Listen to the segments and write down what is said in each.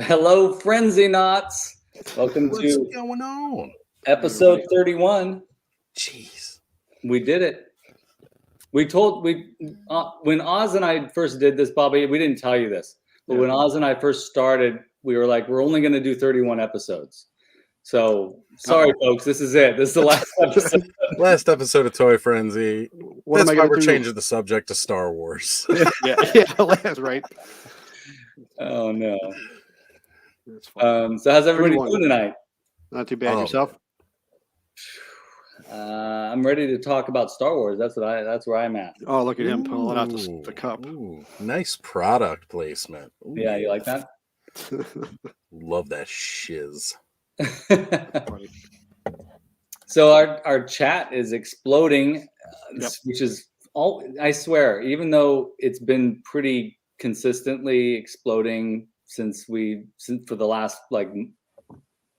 Hello, Frenzy Knots. Welcome What's to going on? episode 31. Jeez. We did it. When Oz and I first did this, Bobby, we didn't tell you this, but when Oz and I first started, we were like, we're only going to do 31 episodes. So sorry, folks, this is it. This is the last episode. Last episode of Toy Frenzy. What That's am I why going we're to do? changing the subject to Star Wars. yeah, that's right. Oh no. That's fine. So how's everybody 31. doing tonight? Not too bad. Yourself? I'm ready to talk about Star Wars. That's where I'm at. Oh, look at him pulling out the cup. Ooh, nice product placement. Ooh, Yeah, you like that? Love that shiz. So our chat is exploding, which is I swear, even though it's been pretty consistently exploding since for the last, like,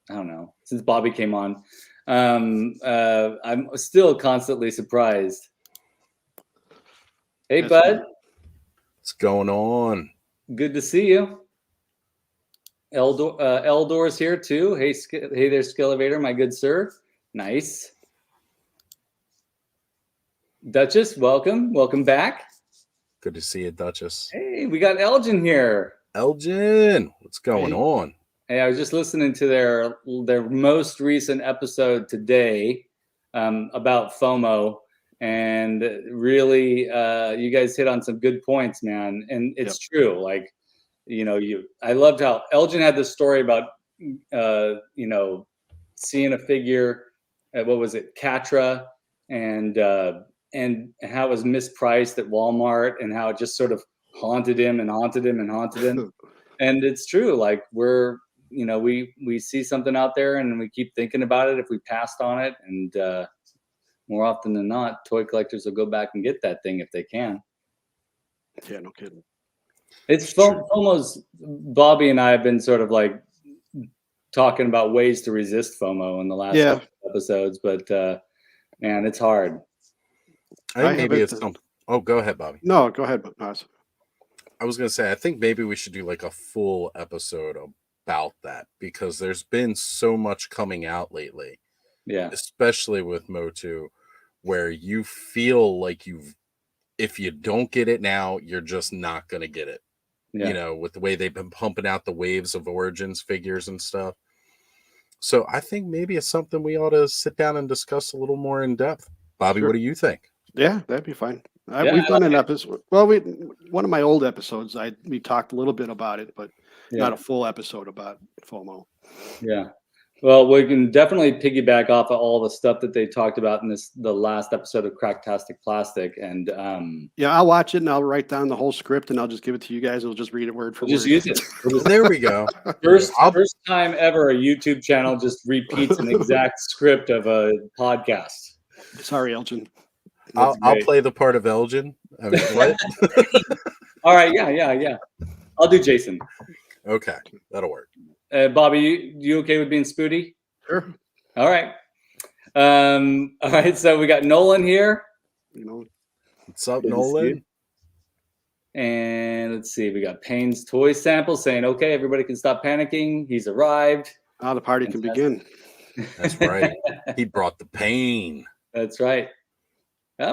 I don't know, since Bobby came on, I'm still constantly surprised. Hey, bud. What's going on? Good to see you. Eldor's here too. Hey there, Skele Vader, my good sir. Nice. Duchess, welcome back. Good to see you, Duchess. Hey, we got Elgin here. Elgin, what's going on? Hey, I was just listening to their most recent episode today about FOMO, and really, you guys hit on some good points, man. And it's true. Like, I loved how Elgin had this story about, seeing a figure, what was it, Catra, and how it was mispriced at Walmart, and how it just sort of haunted him. And it's true. Like, we see something out there and we keep thinking about it if we passed on it, and more often than not, toy collectors will go back and get that thing if they can. Yeah, no kidding. It's FOMO's. Bobby and I have been sort of like talking about ways to resist FOMO in the last couple episodes, but man, it's hard. I think maybe it's something. Oh, go ahead, Bobby. No, go ahead. I was going to say, I think maybe we should do like a full episode about that, because there's been so much coming out lately. Yeah. Especially with Motu, where you feel like if you don't get it now, you're just not going to get it. Yeah. With the way they've been pumping out the waves of Origins figures and stuff. So I think maybe it's something we ought to sit down and discuss a little more in depth. Bobby, What do you think? Yeah, that'd be fine. We've done an episode. Well, one of my old episodes, we talked a little bit about it, but not a full episode about FOMO. Yeah. Well, we can definitely piggyback off of all the stuff that they talked about in the last episode of Cracktastic Plastic, and I'll watch it and I'll write down the whole script and I'll just give it to you guys. We'll just read it word for word. Just use it. There we go. First time ever a YouTube channel just repeats an exact script of a podcast. Sorry, Elgin. I'll play the part of Elgin. I mean, what? All right. Yeah. I'll do Jason. Okay, that'll work. Bobby, you okay with being Spooty? Sure. All right. All right. So we got Nolan here. What's up, Nolan? And let's see. We got Payne's toy sample saying, "Okay, everybody can stop panicking. He's arrived. Now the party can begin." That's right. He brought the pain. That's right.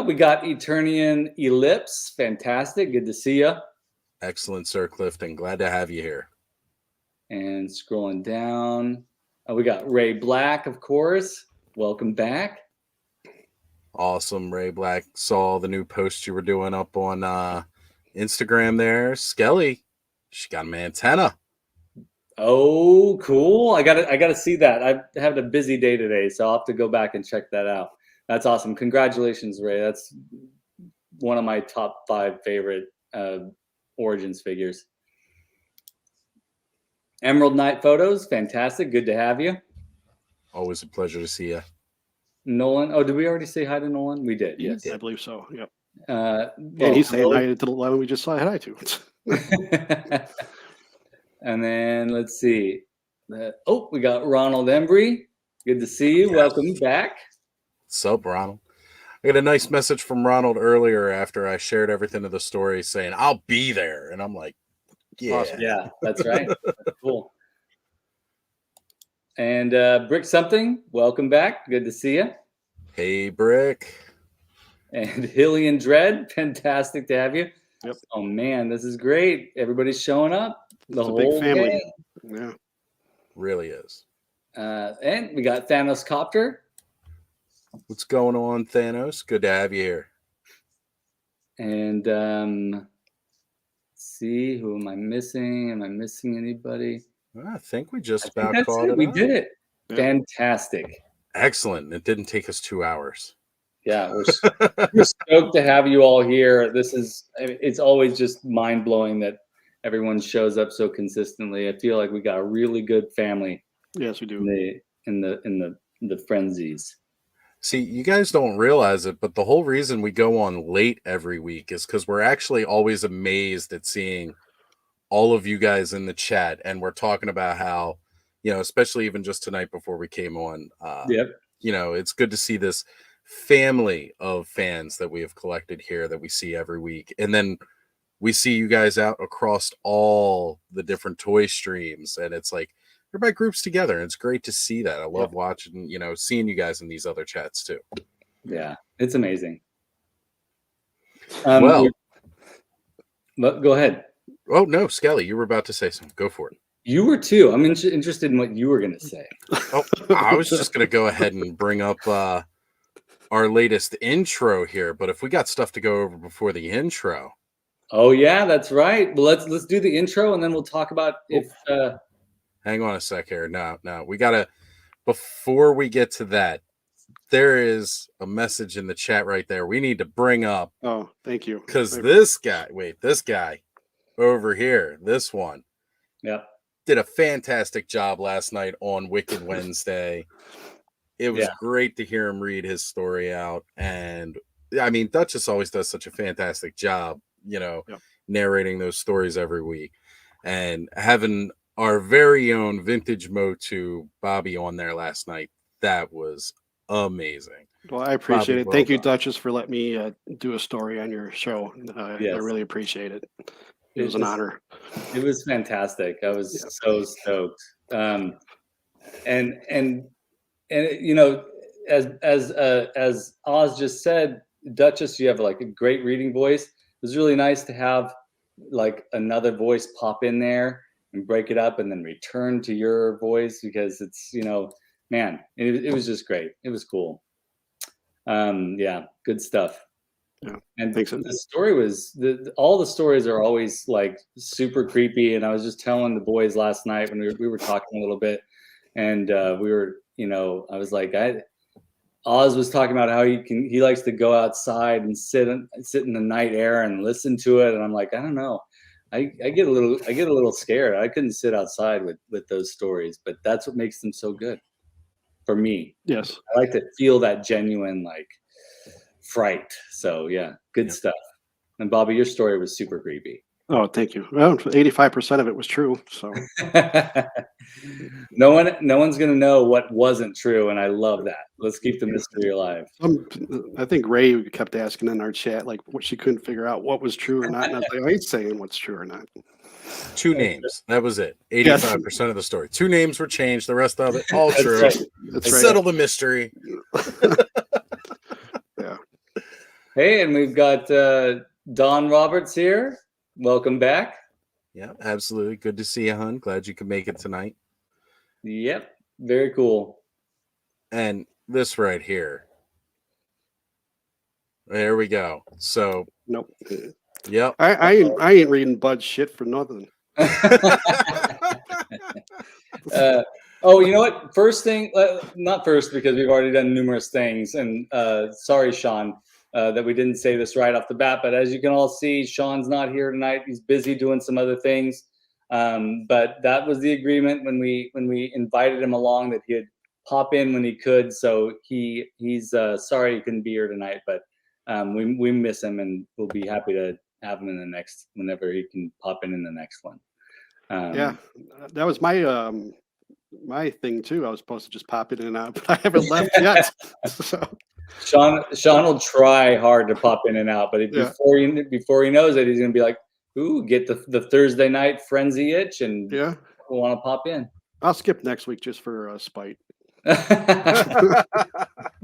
We got Eternian Ellipse. Fantastic. Good to see you. Excellent, Sir Clifton. Glad to have you here. And scrolling down, we got Ray Black, of course. Welcome back. Awesome, Ray Black. Saw the new post you were doing up on Instagram there. Skelly, she got an antenna. Oh, cool. I gotta see that. I'm having a busy day today, so I'll have to go back and check that out. That's awesome. Congratulations, Ray. That's one of my top 5 favorite Origins figures. Emerald Knight photos, fantastic. Good to have you. Always a pleasure to see you. Nolan. Oh, did we already say hi to Nolan? We did. Yes, I believe so. Yep. And he's saying hi to the 11 we just said hi to. And then let's see. We got Ronald Embry. Good to see you. Yes. Welcome back. What's up, Ronald? I got a nice message from Ronald earlier after I shared everything of the story saying, "I'll be there." And I'm like, yeah. Awesome. Yeah, that's right. That's cool. And Brick Something, welcome back. Good to see you. Hey, Brick. And Hillian Dread, fantastic to have you. Yep. Oh man, this is great. Everybody's showing up. It's a big family. Gang. Yeah. Really is. And we got Thanos Copter. What's going on, Thanos? Good to have you here. And let's see, who am I missing? Am I missing anybody? I think we just about caught it. We did it. Yeah. Fantastic. Excellent. It didn't take us 2 hours. Yeah, we're stoked to have you all here. It's always just mind blowing that everyone shows up so consistently. I feel like we got a really good family. Yes, we do. In the frenzies. See, you guys don't realize it, but the whole reason we go on late every week is because we're actually always amazed at seeing all of you guys in the chat, and we're talking about how, especially even just tonight before we came on, it's good to see this family of fans that we have collected here that we see every week. And then we see you guys out across all the different toy streams, and it's like everybody groups together, and it's great to see that. I love watching, seeing you guys in these other chats too. Yeah, it's amazing. Well, go ahead. Oh no, Skelly, you were about to say something. Go for it. You were too. I'm interested in what you were going to say. Oh, I was just going to go ahead and bring up our latest intro here, but if we got stuff to go over before the intro. Oh yeah, that's right. Well, let's do the intro, and then we'll talk about if. Hang on a sec here. No, we gotta. Before we get to that, there is a message in the chat right there. We need to bring up. Oh, thank you. Because this guy over here, this one, did a fantastic job last night on Wicked Wednesday. It was great to hear him read his story out. And I mean, Duchess always does such a fantastic job, narrating those stories every week. And having our very own Vintage Motu Bobby on there last night, that was amazing. Well, I appreciate it. Thank you, Duchess, for letting me do a story on your show. I really appreciate it. It was an honor. It was fantastic. I was so stoked. And as Oz just said, Duchess, you have like a great reading voice. It was really nice to have like another voice pop in there and break it up and then return to your voice, because it's, man, it was just great. It was cool. Good stuff. Yeah, and the story was all the stories are always like super creepy. And I was just telling the boys last night when we were talking a little bit, and we were, I was like, Oz was talking about how he likes to go outside and sit in the night air and listen to it. And I'm like, I don't know. I get a little scared. I couldn't sit outside with those stories, but that's what makes them so good for me. Yes. I like to feel that genuine like fright. So good stuff. And Bobby, your story was super creepy. Oh, thank you. Well, 85% of it was true. So no one's gonna know what wasn't true, and I love that. Let's keep the mystery alive. I think Ray kept asking in our chat like what she couldn't figure out what was true or not. And I was like, I ain't saying what's true or not. 2 names. That was it. 85% of the story. 2 names were changed. The rest of it all true. Right. That's right. Settle the mystery. Yeah. Hey, and we've got Don Roberts here. Welcome back. Yeah, absolutely. Good to see you, hon. Glad you could make it tonight. Yep. Very cool. And this right here. There we go. So nope. Yep. I ain't reading Bud's shit for nothing. Oh, you know what? First thing, not first, because we've already done numerous things. And sorry, Shawn, that we didn't say this right off the bat. But as you can all see, Shawn's not here tonight. He's busy doing some other things. But that was the agreement when we invited him along, that he'd pop in when he could. So he's sorry he couldn't be here tonight, but we miss him, and we'll be happy to have him in the next, whenever he can pop in the next one. Yeah, that was my thing too. I was supposed to just pop in and out, but I haven't left yet. So. Shawn will try hard to pop in and out, but before he knows it, he's gonna be like, "Ooh, get the Thursday night frenzy itch," and want to pop in. I'll skip next week just for spite.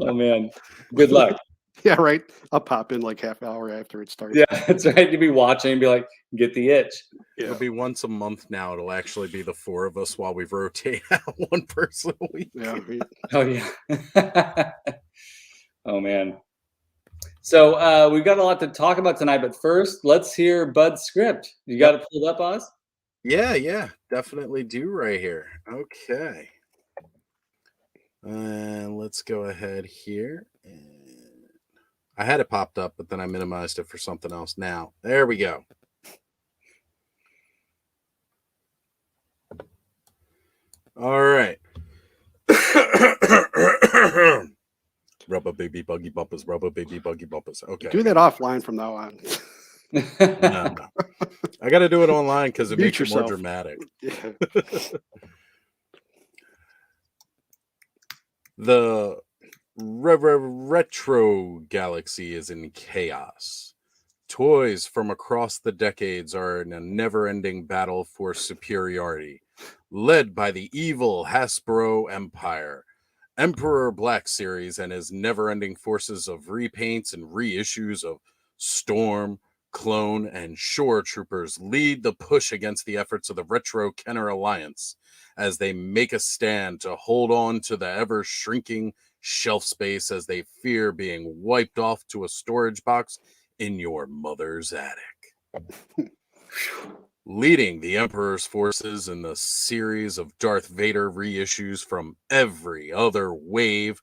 Oh man, good luck. Yeah, right. I'll pop in like half hour after it starts. Yeah, that's right. You'll be watching and be like, get the itch. It'll be once a month now. It'll actually be the four of us while we rotate out one person a week. Yeah. Oh yeah. Oh man. So we've got a lot to talk about tonight, but first, let's hear Bud's script. You got it pulled up, Oz? Yeah, definitely do right here. Okay. Let's go ahead here. I had it popped up, but then I minimized it for something else. Now, there we go. All right. Rubber baby buggy bumpers, rubber baby buggy bumpers. Okay. Do that offline from now on. No. I got to do it online because it Mute makes it more yourself. dramatic. Yeah. The retro galaxy is in chaos. Toys from across the decades are in a never-ending battle for superiority, led by the evil Hasbro Empire. Emperor Black Series and his never-ending forces of repaints and reissues of Storm, Clone, and Shore Troopers lead the push against the efforts of the Retro Kenner Alliance as they make a stand to hold on to the ever-shrinking shelf space as they fear being wiped off to a storage box in your mother's attic. Leading the Emperor's forces in the series of Darth Vader reissues from every other wave,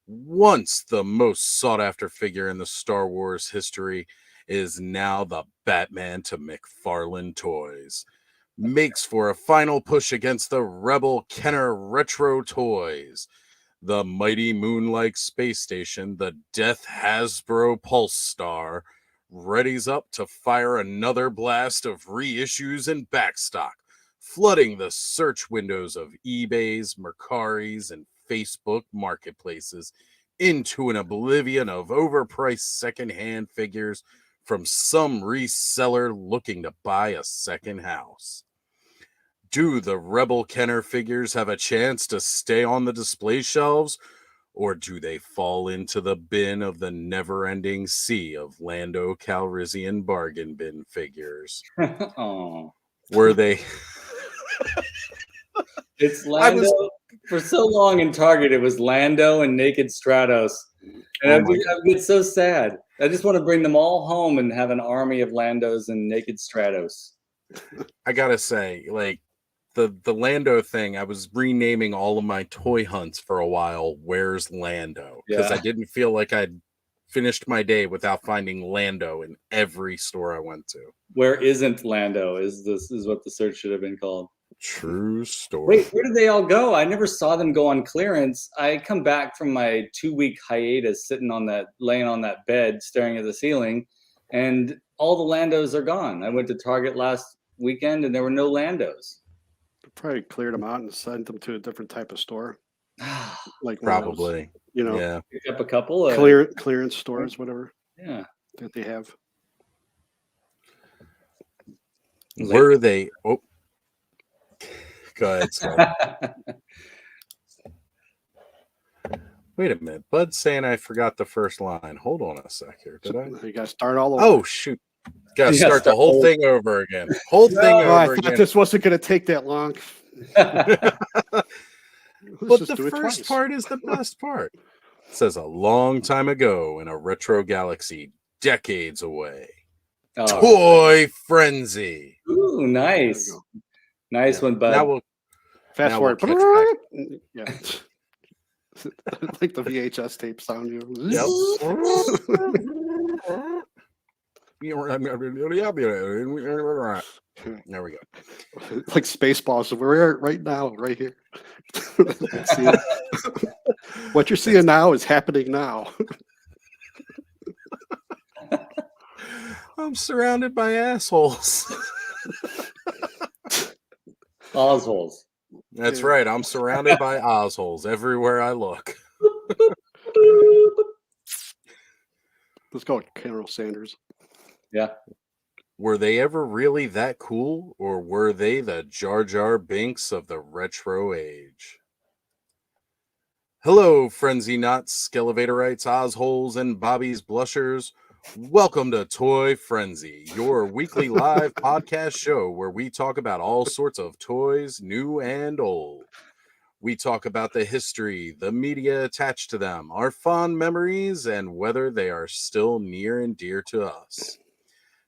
once the most sought-after figure in the Star Wars history, is now the Batman to McFarlane Toys. Makes for a final push against the Rebel Kenner Retro Toys. The mighty moon-like space station, the Death Hasbro Pulse Star, readies up to fire another blast of reissues and backstock, flooding the search windows of eBay's, Mercari's, and Facebook marketplaces into an oblivion of overpriced secondhand figures from some reseller looking to buy a second house. Do the Rebel Kenner figures have a chance to stay on the display shelves, or do they fall into the bin of the never-ending sea of Lando Calrissian bargain bin figures? Oh, Were they? it's Lando. For so long in Target, it was Lando and Naked Stratos. And I get so sad. I just want to bring them all home and have an army of Landos and Naked Stratos. I gotta say, like, the Lando thing, I was renaming all of my toy hunts for a while Where's Lando? Because I didn't feel like I'd finished my day without finding Lando in every store I went to. Where isn't Lando is what the search should have been called. True story. Wait, where did they all go? I never saw them go on clearance. I come back from my 2-week hiatus laying on that bed staring at the ceiling, and all the Landos are gone. I went to Target last weekend and there were no Landos. Probably cleared them out and sent them to a different type of store. Like probably, those, pick up a couple of clearance stores, whatever. Yeah, that they have. Were they? Oh, go ahead, Scott. Wait a minute. Bud's saying I forgot the first line. Hold on a sec here. Did I? You got to start all over. Oh, shoot. Got to start the whole thing over again. Whole thing over I again. thought this wasn't going to take that long. But the first part is the best part. It says a long time ago in a retro galaxy, decades away. Toy Frenzy. Ooh, nice. Nice one, bud. Now we'll fast forward. Yeah. Like the VHS tape sound. There we go. Like Spaceballs. We're right now, right here. What you're seeing now is happening now. I'm surrounded by assholes. Assholes. That's right. I'm surrounded by assholes everywhere I look. Let's go, Colonel Sanders. Yeah. Were they ever really that cool, or were they the Jar Jar Binks of the retro age? Hello, Frenzy Knots, Skelevaderites, Ozholes, and Bobby's Blushers. Welcome to Toy Frenzy, your weekly live podcast show where we talk about all sorts of toys, new and old. We talk about the history, the media attached to them, our fond memories, and whether they are still near and dear to us.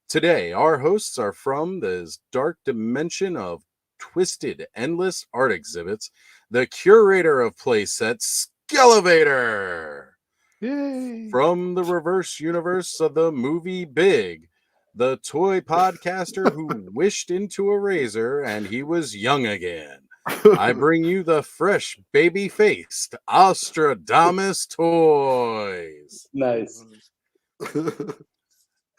Today, our hosts are from this dark dimension of twisted, endless art exhibits, the curator of playsets, Skelevator. Yay! From the reverse universe of the movie Big, the toy podcaster who wished into a razor and he was young again. I bring you the fresh, baby-faced Ostradamus Toys. Nice.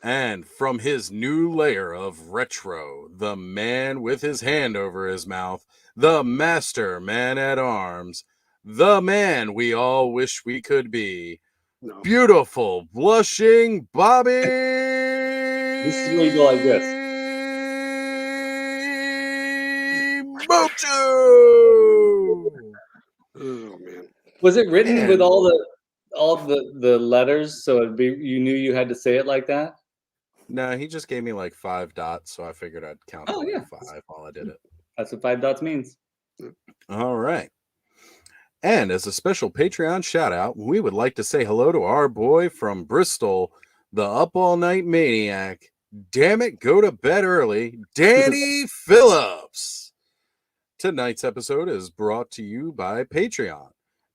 And from his new layer of retro, the man with his hand over his mouth, the master man-at-arms, the man we all wish we could be, beautiful, blushing Bobby. This is where you go like this. Motu. Oh man! Was it written with all the letters, so you knew you had to say it like that? No, he just gave me like 5 dots, so I figured I'd count to like 5 while I did it. That's what 5 dots means. All right. And as a special Patreon shout out, we would like to say hello to our boy from Bristol, the up all night maniac. Damn it, go to bed early, Danny Phillips. Tonight's episode is brought to you by Patreon.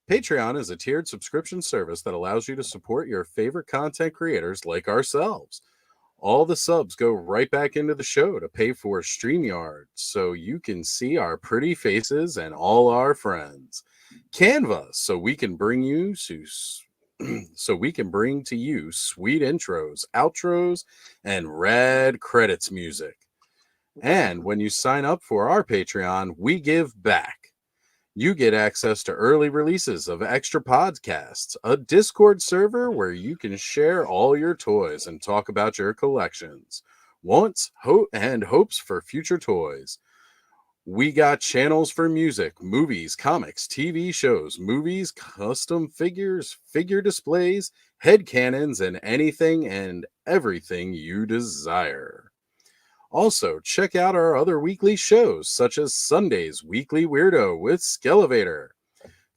Patreon is a tiered subscription service that allows you to support your favorite content creators like ourselves. All the subs go right back into the show to pay for StreamYard, so you can see our pretty faces and all our friends. Canva, so we can bring to you sweet intros, outros, and rad credits music. And when you sign up for our Patreon, we give back. You get access to early releases of extra podcasts, a Discord server where you can share all your toys and talk about your collections, wants, and hopes for future toys. We got channels for music, movies, comics, TV shows, movies, custom figures, figure displays, headcanons, and anything and everything you desire. Also, check out our other weekly shows, such as Sunday's Weekly Weirdo with Skelevator,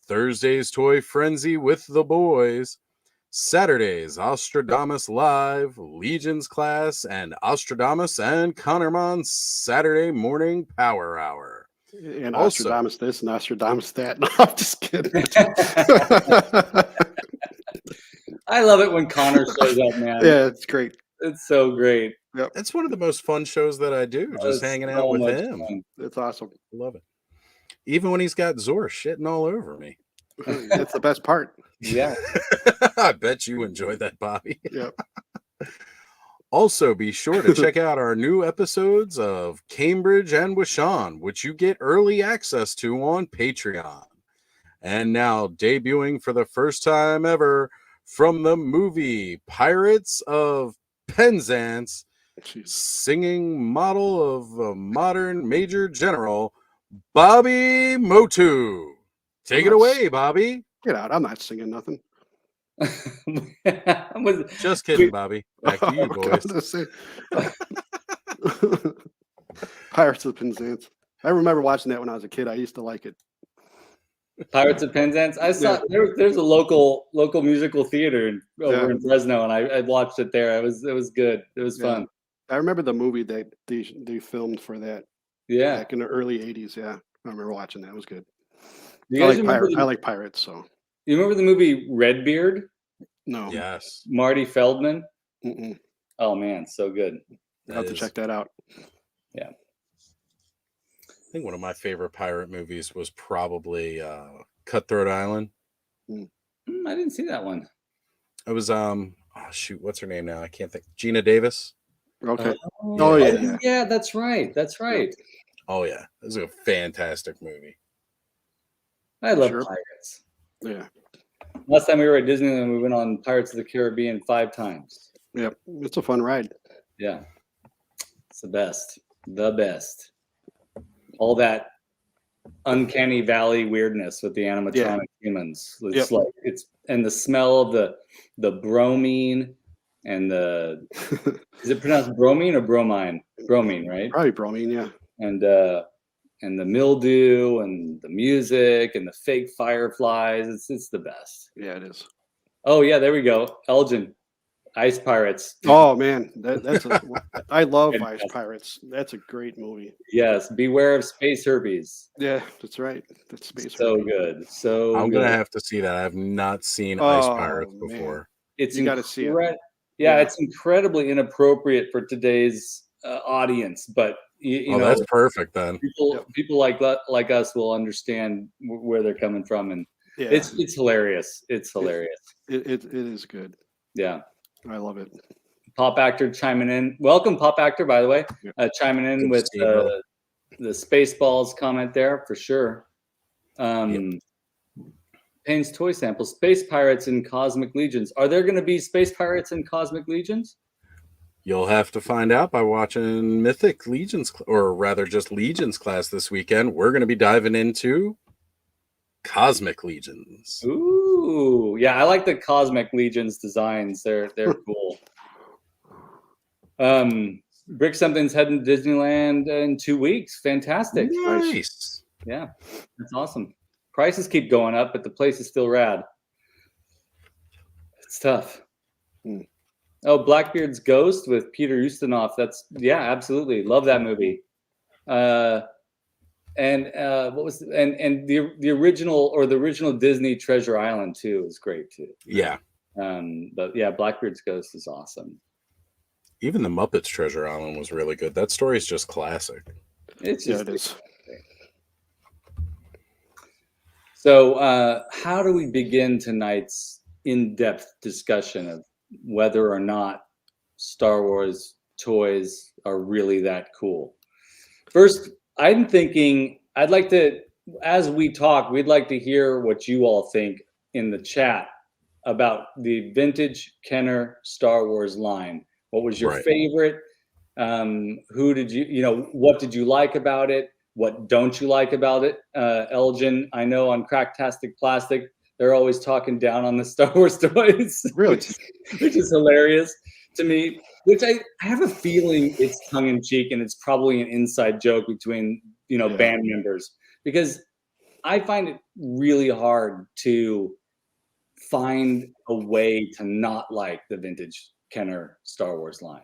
Thursday's Toy Frenzy with the Boys, Saturday's Ostradamus Live, Legion's Class, and Ostradamus and Connormon's Saturday Morning Power Hour. And Also, Ostradamus this and Ostradamus that. No, I'm just kidding. I love it when Connor shows up, man. Yeah, it's great. It's so great. Yep. It's one of the most fun shows that I do, just hanging out with him. Fun. It's awesome. Love it. Even when he's got Zor shitting all over me. That's the best part. Yeah. I bet you enjoyed that, Bobby. Yep. Also, be sure to check out our new episodes of Cambridge and with Shawn, which you get early access to on Patreon. And now, debuting for the first time ever from the movie Pirates of Penzance, singing model of a modern major general, Bobby Motu. Take it away, Bobby. Get out. I'm not singing nothing. Just kidding, Bobby. Back to you, boys. Pirates of Penzance. I remember watching that when I was a kid. I used to like it. Pirates of Penzance. I saw there's a local musical theater over in Fresno, and I watched it there. It was good. It was fun. I remember the movie they filmed for that. Yeah, back in the early '80s. Yeah, I remember watching that. It was good. I like pirates. So you remember the movie Redbeard? No. Yes. Marty Feldman. Mm-mm. Oh man, so good. I'll have to check that out. Yeah. I think one of my favorite pirate movies was probably Cutthroat Island. I didn't see that one. It was what's her name now? I can't think. Gina Davis. Okay. Yeah, that's right. Oh yeah, this is a fantastic movie. I love pirates. Yeah. Last time we were at Disneyland, we went on Pirates of the Caribbean 5 times. Yep, it's a fun ride. Yeah. the best. The best. All that uncanny valley weirdness with the animatronic humans. It's like and the smell of the bromine and the is it pronounced bromine or bromine? Bromine, right? Probably bromine, yeah. And the mildew and the music and the fake fireflies. It's the best. Yeah, it is. Oh yeah, there we go. Elgin. Ice Pirates. Oh man, I love Ice Pirates. That's a great movie. Yes, beware of space herpes. Yeah, that's right. That's space. So herpes. good. So I'm good. gonna have to see that. I've not seen Ice Pirates before. Man. It's you got to see it. Yeah, it's incredibly inappropriate for today's audience, but you know, that's perfect then. People like us will understand where they're coming from, and it's hilarious. It's hilarious. It is good. Yeah. I love it. Pop Actor chiming in. Welcome, Pop Actor, by the way. Chiming in with the Spaceballs comment there for sure. Payne's Toy Sample. Space Pirates and Cosmic Legions. Are there going to be Space Pirates and Cosmic Legions? You'll have to find out by watching Mythic Legions, or rather just Legions class this weekend. We're going to be diving into Cosmic Legions. Ooh, yeah, I like the Cosmic Legions designs. They're cool. Brick Something's heading to Disneyland in 2 weeks. Fantastic. Nice. Yeah, that's awesome. Prices keep going up, but the place is still rad. It's tough. Oh, Blackbeard's Ghost with Peter Ustinov. That's absolutely love that movie. And what was the original Disney Treasure Island too is great too. Yeah. But yeah, Blackbeard's Ghost is awesome. Even the Muppets Treasure Island was really good. That story is just classic. It is. So, how do we begin tonight's in-depth discussion of whether or not Star Wars toys are really that cool? First, I'm thinking I'd like to, as we talk, we'd like to hear what you all think in the chat about the vintage Kenner Star Wars line. What was your favorite? Who did what did you like about it? What don't you like about it? Elgin, I know on Cracktastic Plastic, they're always talking down on the Star Wars toys, really, which is hilarious to me. Which I have a feeling it's tongue in cheek and it's probably an inside joke between band members, because I find it really hard to find a way to not like the vintage Kenner Star Wars line.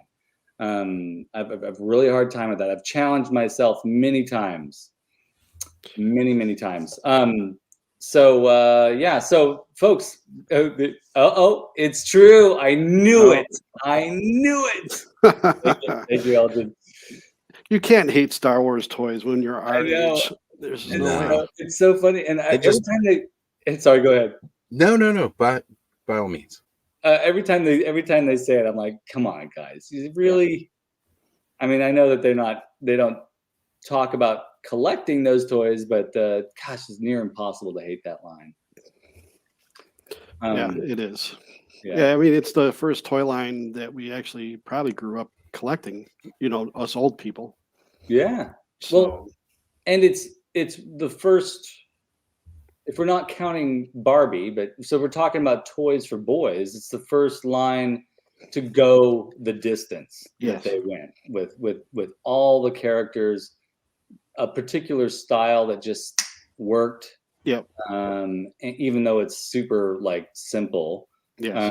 I've a really hard time with that. I've challenged myself many times. So folks, it's true. I knew it. Thank you, Elgin. You can't hate Star Wars toys when you're our age. There's no way. It's so funny. And every time sorry, go ahead. No. By all means. Every time they say it, I'm like, come on, guys. You really? I mean, I know that they don't talk about collecting those toys, but gosh, it's near impossible to hate that line. Yeah, it is. Yeah, I mean, it's the first toy line that we actually probably grew up collecting. Us old people. Yeah. So. Well, and it's the first. If we're not counting Barbie, but so we're talking about toys for boys, it's the first line to go the distance that they went with all the characters, a particular style that just worked. Yep. Even though it's super simple. Yes.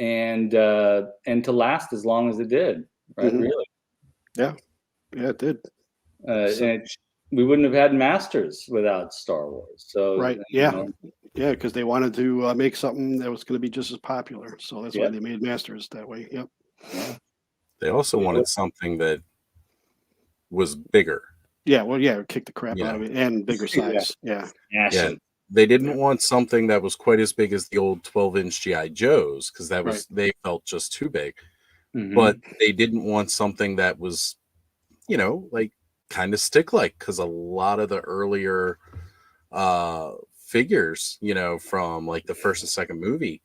And to last as long as it did, right? Mm-hmm. Really. Yeah. Yeah, it did. And we wouldn't have had Masters without Star Wars. So yeah, because they wanted to make something that was going to be just as popular. So that's why they made Masters that way. Yep. Yeah. They also wanted something that was bigger. Yeah, well, kick the crap out of it and bigger size. Yeah. They didn't want something that was quite as big as the old 12-inch GI Joes, because that was they felt just too big. Mm-hmm. But they didn't want something that was, kind of stick-like, because a lot of the earlier figures, from the first and second movie,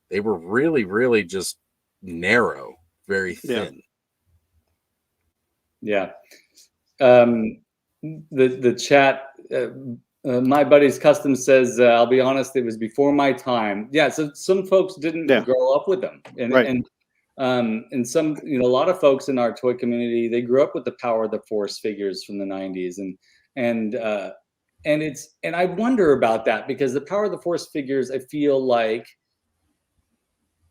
they were really, really just narrow, very thin. Yeah. The chat, my buddy's custom says, I'll be honest, it was before my time. Yeah. So some folks didn't grow up with them, and some, a lot of folks in our toy community, they grew up with the Power of the Force figures from the 90s, and I wonder about that, because the Power of the Force figures, I feel like,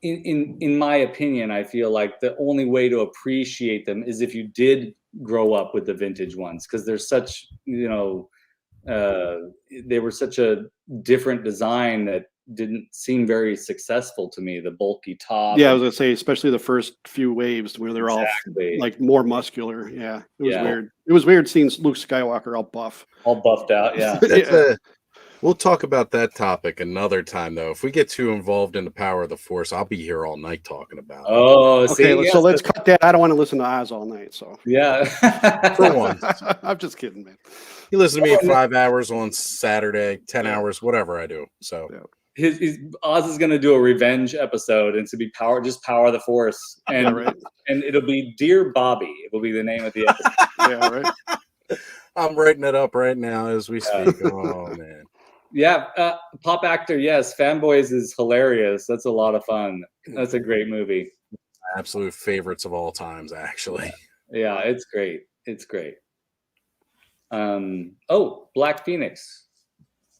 in my opinion, I feel like the only way to appreciate them is if you did grow up with the vintage ones, because they're such, they were such a different design that didn't seem very successful to me. The bulky top. Yeah, I was gonna say, especially the first few waves where they're all like more muscular. Yeah, it was weird. It was weird seeing Luke Skywalker all buffed out. Yeah. We'll talk about that topic another time, though. If we get too involved in the Power of the Force, I'll be here all night talking about it. Oh, okay. So let's cut that. I don't want to listen to Oz all night. So yeah, for once. I'm just kidding, man. You listen to me 5 hours on Saturday, 10 hours, whatever I do. So Oz is going to do a revenge episode, and it's to be Power of the Force, and and it'll be Dear Bobby. It will be the name of the episode. Yeah, right. I'm writing it up right now as we speak. Oh man. Yeah, Pop Actor, yes. Fanboys is hilarious. That's a lot of fun. That's a great movie. Absolute favorites of all times, actually. Yeah, it's great. It's great. Oh, Black Phoenix.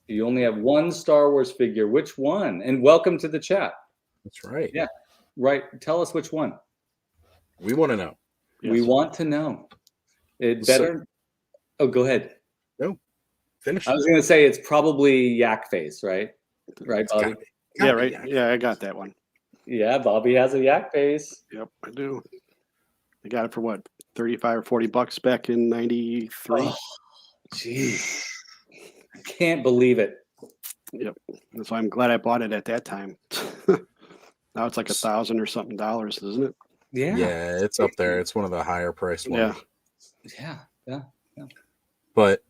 You only have one Star Wars figure. Which one? And welcome to the chat. That's right. Yeah, right. Tell us which one. We want to know. Yes. We want to know. It better. Oh, go ahead. No. Finish. I was going to say it's probably Yak Face, right? Right, Bobby? Yeah, right. Yeah, I got that one. Yeah, Bobby has a Yak Face. Yep, I do. I got it for what, $35 or $40 back in '93. Oh, jeez, I can't believe it. Yep, that's why I'm glad I bought it at that time. Now it's like $1,000 or something, isn't it? Yeah. Yeah, it's up there. It's one of the higher priced ones. Yeah. But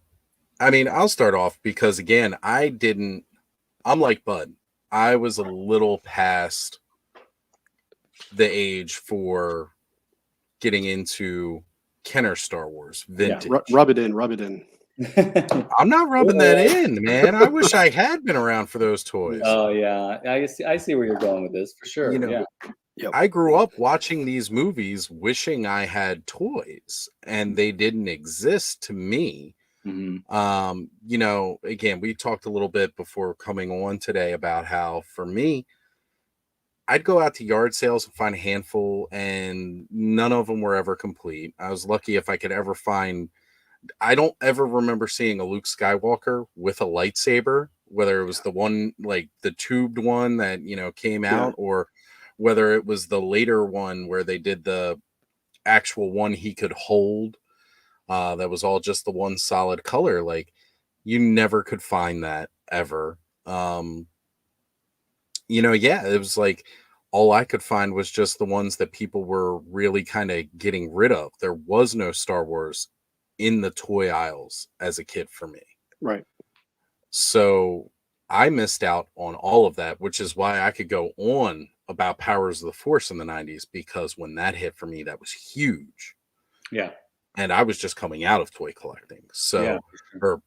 I mean, I'll start off because again, I'm like Bud. I was a little past the age for getting into Kenner Star Wars vintage. Yeah, rub it in. I'm not rubbing that in, man. I wish I had been around for those toys. Oh yeah, I see where you're going with this for sure. I grew up watching these movies, wishing I had toys, and they didn't exist to me. Mm-hmm. Again, we talked a little bit before coming on today about how for me, I'd go out to yard sales and find a handful, and none of them were ever complete. I was lucky if I could ever find. I don't ever remember seeing a Luke Skywalker with a lightsaber, whether it was the one, like the tubed one that, came out, or whether it was the later one where they did the actual one he could hold. That was all just the one solid color. Like, you never could find that ever. It was like all I could find was just the ones that people were really kind of getting rid of. There was no Star Wars in the toy aisles as a kid for me. Right. So I missed out on all of that, which is why I could go on about Powers of the Force in the 90s, because when that hit for me, that was huge. Yeah. And I was just coming out of toy collecting. So, or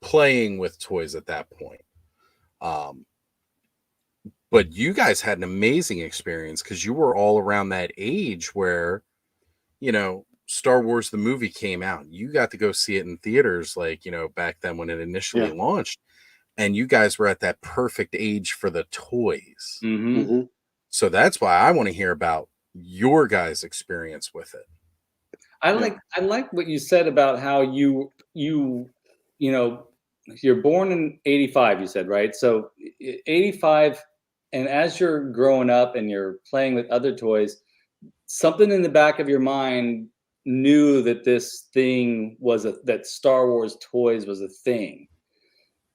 playing with toys at that point. But you guys had an amazing experience because you were all around that age where, Star Wars, the movie came out. You got to go see it in theaters, like, back then when it initially launched. And you guys were at that perfect age for the toys. Mm-hmm. Mm-hmm. So that's why I want to hear about your guys' experience with it. I like what you said about how you're born in 85, you said, right? So 85, and as you're growing up and you're playing with other toys, something in the back of your mind knew that this thing that Star Wars toys was a thing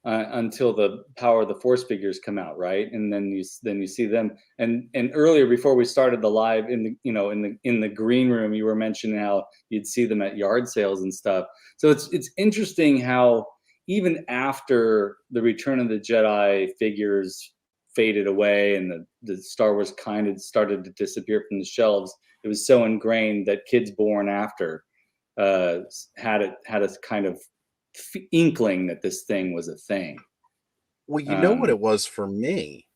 until the Power of the Force figures come out, right? And then you see them. And earlier, before we started the live, in the green room, you were mentioning how you'd see them at yard sales and stuff. So it's interesting how even after the Return of the Jedi figures faded away and the Star Wars kind of started to disappear from the shelves, it was so ingrained that kids born after had a kind of inkling that this thing was a thing. Well, you know what it was for me?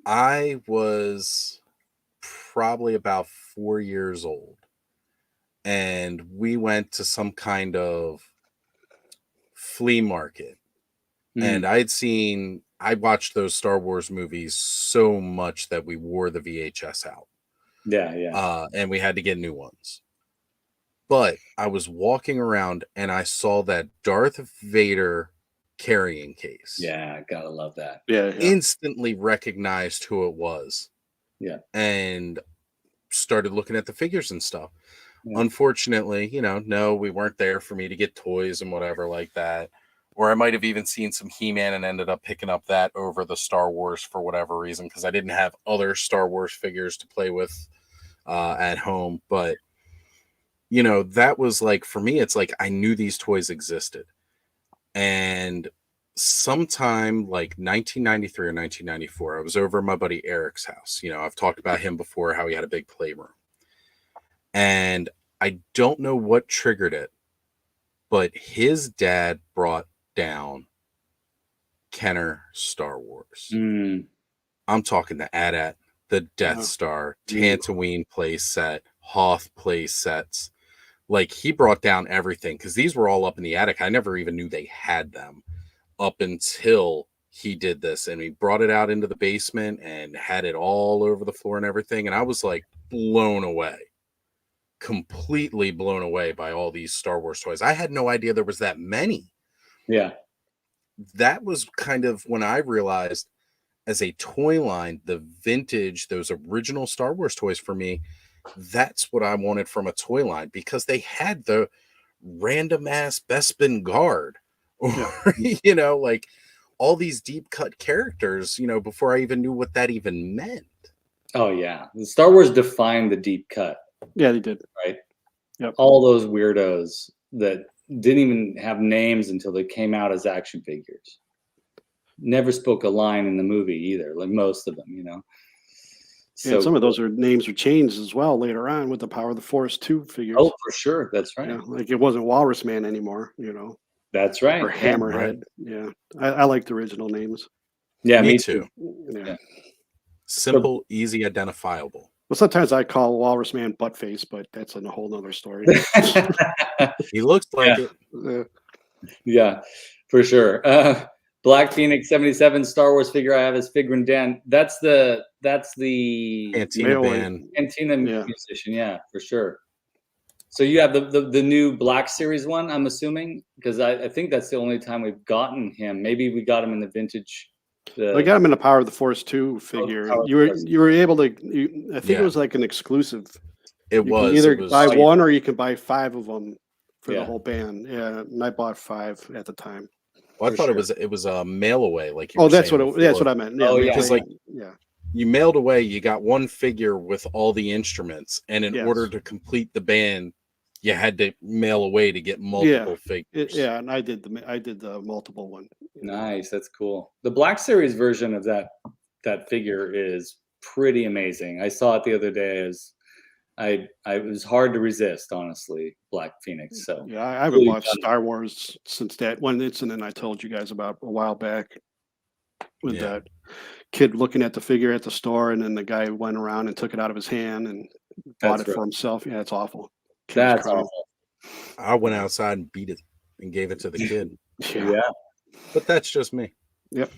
I was probably about 4 years old, and we went to some kind of flea market, and I watched those Star Wars movies so much that we wore the VHS out. Yeah. And we had to get new ones. But I was walking around and I saw that Darth Vader carrying case. Yeah, gotta love that. Yeah. Instantly recognized who it was. Yeah. And started looking at the figures and stuff. Yeah. Unfortunately, no, we weren't there for me to get toys and whatever like that. Or I might have even seen some He-Man and ended up picking up that over the Star Wars for whatever reason, because I didn't have other Star Wars figures to play with at home. But, that was like, for me, it's like I knew these toys existed. And sometime like 1993 or 1994, I was over at my buddy Eric's house. I've talked about him before, how he had a big playroom. And I don't know what triggered it, but his dad brought down Kenner Star Wars. I'm talking the AT-AT, the Death Star, Tatooine play set, Hoth play sets. Like, he brought down everything, because these were all up in the attic. I never even knew they had them up until he did this, and he brought it out into the basement and had it all over the floor and everything. And I was like blown away, completely blown away by all these Star Wars toys. I had no idea there was that many. Yeah. That was kind of when I realized, as a toy line, the vintage, those original Star Wars toys, for me, that's what I wanted from a toy line, because they had the random ass Bespin guard, or like all these deep cut characters, before I even knew what that even meant. Oh yeah, the Star Wars defined the deep cut. Yeah, they did. Right. Yep. All those weirdos that didn't even have names until they came out as action figures. Never spoke a line in the movie either, like most of them, So and some of those names are changed as well later on with the Power of the Force 2 figures. Oh, for sure. That's right. Yeah, like it wasn't Walrus Man anymore, That's right. Or Hammerhead. Yeah. I like the original names. Yeah, me too. Yeah. Simple, easy, identifiable. Well, sometimes I call Walrus Man Buttface, but that's a whole nother story. He looks like it. Yeah, for sure. Black Phoenix 77 Star Wars figure I have is Figrin Dan. That's the Cantina band. Cantina musician, yeah, for sure. So you have the new Black Series one, I'm assuming, because I think that's the only time we've gotten him. Maybe we got him in the vintage. I got him in the Power of the Force 2 figure. You were able to. I think it was like an exclusive. You can either buy one or you can buy 5 of them for the whole band. Yeah, and I bought 5 at the time. Well, I thought it was a mail away, like that's what I meant. Yeah, because you mailed away, you got one figure with all the instruments, and in order to complete the band, you had to mail away to get multiple figures. And I did the multiple one. Nice, that's cool. The Black Series version of that figure is pretty amazing. I saw it the other day. It was hard to resist, honestly, Black Phoenix. So yeah, I haven't watched Star Wars since that one incident I told you guys about a while back with that kid looking at the figure at the store, and then the guy went around and took it out of his hand and bought it for himself. Yeah, it's awful. That's awful. I went outside and beat it and gave it to the kid. Yeah. But that's just me. Yep.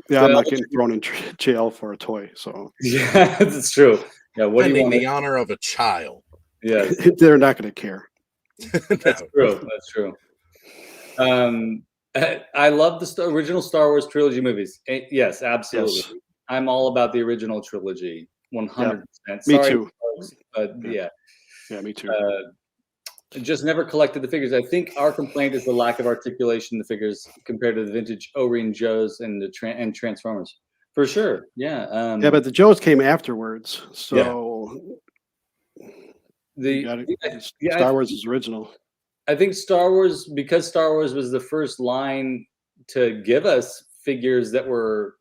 Yeah, I'm not getting thrown in jail for a toy. So yeah, that's true. Yeah, what do you want? The honor of a child. Yeah, they're not going to care. That's true. That's true. I love the original Star Wars trilogy movies. Yes, absolutely. Yes. I'm all about the original trilogy. 100%. Me too. Folks, but yeah, me too. Just never collected the figures. I think our complaint is the lack of articulation in the figures compared to the vintage O-Ring Joes and the Transformers. For sure, yeah. But the Joes came afterwards, so Star Wars is original. I think Star Wars, because Star Wars was the first line to give us figures that were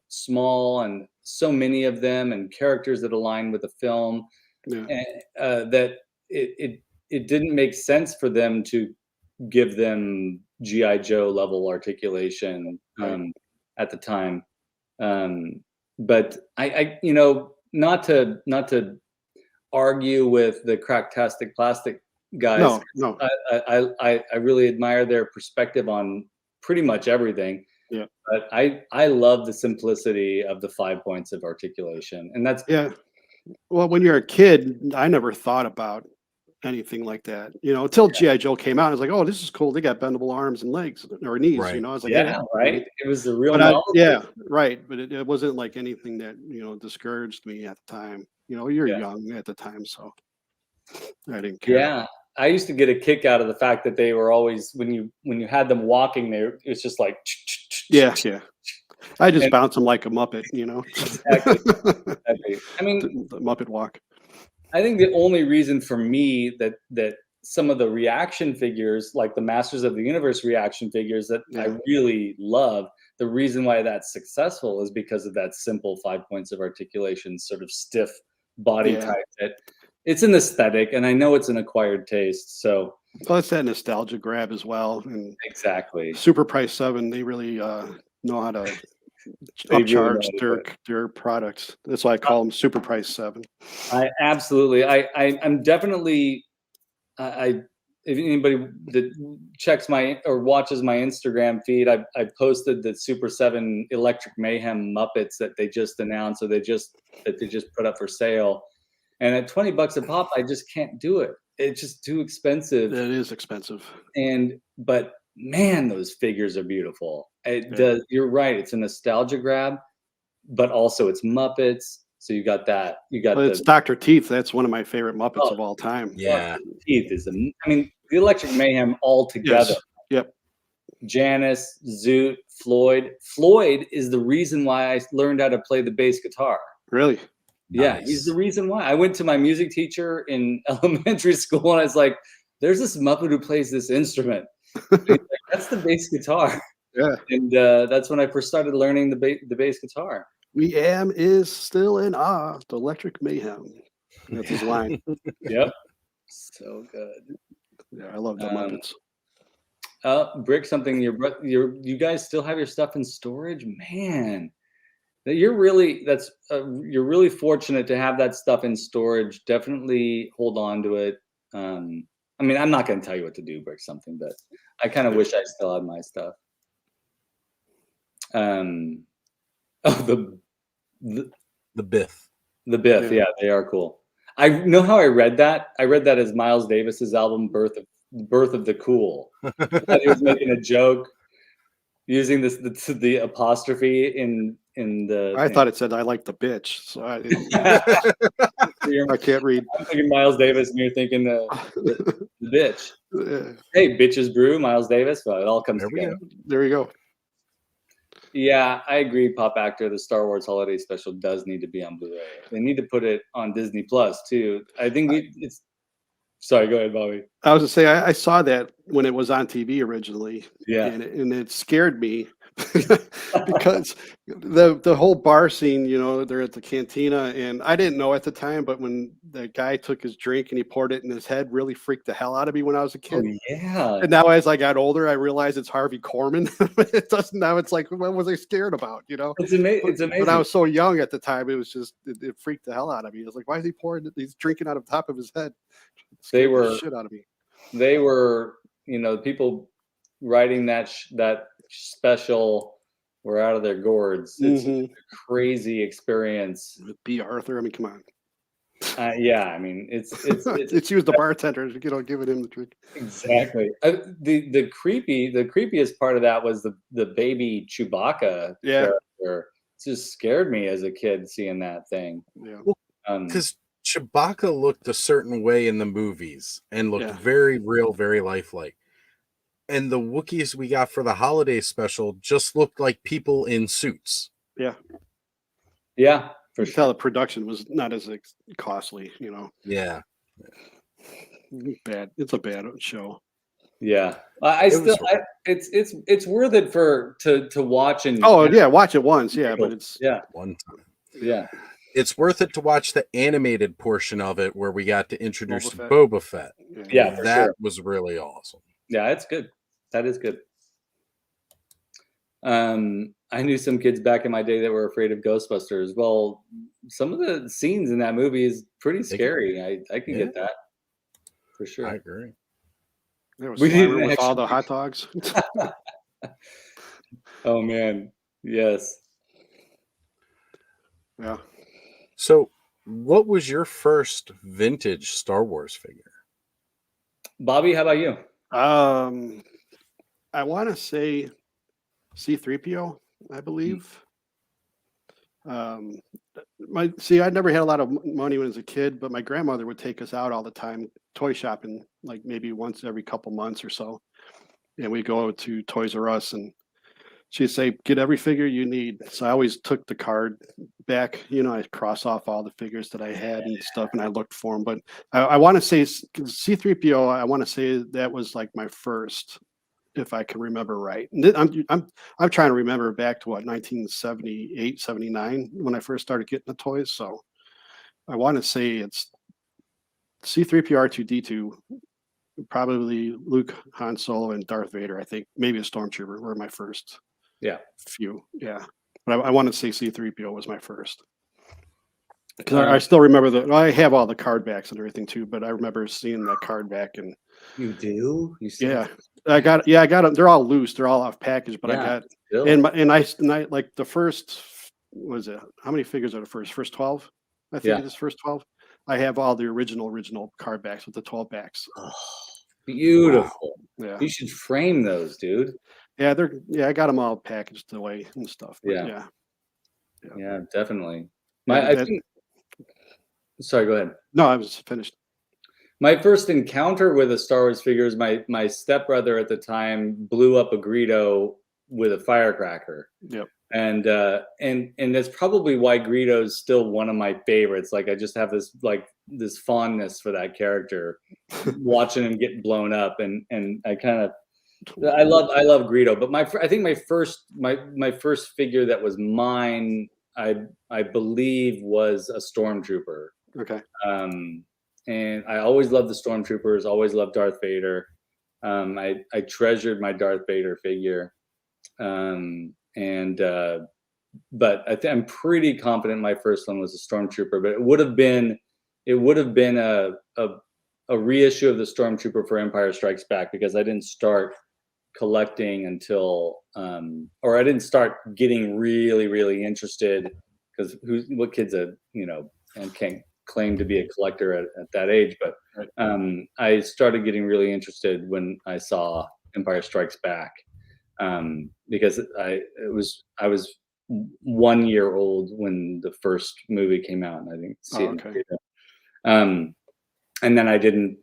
small and so many of them, and characters that align with the film, and that it didn't make sense for them to give them GI Joe level articulation at the time. But I you know, not to argue with the Cracktastic Plastic guys. No. I really admire their perspective on pretty much everything. Yeah. But I love the simplicity of the 5 points of articulation, and that's Well, when you're a kid, I never thought about anything like that, you know, until GI Joe came out. I was like, oh, this is cool. They got bendable arms and legs or knees, you Right. know. I was like, right. It was the real But novelty. right. But it wasn't like anything that, you know, discouraged me at the time. You know, you're young at the time, so I didn't care. Yeah. I used to get a kick out of the fact that they were always, when you had them walking there, it was just like Yeah. I just bounce them like a Muppet, you know. Exactly. I mean, the Muppet walk. I think the only reason for me that some of the reaction figures, like the Masters of the Universe reaction figures that I really love, the reason why that's successful is because of that simple 5 points of articulation, sort of stiff body type. That it's an aesthetic, and I know it's an acquired taste. So Plus that nostalgia grab as well. And exactly, Super Price 7, they really know how to upcharge their products. That's why I call them Super Price 7. I'm definitely if anybody that checks my or watches my Instagram feed, I posted the Super 7 Electric Mayhem Muppets that they just announced, or they just put up for sale. And at $20 a pop, I just can't do it. It's just too expensive. It is expensive. But man, those figures are beautiful. It does. You're right. It's a nostalgia grab, but also it's Muppets. So you got that. It's Dr. Teeth. That's one of my favorite Muppets of all time. Yeah. Dr. Teeth is the Electric Mayhem all together. Yes. Yep. Janice, Zoot, Floyd. Floyd is the reason why I learned how to play the bass guitar. Really? Yeah, Nice. he's the reason why. I went to my music teacher in elementary school, and I was like, "There's this Muppet who plays this instrument." He's like, that's the bass guitar. Yeah. And that's when I first started learning the bass guitar. We am is still in awe. The Electric Mayhem. That's his line. Yep. So good. Yeah, I love the Muppets. Brick, something you guys still have your stuff in storage, man. You're really fortunate to have that stuff in storage. Definitely hold on to it. I mean, I'm not going to tell you what to do, Brick, something, but I kind of wish I still had my stuff. The Biff. The Biff, yeah, they are cool. I know how I read that. I read that as Miles Davis's album "Birth of the Cool." That he was making a joke using the apostrophe in the. I thought it said "I like the bitch," so I can't read. I'm thinking Miles Davis, and you're thinking the bitch. Hey, bitches brew, Miles Davis. Well, it all comes together. There you go. Yeah, I agree. Pop Actor, the Star Wars Holiday Special does need to be on Blu-ray. They need to put it on Disney Plus too. I think it's. Sorry, go ahead, Bobby. I was gonna say I saw that when it was on TV originally. Yeah, and it scared me because the whole bar scene, you know, they're at the cantina, and I didn't know at the time, but when the guy took his drink and he poured it in his head, really freaked the hell out of me when I was a kid. Oh, yeah. And now as I got older, I realized it's Harvey Korman. It doesn't. Now it's like, what was I scared about? You know, it's amazing. But I was so young at the time, it was just it freaked the hell out of me. I was like, why is he pouring? He's drinking out of the top of his head. They were the shit out of me. They were, you know, people writing that special were out of their gourds. It's a crazy experience. With B. Arthur, I mean, come on. Yeah, I mean, it's she was the bartender, you know, giving him the drink. Exactly. The creepiest part of that was the baby Chewbacca character. It just scared me as a kid seeing that thing. Yeah, because Chewbacca looked a certain way in the movies and looked very real, very lifelike. And the Wookiees we got for the holiday special just looked like people in suits. Yeah. Yeah. For sure. The production was not as costly, you know. Yeah. Bad. It's a bad show. Yeah. It's worth it to watch and watch it once. Yeah, but it's one time. Yeah. It's worth it to watch the animated portion of it where we got to introduce Boba Fett. Boba Fett. Yeah, for that sure. was really awesome. Yeah, it's good. That is good. I knew some kids back in my day that were afraid of Ghostbusters. Well, some of the scenes in that movie is pretty scary. I can get that for sure. I agree. There was We Slimer didn't with all the hot dogs. Oh man, yes. Yeah. So, what was your first vintage Star Wars figure? Bobby, how about you? I want to say C-3PO, I believe. I never had a lot of money when I was a kid, but my grandmother would take us out all the time toy shopping, like maybe once every couple months or so. And we'd go to Toys R Us and she'd say, get every figure you need. So I always took the card back, I cross off all the figures that I had and stuff, and I looked for them. But I want to say C-3PO, I want to say that was like my first, if I can remember right. And I'm trying to remember back to 1978, 79 when I first started getting the toys. So I want to say it's C-3PO, R2-D2, probably Luke, Han Solo, and Darth Vader. I think maybe a Stormtrooper were my first few. Yeah. But I want to say C-3PO was my first. Because I still remember I have all the card backs and everything too, but I remember seeing that card back. And you do? I got them. They're all loose. They're all off package, but I got and I like the first, was it, how many figures are the first 12? I think it is first 12. I have all the original card backs with the 12 backs. Oh, beautiful. Wow. Yeah. You should frame those, dude. Yeah, I got them all packaged away and stuff. But yeah, definitely. Sorry, go ahead. No, I was finished. My first encounter with a Star Wars figure is my stepbrother at the time blew up a Greedo with a firecracker. Yep. And that's probably why Greedo is still one of my favorites. Like I just have this fondness for that character, watching him get blown up, and I love Greedo. But I think my first figure that was mine, I believe, was a Stormtrooper. Okay. And I always loved the Stormtroopers. Always loved Darth Vader. I treasured my Darth Vader figure. But I'm pretty confident my first one was a Stormtrooper. But it would have been a reissue of the Stormtrooper for Empire Strikes Back, because I didn't start collecting until or I didn't start getting really, really interested, because what kid's and can't claim to be a collector at that age. But I started getting really interested when I saw Empire Strikes Back, because I was 1 year old when the first movie came out, and I didn't see it. Okay. And then I didn't,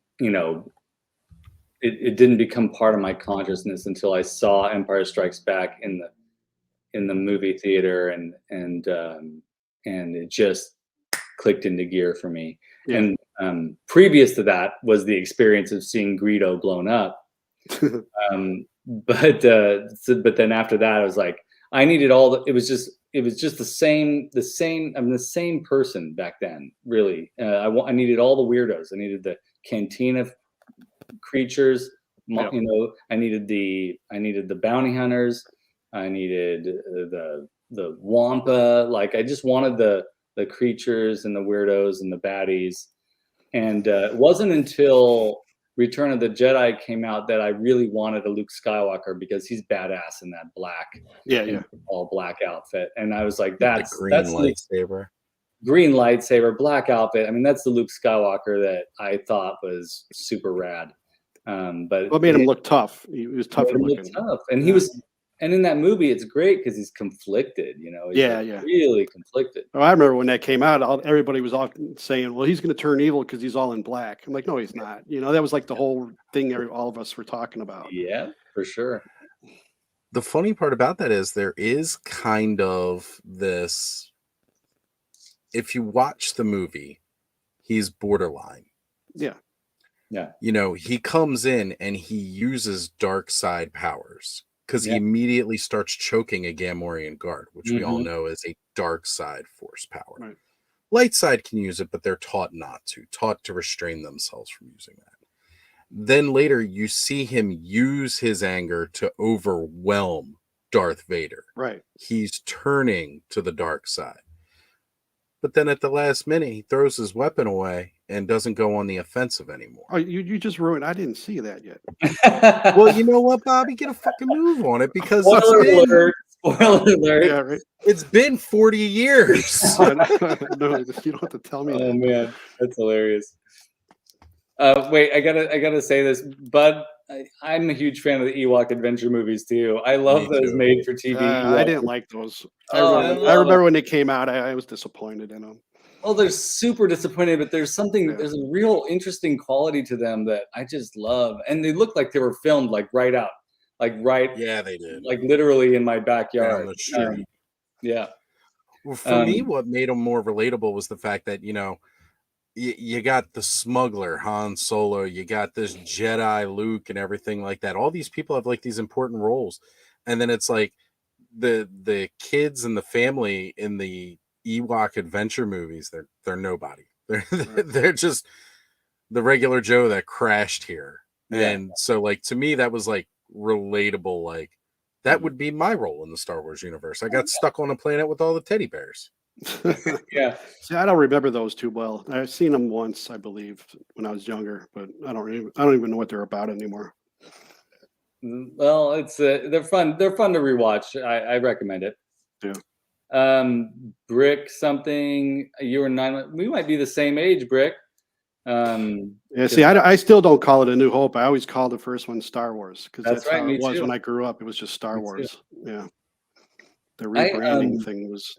it didn't become part of my consciousness until I saw Empire Strikes Back in the movie theater, and it just clicked into gear for me. Yeah. And previous to that was the experience of seeing Greedo blown up. But then after that, I was like, I needed it was just the same. I'm the same person back then, really. I needed all the weirdos. I needed the Cantina creatures. Yep. I needed the bounty hunters. I needed the Wampa. Like, I just wanted the creatures and the weirdos and the baddies. And it wasn't until Return of the Jedi came out that I really wanted a Luke Skywalker, because he's badass in that all black outfit. And I was like, that's lightsaber. Green lightsaber, black outfit. I mean, that's the Luke Skywalker that I thought was super rad. But what made him look tough? He was tough looking. And he was. And in that movie, it's great because he's conflicted, He's really conflicted. Oh, I remember when that came out, everybody was all saying, well, he's going to turn evil because he's all in black. I'm like, no, he's not. That was like the whole thing all of us were talking about. Yeah, for sure. The funny part about that is there is kind of this, if you watch the movie, he's borderline. Yeah. Yeah. He comes in and he uses dark side powers, because he immediately starts choking a Gamorrean guard, which we all know is a dark side force power. Right. Light side can use it, but they're taught not to, taught to restrain themselves from using that. Then later you see him use his anger to overwhelm Darth Vader. Right. He's turning to the dark side. But then at the last minute, he throws his weapon away and doesn't go on the offensive anymore. Oh, you just ruined. I didn't see that yet. Well, you know what, Bobby? Get a fucking move on it, because Spoiler alert. Spoiler alert. Yeah, right. it's been 40 years. No, you don't have to tell me Oh that. man, that's hilarious. Wait, I gotta say this, Bud. I'm a huge fan of the Ewok adventure movies too. I love Me those too. made for TV. I didn't like those. I Oh, remember, I love them. when they came out. I was disappointed in them. Oh, they're super disappointing, but there's something. Yeah. There's a real interesting quality to them that I just love, and they look like they were filmed like right out, like right, Yeah, they did. like literally in my Down backyard. the street. Yeah. Well, for me, what made them more relatable was the fact that, you know, you got the smuggler Han Solo, you got this Jedi Luke, and everything like that. All these people have like these important roles, and then it's like the kids and the family in the Ewok adventure movies. They're nobody. They're just the regular Joe that crashed here. Yeah. And so, like, to me, that was like relatable. Like, that would be my role in the Star Wars universe. I got stuck on a planet with all the teddy bears. Yeah. See, I don't remember those too well. I've seen them once, I believe, when I was younger, but I don't even know what they're about anymore. Well, it's they're fun. They're fun to rewatch. I recommend it. Yeah. Brick something. You were 9. We might be the same age, Brick. Yeah. See, I still don't call it A New Hope. I always call the first one Star Wars, because That's that's right, how me it was too. when I grew up. It was just Star Me too. Wars. Yeah. The rebranding thing was.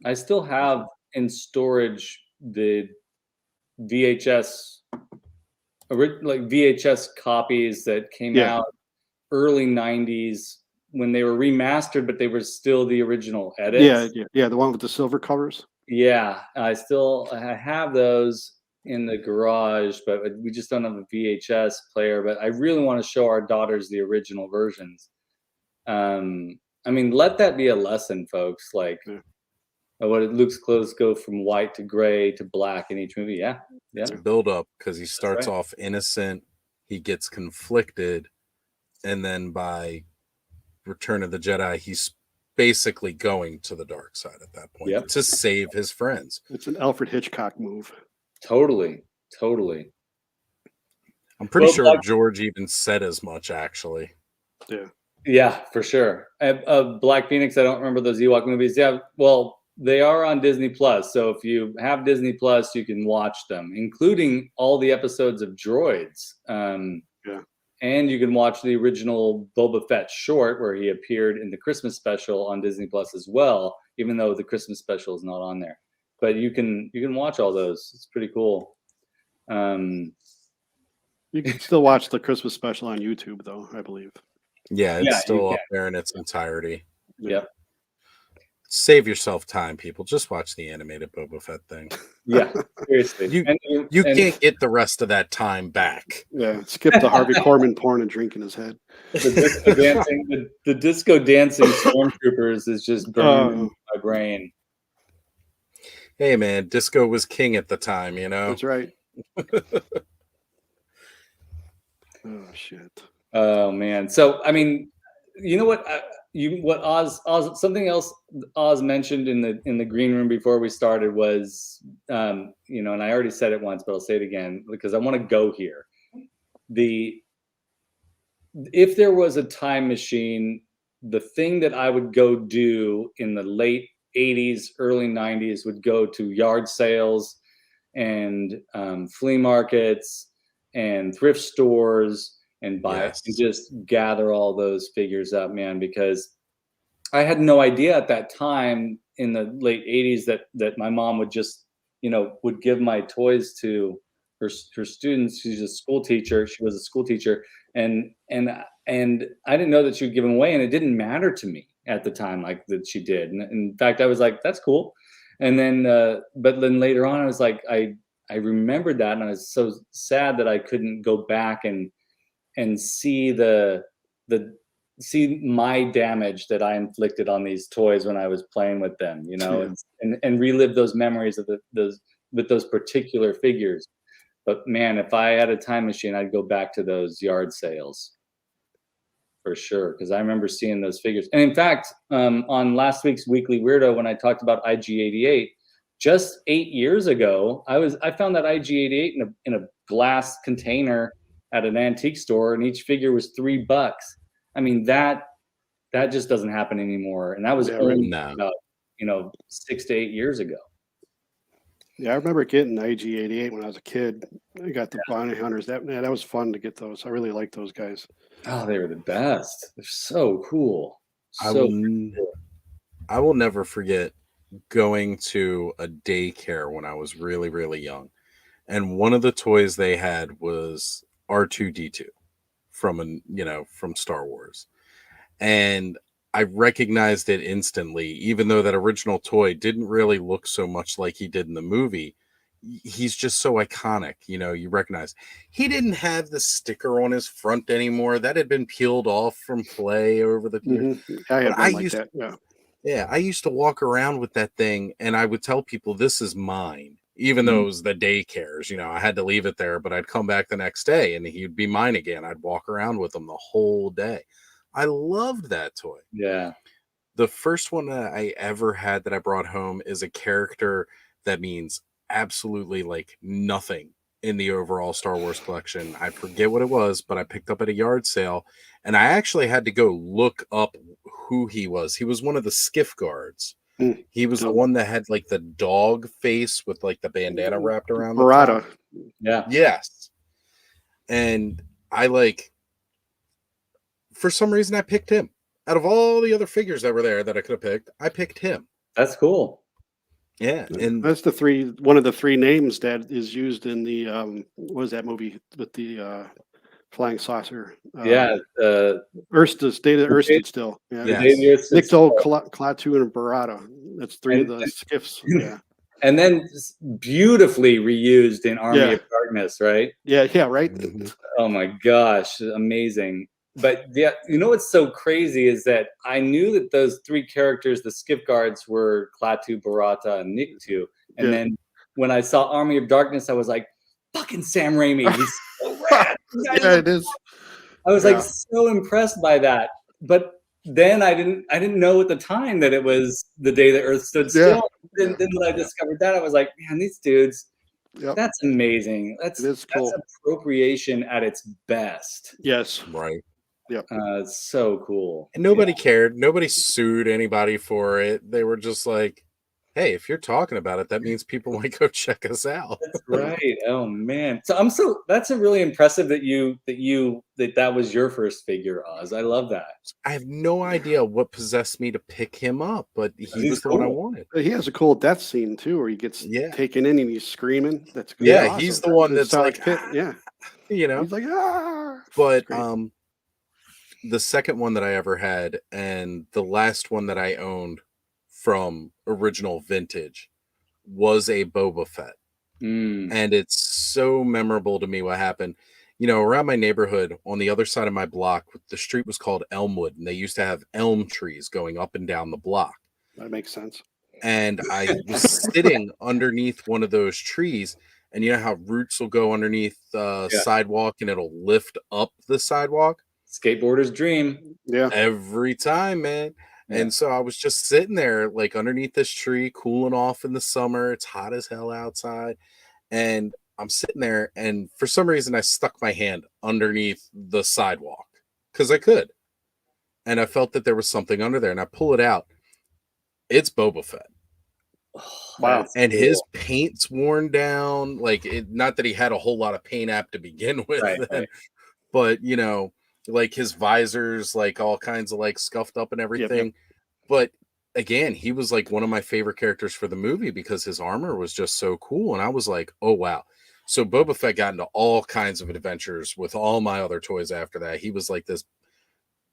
I still have in storage the VHS, like VHS copies that came Yeah. out early 90s when they were remastered, but they were still the original edits. Yeah. The one with the silver covers. Yeah, I have those in the garage, but we just don't have a VHS player. But I really want to show our daughters the original versions. I mean, let that be a lesson, folks. Like, what Luke's clothes go from white to gray to black in each movie. Yeah. It's a build up, because he starts off innocent, he gets conflicted, and then by Return of the Jedi, he's basically going to the dark side at that point to save his friends. It's an Alfred Hitchcock move. Totally. I'm pretty sure George even said as much, actually. Yeah, for sure. Black Phoenix, I don't remember those Ewok movies. Yeah, well, they are on Disney Plus. So if you have Disney Plus, you can watch them, including all the episodes of Droids. And you can watch the original Boba Fett short where he appeared in the Christmas special on Disney Plus as well, even though the Christmas special is not on there. But you can watch all those. It's pretty cool. You can still watch the Christmas special on YouTube, though, I believe. Yeah, it's still up there in its entirety. Yep. Save yourself time, people. Just watch the animated Boba Fett thing. Yeah, seriously. You can't get the rest of that time back. Yeah, skip the Harvey Korman porn and drinking his head. The disco dancing stormtroopers is just burning my brain. Hey, man, disco was king at the time, you know? That's right. Oh, shit. Oh, man. So, I mean, you know what? Oz something else Oz mentioned in the green room before we started was, and I already said it once, but I'll say it again because I want to go here. If there was a time machine, the thing that I would go do in the late 80s, early 90s would go to yard sales and flea markets and thrift stores and buy and just gather all those figures up, man, because I had no idea at that time in the late 80s that my mom would just, would give my toys to her students. She's a school teacher. She was a school teacher. And I didn't know that she would give them away, and it didn't matter to me at the time, like that she did. And in fact, I was like, that's cool. And then, but then later on, I was like, I remembered that, and I was so sad that I couldn't go back and see the see my damage that I inflicted on these toys when I was playing with them, you know, and relive those memories of those with those particular figures. But man, if I had a time machine, I'd go back to those yard sales for sure, because I remember seeing those figures. And in fact, on last week's Weekly Weirdo, when I talked about IG-88, just 8 years ago, I found that IG-88 in a glass container at an antique store, and each figure was $3. I mean, that just doesn't happen anymore, and that was only about 6 to 8 years ago. Yeah, I remember getting IG-88 when I was a kid. I got the Bounty Hunters. That was fun to get those. I really liked those guys. Oh, they were the best. They're so cool. I will never forget going to a daycare when I was really, really young. And one of the toys they had was R2-D2 from Star Wars. And I recognized it instantly, even though that original toy didn't really look so much like he did in the movie. He's just so iconic, you recognize. He didn't have the sticker on his front anymore. That had been peeled off from play over the years. I used to walk around with that thing, and I would tell people, this is mine, even though it was the daycares. I had to leave it there, but I'd come back the next day, and he'd be mine again. I'd walk around with him the whole day. I loved that toy. Yeah. The first one that I ever had that I brought home is a character that means absolutely like nothing in the overall Star Wars collection. I forget what it was, but I picked up at a yard sale, and I actually had to go look up who he was. He was one of the skiff guards. He was the one that had like the dog face with like the bandana wrapped around the top. Yeah. Yes. And for some reason I picked him. Out of all the other figures that were there that I could have picked, I picked him. That's cool. Yeah, and that's one of the three names that is used in the what was that movie with the flying saucer? Earth, Day of Earth Still. Yeah, Nikto, Klaatu, and Barada. That's three of the skiffs. Yeah, and then beautifully reused in Army of Darkness, right? Yeah, right. Oh my gosh, amazing. But yeah, what's so crazy is that I knew that those three characters, the skiff guards, were Klaatu, Barada, and Nikto. And then when I saw Army of Darkness, I was like, fucking Sam Raimi. He's so rad. Yeah, it is. I was like so impressed by that. But then I didn't know at the time that it was the day the Earth stood still. Then when I discovered that, I was like, man, these dudes, that's amazing. That's cool. That's appropriation at its best. Yes. Right. Yep. It's so cool. And nobody cared. Nobody sued anybody for it. They were just like, hey, if you're talking about it, that means people might go check us out. That's right. Oh man. So that's a really impressive that was your first figure, Oz. I love that. I have no idea what possessed me to pick him up, but he was the one I wanted. He has a cool death scene too, where he gets taken in and he's screaming. That's good. Yeah, awesome. He's the one that's like, he's like, But the second one that I ever had, and the last one that I owned from original vintage, was a Boba Fett. And it's so memorable to me what happened. Around my neighborhood, on the other side of my block, the street was called Elmwood, and they used to have elm trees going up and down the block. That makes sense. And I was sitting underneath one of those trees, and you know how roots will go underneath the sidewalk and it'll lift up the sidewalk? Skateboarder's dream. Yeah. Every time, man. Yeah. And so I was just sitting there like underneath this tree, cooling off in the summer. It's hot as hell outside. And I'm sitting there, and for some reason I stuck my hand underneath the sidewalk because I could. And I felt that there was something under there, and I pull it out. It's Boba Fett. Wow. And his paint's worn down. Not that he had a whole lot of paint app to begin with, right. But like his visors, like all kinds of like scuffed up and everything. Yep. But again, he was like one of my favorite characters for the movie because his armor was just so cool. And I was like, oh, wow. So Boba Fett got into all kinds of adventures with all my other toys after that. He was like this,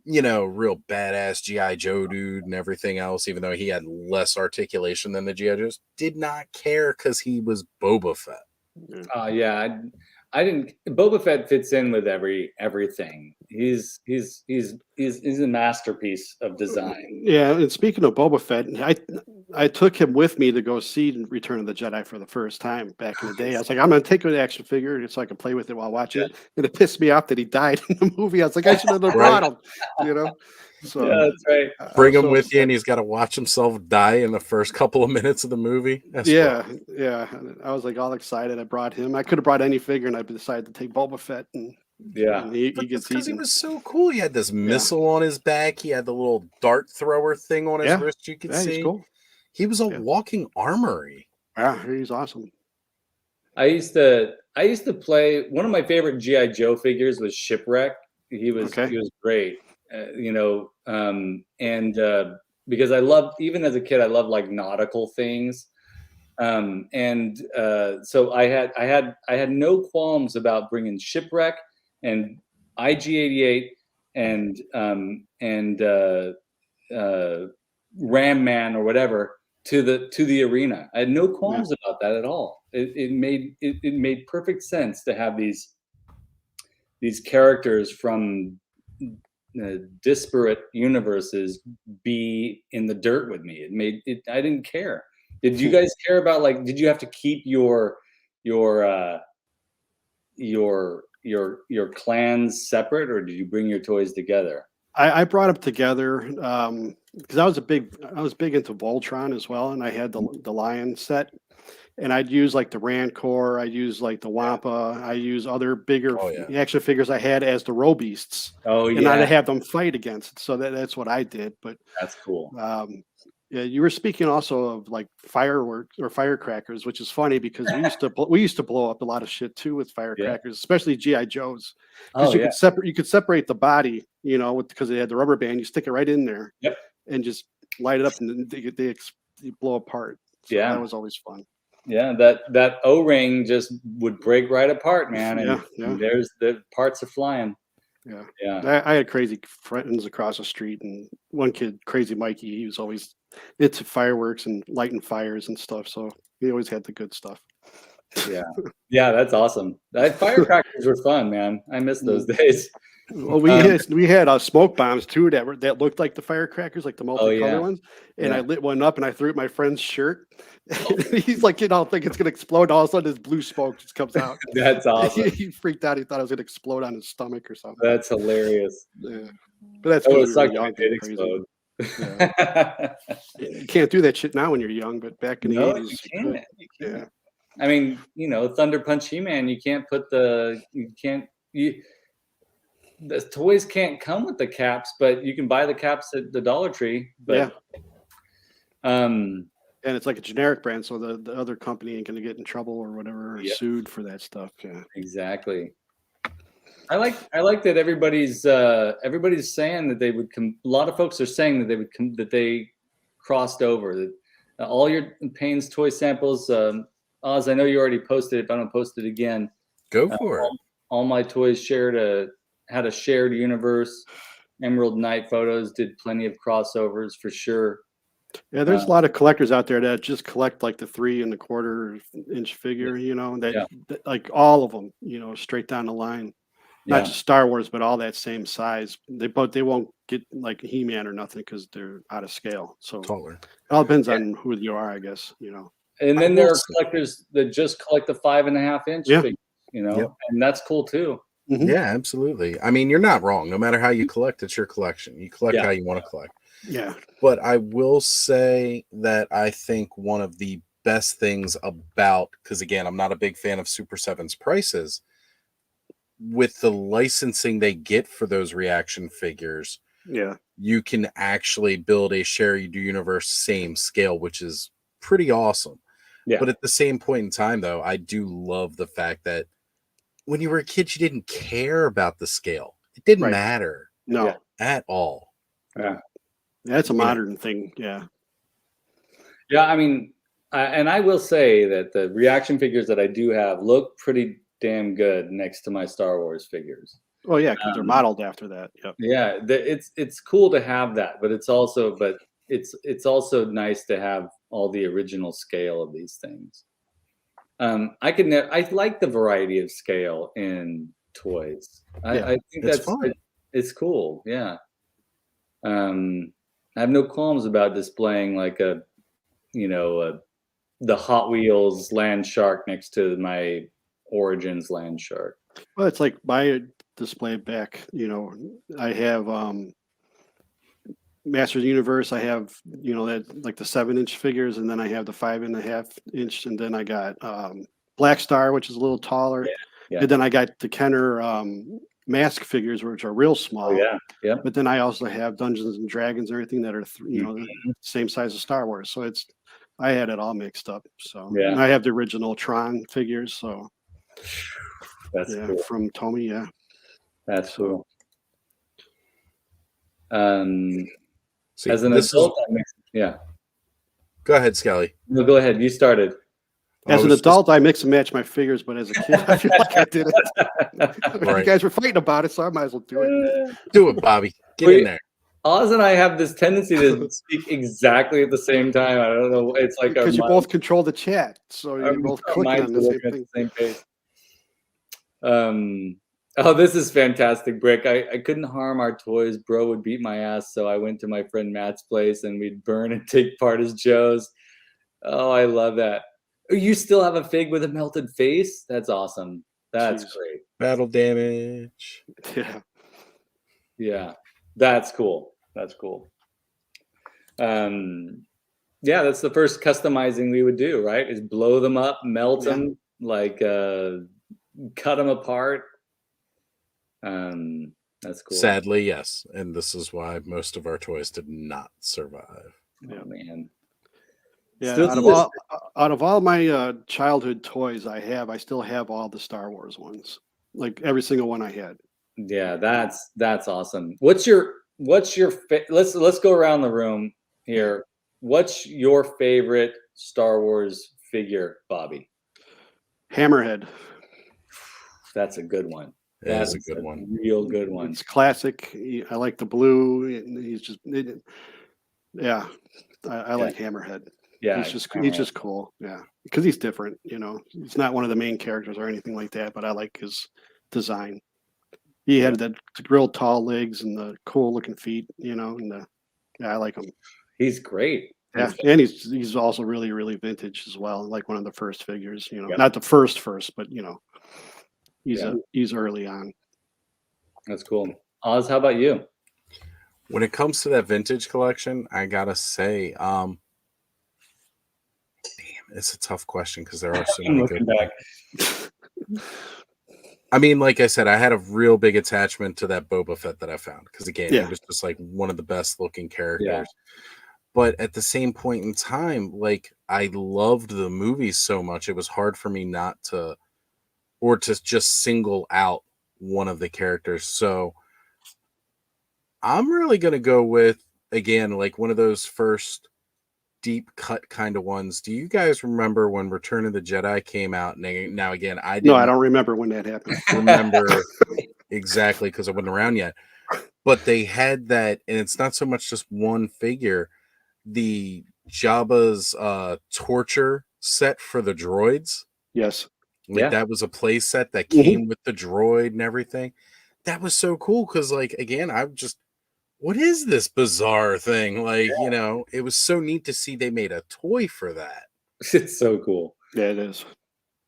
real badass G.I. Joe dude and everything else, even though he had less articulation than the G.I. Joes. Did not care because he was Boba Fett. I didn't. Boba Fett fits in with everything he's a masterpiece of design. Yeah, and speaking of Boba Fett, I took him with me to go see Return of the Jedi for the first time back in the day. I was like, I'm gonna take an action figure so I can play with it while watching it. And it pissed me off that he died in the movie. I was like, I should have brought him, you know. So Yeah, that's right. Bring him with you, and he's got to watch himself die in the first couple of minutes of the movie. That's yeah. I was like all excited. I brought him. I could have brought any figure, and I decided to take Boba Fett. And he gets because he eaten. was so cool. He had this missile on his back. He had the little dart thrower thing on his wrist. You could see. He's cool. He was a walking armory. Yeah, he's awesome. I used to play. One of my favorite GI Joe figures was Shipwreck. He was great. Because I loved, even as a kid, I loved like nautical things. So I had no qualms about bringing Shipwreck and IG-88 and Ram Man or whatever to the arena. I had no qualms about that at all. It made perfect sense to have these characters from disparate universes be in the dirt with me. I didn't care. Did you guys care about, like, did you have to keep your clans separate, or did you bring your toys together? I brought them together because I was big into Voltron as well, and I had the Lion set, and I'd use like the Rancor, I'd use like the Wampa, I use other bigger action figures I had as the Robeasts. And I'd have them fight against it. So that's what I did. But that's cool. Yeah, you were speaking also of like fireworks or firecrackers, which is funny because we used to blow up a lot of shit too with firecrackers, especially GI Joes. Because you could separate the body, because they had the rubber band. You stick it right in there, and just light it up, and they blow apart. So that was always fun. Yeah, that O-ring just would break right apart, man. And there's the parts are flying. Yeah. I had crazy friends across the street, and one kid, Crazy Mikey, he was always into fireworks and lighting fires and stuff. So he always had the good stuff. Yeah, that's awesome. Firecrackers were fun, man. I miss those days. Well, we had smoke bombs too that looked like the firecrackers, like the multicolor ones. And I lit one up and I threw it at my friend's shirt. He's like, I think it's gonna explode. All of a sudden, this blue smoke just comes out. That's awesome. He freaked out. He thought it was gonna explode on his stomach or something. That's hilarious. Yeah, but that's good. It's like it did explode. You can't do that shit now when you're young, but back in the 80s, you can't. Yeah. I mean, Thunder Punch He-Man, you can't put the toys can't come with the caps, but you can buy the caps at the Dollar Tree. But and it's like a generic brand, so the other company ain't gonna get in trouble or whatever, or sued for that stuff. Yeah, exactly. I like that everybody's saying that they would a lot of folks are saying that that they crossed over. That all your Payne's toy samples, Oz, I know you already posted it, but I'm gonna post it again. Go for it. All my toys had a shared universe. Emerald Knight photos did plenty of crossovers for sure. Yeah, there's a lot of collectors out there that just collect like the 3 1/4 inch figure, that like all of them, straight down the line. Not just Star Wars, but all that same size. They won't get like He-Man or nothing because they're out of scale. So taller. It all depends on who you are, I guess. And then there are collectors that just collect the 5.5 inch figures, and that's cool too. Mm-hmm. Yeah, absolutely. I mean, you're not wrong. No matter how you collect, it's your collection. You collect how you want to collect. Yeah. But I will say that I think one of the best things about, because again, I'm not a big fan of Super 7's prices, with the licensing they get for those reaction figures, you can actually build a share universe same scale, which is pretty awesome. Yeah. But at the same point in time, though, I do love the fact that when you were a kid, you didn't care about the scale. It didn't matter. No. At all. Yeah. That's a modern thing. Yeah. Yeah. I mean, and I will say that the reaction figures that I do have look pretty damn good next to my Star Wars figures. Oh yeah, because they're modeled after that. Yep. Yeah. It's cool to have that, but it's also nice to have all the original scale of these things. I like the variety of scale in toys. I think that's fun. It's cool. Yeah. I have no qualms about displaying like a, the Hot Wheels land shark next to my Origins land shark. Well, it's like my display back. I have Masters Universe. I have that like the 7-inch figures, and then I have the 5.5-inch, and then I got Black Star, which is a little taller, Yeah. and then I got the Kenner mask figures, which are real Oh small. yeah. But then I also have Dungeons and Dragons and everything that are the same size as Star Wars. So I had it all mixed up. So Yeah. and I have the original Tron figures. So That's cool. from Tomy. Yeah, That's cool. See, As an adult, yeah. Go ahead, Skelly. No, go ahead. You started. As an adult, I mix and match my figures, but as a kid, I feel like I did it. Right. You guys were fighting about it, so I might as well do it. Do it, Bobby. Get in there. Oz and I have this tendency to speak exactly at the same time. I don't know. It's like because you both control the chat, so you're both clicking on the same thing. Same page. Oh, this is fantastic, Brick. I couldn't harm our toys. Bro would beat my ass, so I went to my friend Matt's place and we'd burn and take part as Joe's. Oh, I love that. You still have a fig with a melted face? That's awesome. That's great. Battle damage. Yeah. Yeah. That's cool. That's cool. Yeah, that's the first customizing we would do, right? Is blow them up, melt them, like cut them apart. That's cool. Sadly, yes. And this is why most of our toys did not survive. Oh man. Yeah, out of all my childhood toys I still have all the Star Wars ones. Like every single one I had. Yeah, that's awesome. What's your let's go around the room here. What's your favorite Star Wars figure, Bobby? Hammerhead. That's a good one. That's a good one. Real good one. It's classic. I like the blue. He's just I like Hammerhead. Yeah, he's just cool. Yeah, because he's different. He's not one of the main characters or anything like that. But I like his design. He had the real tall legs and the cool looking feet. I like him. He's great. Yeah, and he's also really, really vintage as well. Like one of the first figures. Not the first, but he's early on. That's cool. Oz, how about you? When it comes to that vintage collection, I gotta say, it's a tough question because there are so many good ones. I mean, like I said, I had a real big attachment to that Boba Fett that I found because again, he was just like one of the best looking characters. Yeah. But at the same point in time, like I loved the movies so much, it was hard for me not to, or to just single out one of the characters. So I'm really gonna go with, again, like one of those first deep cut kind of ones. Do you guys remember when Return of the Jedi came out? Now again, I don't remember when that happened. Remember exactly because I wasn't around yet. But they had that, and it's not so much just one figure. The Jabba's torture set for the droids. Yes. Like that was a play set that came with the droid and everything. That was so cool because, like, again, what is this bizarre thing? Like, it was so neat to see they made a toy for that. It's so cool. Yeah, it is.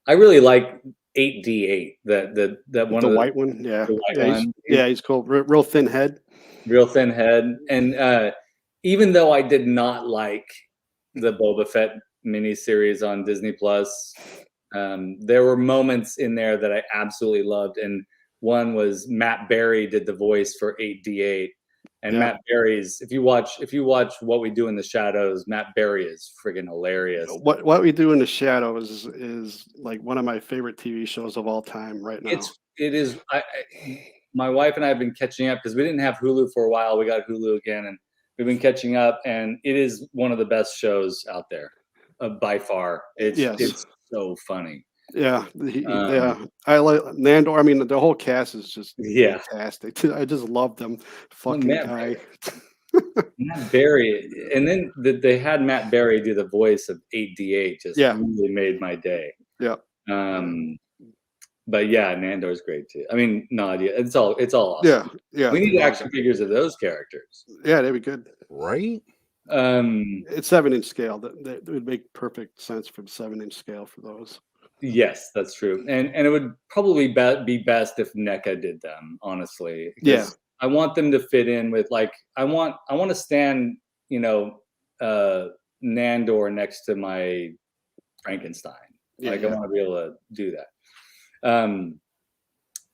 I really like 8D8. That one, the white one. Yeah, the white one. He's cool. Real thin head. Real thin head. And even though I did not like the Boba Fett miniseries on Disney Plus, there were moments in there that I absolutely loved. And one was Matt Berry did the voice for 8D8. And Matt Berry's, if you watch What We Do in the Shadows, Matt Berry is friggin' hilarious. What We Do in the Shadows is like one of my favorite TV shows of all time right now. It is. My wife and I have been catching up because we didn't have Hulu for a while. We got Hulu again, and we've been catching up. And it is one of the best shows out there, by far. It's so funny. Yeah, I like Nandor. I mean, the whole cast is just fantastic. I just love them. Fucking guy. Matt Berry, and then they had Matt Berry do the voice of 8D8. Just really made my day. Yeah. But yeah, Nandor's great too. I mean, Nadia, it's all awesome. Yeah, yeah. We need action figures of those characters. Yeah, that'd be good. Right? It's 7-inch scale. That would make perfect sense for the 7-inch scale for those. Yes, that's true. And it would probably be best if NECA did them, honestly. Yeah. I want them to fit in with, like, I want to stand, you know, Nandor next to my Frankenstein. Yeah, like yeah. I want to be able to do that.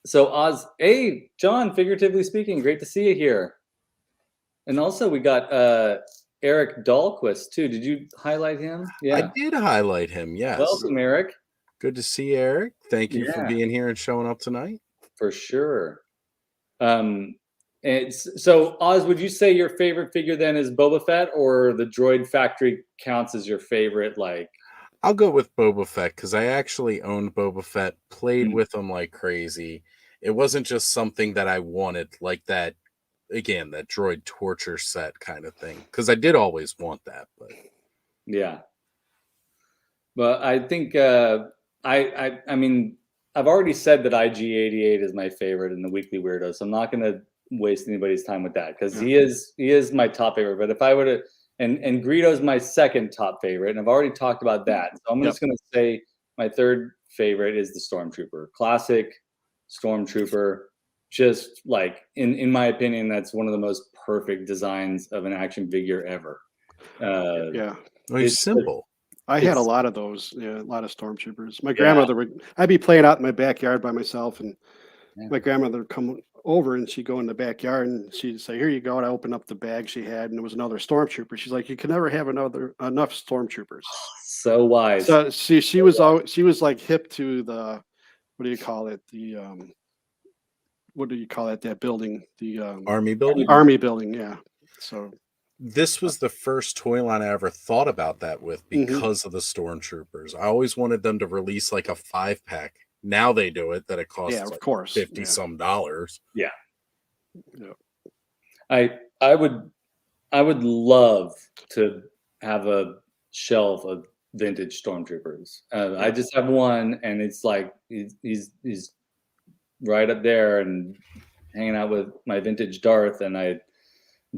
So Oz, hey, John, figuratively speaking, great to see you here. And also we got Eric Dahlquist too. Did you highlight him? Yeah. I did highlight him, yes. Welcome, Eric. Good to see you, Eric. Thank you for being here and showing up tonight. For sure. So Oz, would you say your favorite figure then is Boba Fett, or the Droid Factory counts as your favorite? Like, I'll go with Boba Fett because I actually owned Boba Fett, played with him like crazy. It wasn't just something that I wanted, like that, again, that droid torture set kind of thing. Because I did always want that, but yeah. But I think I mean, I've already said that IG-88 is my favorite in the Weekly Weirdo, so I'm not going to waste anybody's time with that because he is my top favorite. But if I were to, and Greedo's my second top favorite, and I've already talked about that. So I'm just going to say my third favorite is the Stormtrooper. Classic Stormtrooper. Just like, in my opinion, that's one of the most perfect designs of an action figure ever. Yeah. Well, it's simple. I had a lot of those. Yeah, a lot of Stormtroopers. My grandmother would. I'd be playing out in my backyard by myself, and my grandmother would come over, and she'd go in the backyard, and she'd say, "Here you go." And I opened up the bag she had, and there was another Stormtrooper. She's like, "You can never have enough Stormtroopers." So wise. So she was like hip to the, what do you call it? The what do you call it? That building, the Army building. Army building, yeah. So this was the first toy line I ever thought about that with because of the Stormtroopers. I always wanted them to release like a 5-pack. Now they do it that it costs of like course, $50 some dollars. Yeah. I would love to have a shelf of vintage Stormtroopers. I just have one, and it's like he's right up there and hanging out with my vintage Darth, and I'm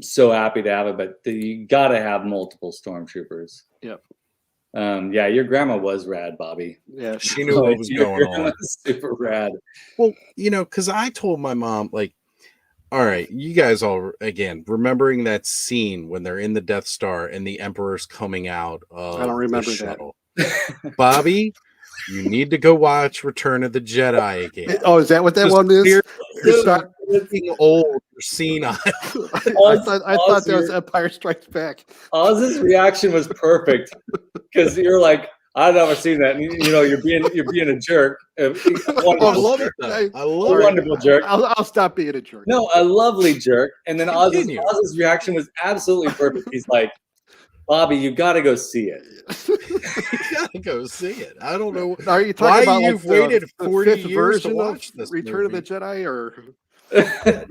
so happy to have it. But you got to have multiple Stormtroopers. Yep. Yeah, your grandma was rad, Bobby. Yeah, she knew what was going on. Super rad. Well, you know, because I told my mom, like, all right, you guys all, again, remembering that scene when they're in the Death Star and the Emperor's coming out of I don't remember the shuttle. Bobby, you need to go watch Return of the Jedi again. Oh, is that what that one is? You're looking old, you're senile. I thought that was Empire Strikes Back. Oz's reaction was perfect because you're like, I've never seen that. And, you know, you're being a jerk. I love it. I love a wonderful jerk. I'll stop being a jerk. No, a lovely jerk. And then Oz's reaction was absolutely perfect. He's like, Bobby, you got to go see it. You got to go see it. I don't know. Are you talking about you've waited 40 years to watch this Return of the Jedi, or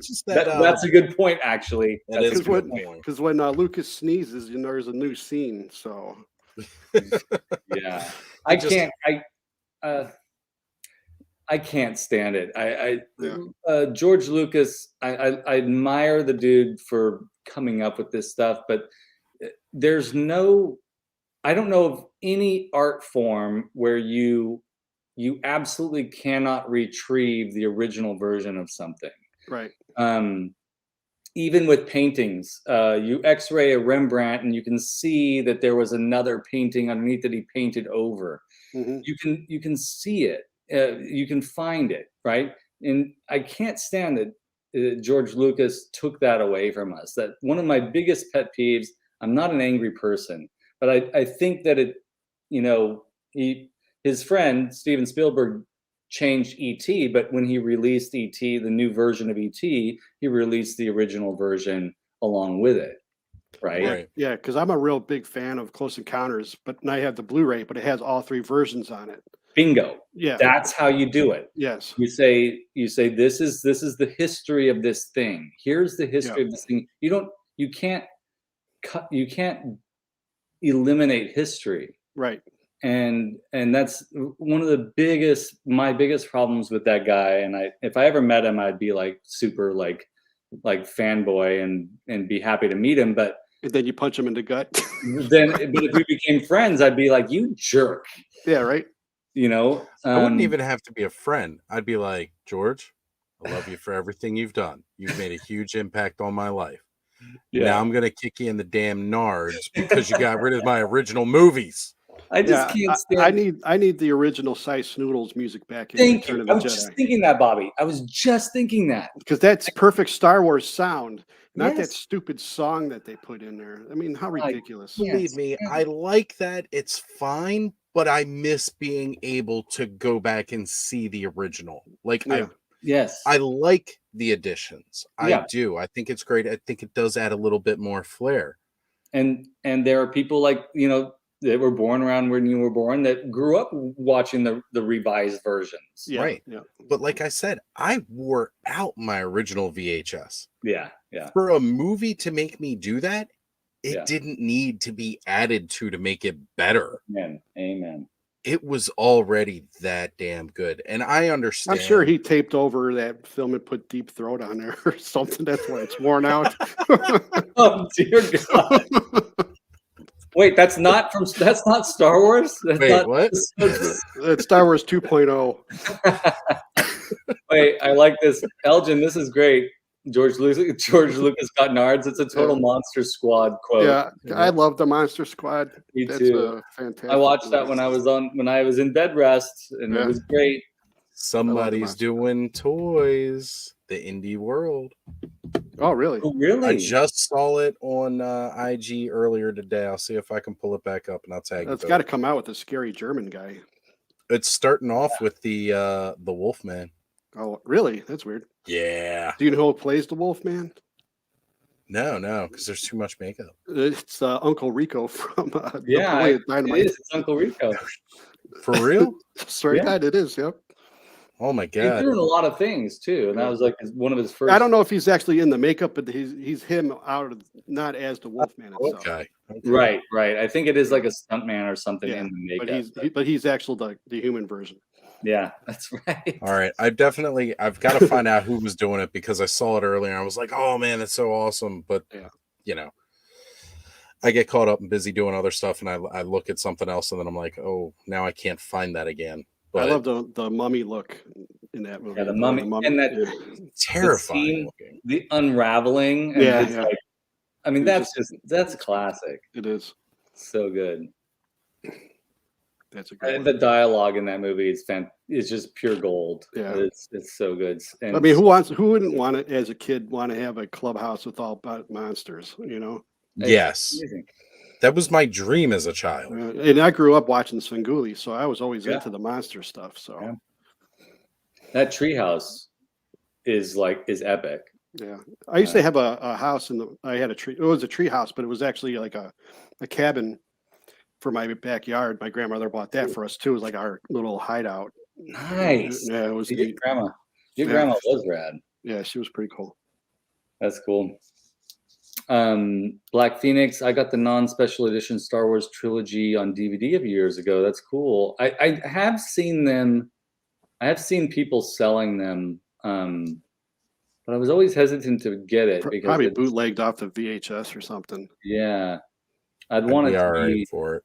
just that's a good point, actually. Because when Lucas sneezes, there's a new scene. So yeah, I can't stand it. George Lucas, I admire the dude for coming up with this stuff, but I don't know of any art form where you absolutely cannot retrieve the original version of something. Right. Even with paintings, you X-ray a Rembrandt and you can see that there was another painting underneath that he painted over. Mm-hmm. You can see it. You can find it, right? And I can't stand that George Lucas took that away from us. That one of my biggest pet peeves. I'm not an angry person, but I think that his friend Steven Spielberg changed E.T., but when he released E.T., the new version of E.T., he released the original version along with it, right? Yeah, because I'm a real big fan of Close Encounters, but I have the Blu-ray, but it has all 3 versions on it. Bingo. Yeah, that's how you do it. Yes. You say this is the history of this thing. Here's the history of this thing. You can't eliminate history. Right. and that's one of my biggest problems with that guy. And if I ever met him, I'd be like super like fanboy and be happy to meet him. But And then you punch him in the gut. but if we became friends, I'd be like, you jerk. Yeah, right. You know, I wouldn't even have to be a friend. I'd be like, George, I love you for everything you've done. You've made a huge impact on my life. yeah. Now I'm gonna kick you in the damn nards because you got rid of my original movies. I just can't stand. I need the original Sice Noodles music back in Thank Return you. of the I was Jedi. just thinking that, Bobby. I was just thinking that. Because that's perfect Star Wars sound, not that Yes. stupid song that they put in there. I mean, how ridiculous. Believe me, I like that. It's fine, but I miss being able to go back and see the original. Like, Yes. I like the additions. Yeah. I do. I think it's great. I think it does add a little bit more flair. And there are people like, you know, that were born around when you were born that grew up watching the revised versions. Yeah, Right. yeah. But like I said, I wore out my original VHS. Yeah, yeah. For a movie to make me do that, it Yeah. didn't need to be added to make it better. Amen. It was already that damn good. And I understand. I'm sure he taped over that film and put Deep Throat on there or something. That's why it's worn out. Oh dear God. Wait, that's not Star Wars? Wait, what? It's Star Wars 2.0. Wait, I like this. Elgin, this is great. George Lucas got nards. It's a total Monster Squad quote. Yeah, I love the Monster Squad. Me That's too. fantastic. I watched that when I was in bed rest, and it was great. Somebody's doing toys. The indie world. Oh, really? Oh, really? I just saw it on IG earlier today. I'll see if I can pull it back up and I'll tag you. It's got to come out with a scary German guy. It's starting off with the Wolfman. Oh, really? That's weird. Yeah. Do you know who plays the Wolfman? No, because there's too much makeup. It's Uncle Rico from Dynamite. Dynamite. It's Uncle Rico. For real? Sorry, God, it is. Yep. Oh my God. He's doing a lot of things too, and that was like one of his first. I don't know if he's actually in the makeup, but he's him out of not as the Wolfman itself. Okay. Right. I think it is like a stuntman or something in the makeup. But he's actually the human version. Yeah, that's right. All right. I've got to find out who was doing it because I saw it earlier. And I was like, oh man, that's so awesome. But you know, I get caught up and busy doing other stuff, and I look at something else, and then I'm like, oh, now I can't find that again. But I love the mummy look in that movie. Yeah, the mummy and that terrifying looking. The unraveling. And like, I mean, that's classic. It is so good. That's a good one. The dialogue in that movie is just pure gold. Yeah, it's so good. And I mean, who wouldn't want it as a kid? Want to have a clubhouse with all monsters? You know. Yes. Amazing. That was my dream as a child. And I grew up watching Svengoolie, so I was always into the monster stuff. So that treehouse is epic. Yeah, I used to have a house I had a tree. It was a tree house, but it was actually like a cabin for my backyard. My grandmother bought that for us too. It was like our little hideout. Nice. Yeah, it was. Your grandma was rad. Yeah, she was pretty cool. That's cool. Black Phoenix, I got the non-special edition Star Wars trilogy on DVD a few years ago. That's cool. I have seen them. I have seen people selling them, but I was always hesitant to get it because probably bootlegged off the VHS or something. Yeah, I'd want it to be for it.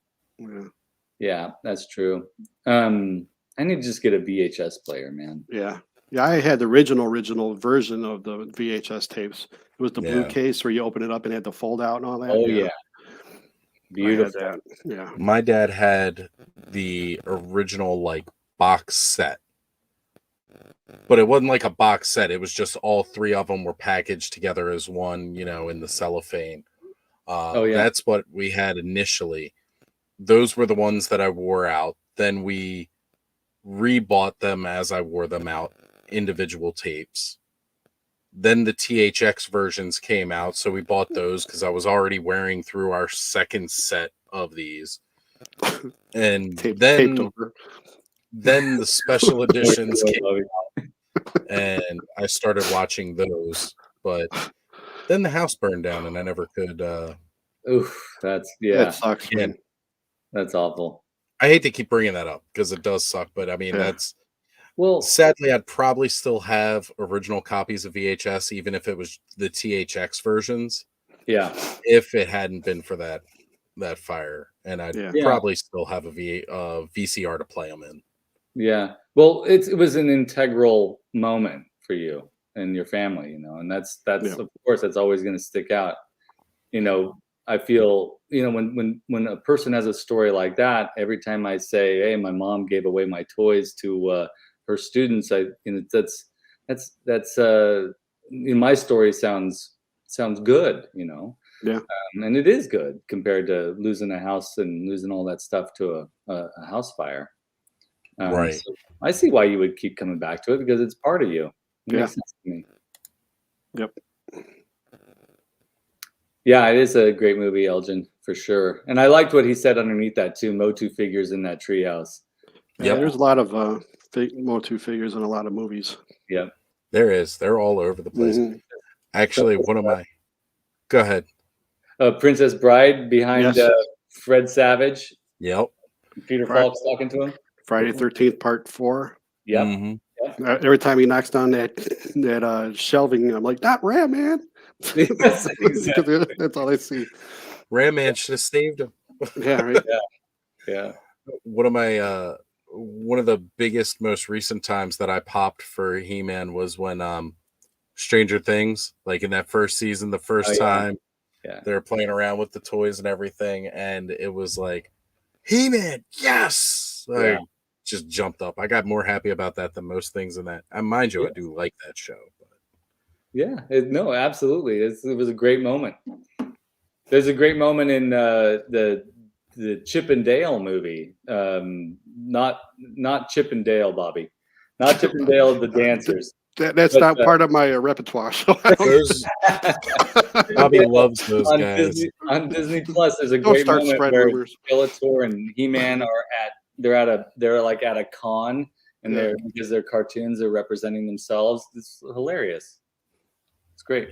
Yeah, that's true. I need to just get a VHS player, man. Yeah. Yeah, I had the original version of the VHS tapes. It was the blue case where you open it up and had the fold out and all that. Oh yeah, beautiful. Yeah, my dad had the original like box set, but it wasn't like a box set. It was just all three of them were packaged together as one, you know, in the cellophane. That's what we had initially. Those were the ones that I wore out. Then we rebought them as I wore them out, individual tapes. Then the THX versions came out, so we bought those because I was already wearing through our second set of these. And then the special editions came out, and I started watching those. But then the house burned down, and I never could. Oof, that sucks, man. That's awful. I hate to keep bringing that up because it does suck, but I mean, that's well, sadly, I'd probably still have original copies of VHS, even if it was the THX versions. Yeah. If it hadn't been for that fire, and I'd probably still have a VCR to play them in. Yeah. Well, it was an integral moment for you and your family, you know, and that's of course that's always going to stick out. You know, I feel, you know, when a person has a story like that, every time I say, "Hey, my mom gave away my toys to her students," that's my story sounds good, you know. Yeah. And it is good compared to losing a house and losing all that stuff to a house fire. Right. So I see why you would keep coming back to it because it's part of you. It makes sense to me. Yep. Yeah, it is a great movie, Elgin, for sure. And I liked what he said underneath that too. Motu figures in that treehouse. Yeah, there's a lot of Motu figures in a lot of movies. Yep. There is. They're all over the place. Actually, one of my. Go ahead. Princess Bride behind Fred Savage. Yep. Peter Falk's talking to him. Friday 13th Part 4. Yep. Mm-hmm. Every time he knocks down that shelving, I'm like, "Not Ram Man." Yes, exactly. That's all I see. Ram Man should have saved him. Yeah, right. Yeah. One of the biggest, most recent times that I popped for He-Man was when Stranger Things, like in that first season, the first time they were playing around with the toys and everything, and it was like, He-Man, yes! I just jumped up. I got more happy about that than most things in that. And mind you, I do like that show. But. Yeah, no, absolutely. It was a great moment. There's a great moment in the Chip and Dale movie. Not Chip and Dale, Bobby. Not Chip and Dale, the dancers. That's not part of my repertoire. So Bobby loves those guys. On Disney Plus, there's a great moment where Skeletor and He-Man are at a con, and because their cartoons are representing themselves. It's hilarious. It's great.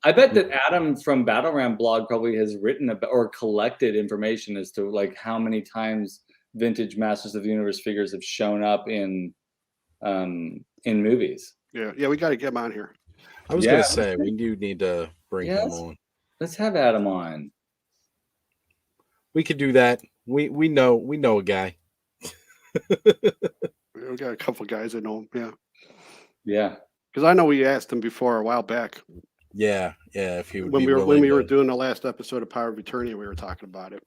I bet that Adam from Battleground blog probably has written about or collected information as to like how many times vintage Masters of the Universe figures have shown up in movies. Yeah, we got to get him on here. I was gonna say we do need to bring him on. Let's have Adam on. We could do that. We know a guy. We got a couple of guys that know him. Yeah. Because I know we asked him before a while back. Yeah. If he would when we were doing the last episode of Power of Eternity, we were talking about it,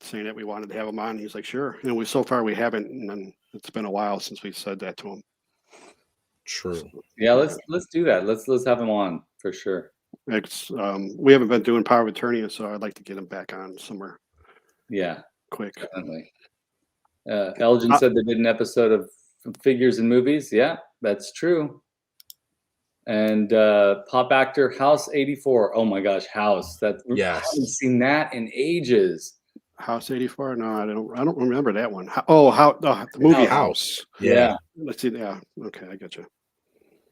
saying that we wanted to have him on. He's like, sure. And so far we haven't, and then it's been a while since we said that to him. True. Yeah, let's do that. Let's have him on for sure. We haven't been doing Power of Eternity, so I'd like to get him back on somewhere. Yeah, quick. Definitely. Elgin said they did an episode of figures in movies. Yeah, that's true. And pop actor House 84. Oh my gosh, House. I haven't seen that in ages. House 84? No, I don't remember that one. The movie House. Yeah. Let's see. Yeah. Okay, I get you.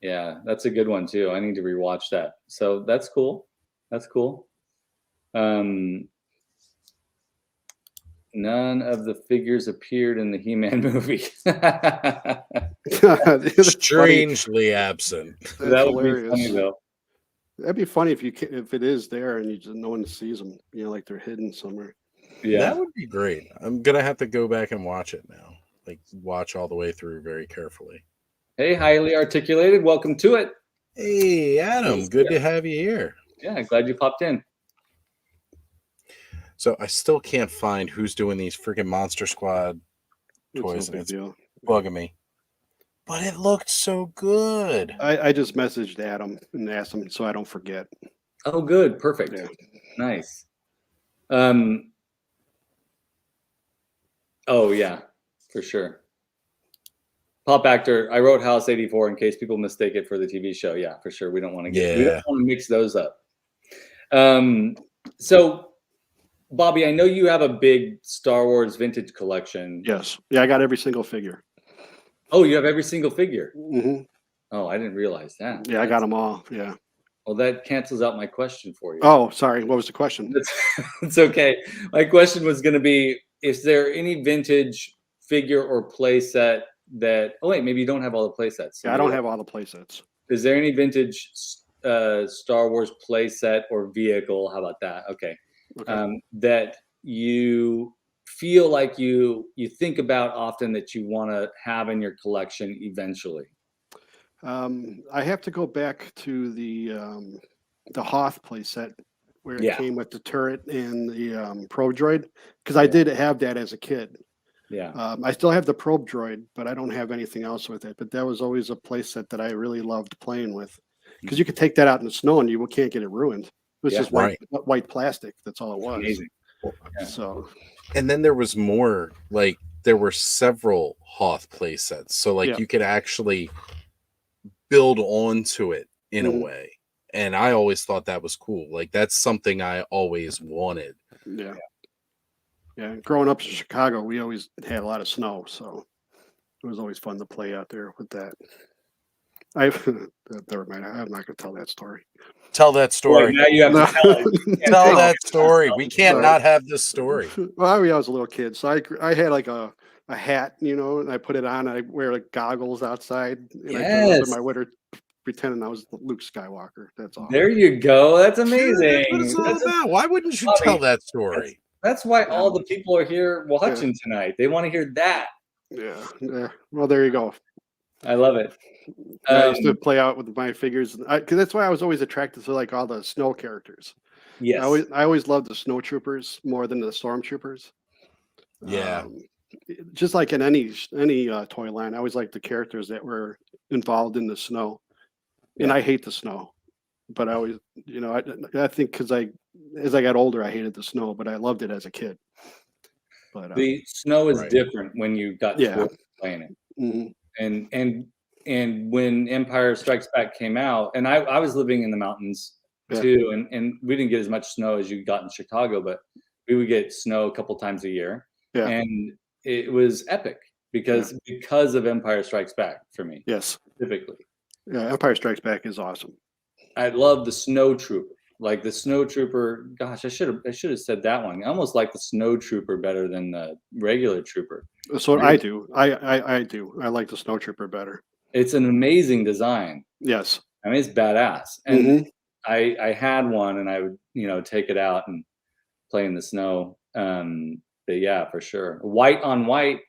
Yeah, that's a good one too. I need to rewatch that. So that's cool. None of the figures appeared in the He-Man movie. Strangely absent. That would be funny though. That'd be funny if it is there and no one sees them. You know, like they're hidden somewhere. Yeah, that would be great. I'm gonna have to go back and watch it now. Like watch all the way through very carefully. Hey, highly articulated. Welcome to it. Hey, Adam. Good to have you here. Yeah, glad you popped in. So I still can't find who's doing these freaking Monster Squad toys. It's bugging me. But it looked so good. I just messaged Adam and asked him so I don't forget. Oh, good. Perfect. Yeah. Nice. Oh, yeah, for sure. Pop actor. I wrote House 84 in case people mistake it for the TV show. Yeah, for sure. We don't want to we don't want to mix those up. So, Bobby, I know you have a big Star Wars vintage collection. Yes. Yeah, I got every single figure. Oh, you have every single figure? Mm-hmm. Oh, I didn't realize that. Yeah, I got them all. Yeah. Well, that cancels out my question for you. Oh, sorry. What was the question? It's okay. My question was going to be: is there any vintage figure or play set that? Oh wait, maybe you don't have all the play sets. Yeah, I don't have all the play sets. Is there any vintage Star Wars play set or vehicle? How about that? Okay. That you feel like you think about often that you want to have in your collection eventually? I have to go back to the Hoth playset where it came with the turret and the probe droid, because I did have that as a kid. Yeah. I still have the probe droid, but I don't have anything else with it. But that was always a playset that I really loved playing with, because you could take that out in the snow and you can't get it ruined. It was just white plastic. That's all it was. Amazing. Yeah. So, and then there was more, like there were several Hoth playsets, so like you could actually build onto it in a way, and I always thought that was cool. Like that's something I always wanted. Yeah. Growing up in Chicago, we always had a lot of snow, so it was always fun to play out there with that. Never mind. I'm not going to tell that story. Tell that story. Now you have to tell it. Tell that story. We can't not have this story. Well, I was a little kid, so I had like a hat, and I put it on. I wear like goggles outside, and I put it over my winter, pretending I was Luke Skywalker. That's all. There you go. That's amazing. That's what it's all about. Why wouldn't you tell that story? That's why all the people are here watching tonight. They want to hear that. Yeah. Well, there you go. I love it. I used to play out with my figures, because that's why I was always attracted to like all the snow characters. Yes. I always loved the snow troopers more than the stormtroopers. Yeah. Just like in any toy line, I always liked the characters that were involved in the snow. And I hate the snow, but I always, I think because as I got older, I hated the snow, but I loved it as a kid. But the snow is different when you got playing it. Mm-hmm. And when Empire Strikes Back came out, and I was living in the mountains too, and we didn't get as much snow as you got in Chicago, but we would get snow a couple times a year. Yeah. And it was epic because of Empire Strikes Back for me. Yes. Specifically. Yeah, Empire Strikes Back is awesome. I love the Snow Trooper. Like the Snow Trooper, gosh, I should have said that one. I almost like the Snow Trooper better than the regular Trooper. So I do. I do. I like the Snow Trooper better. It's an amazing design. Yes. I mean, it's badass. And I had one, and I would, take it out and play in the snow. But yeah, for sure. White on white,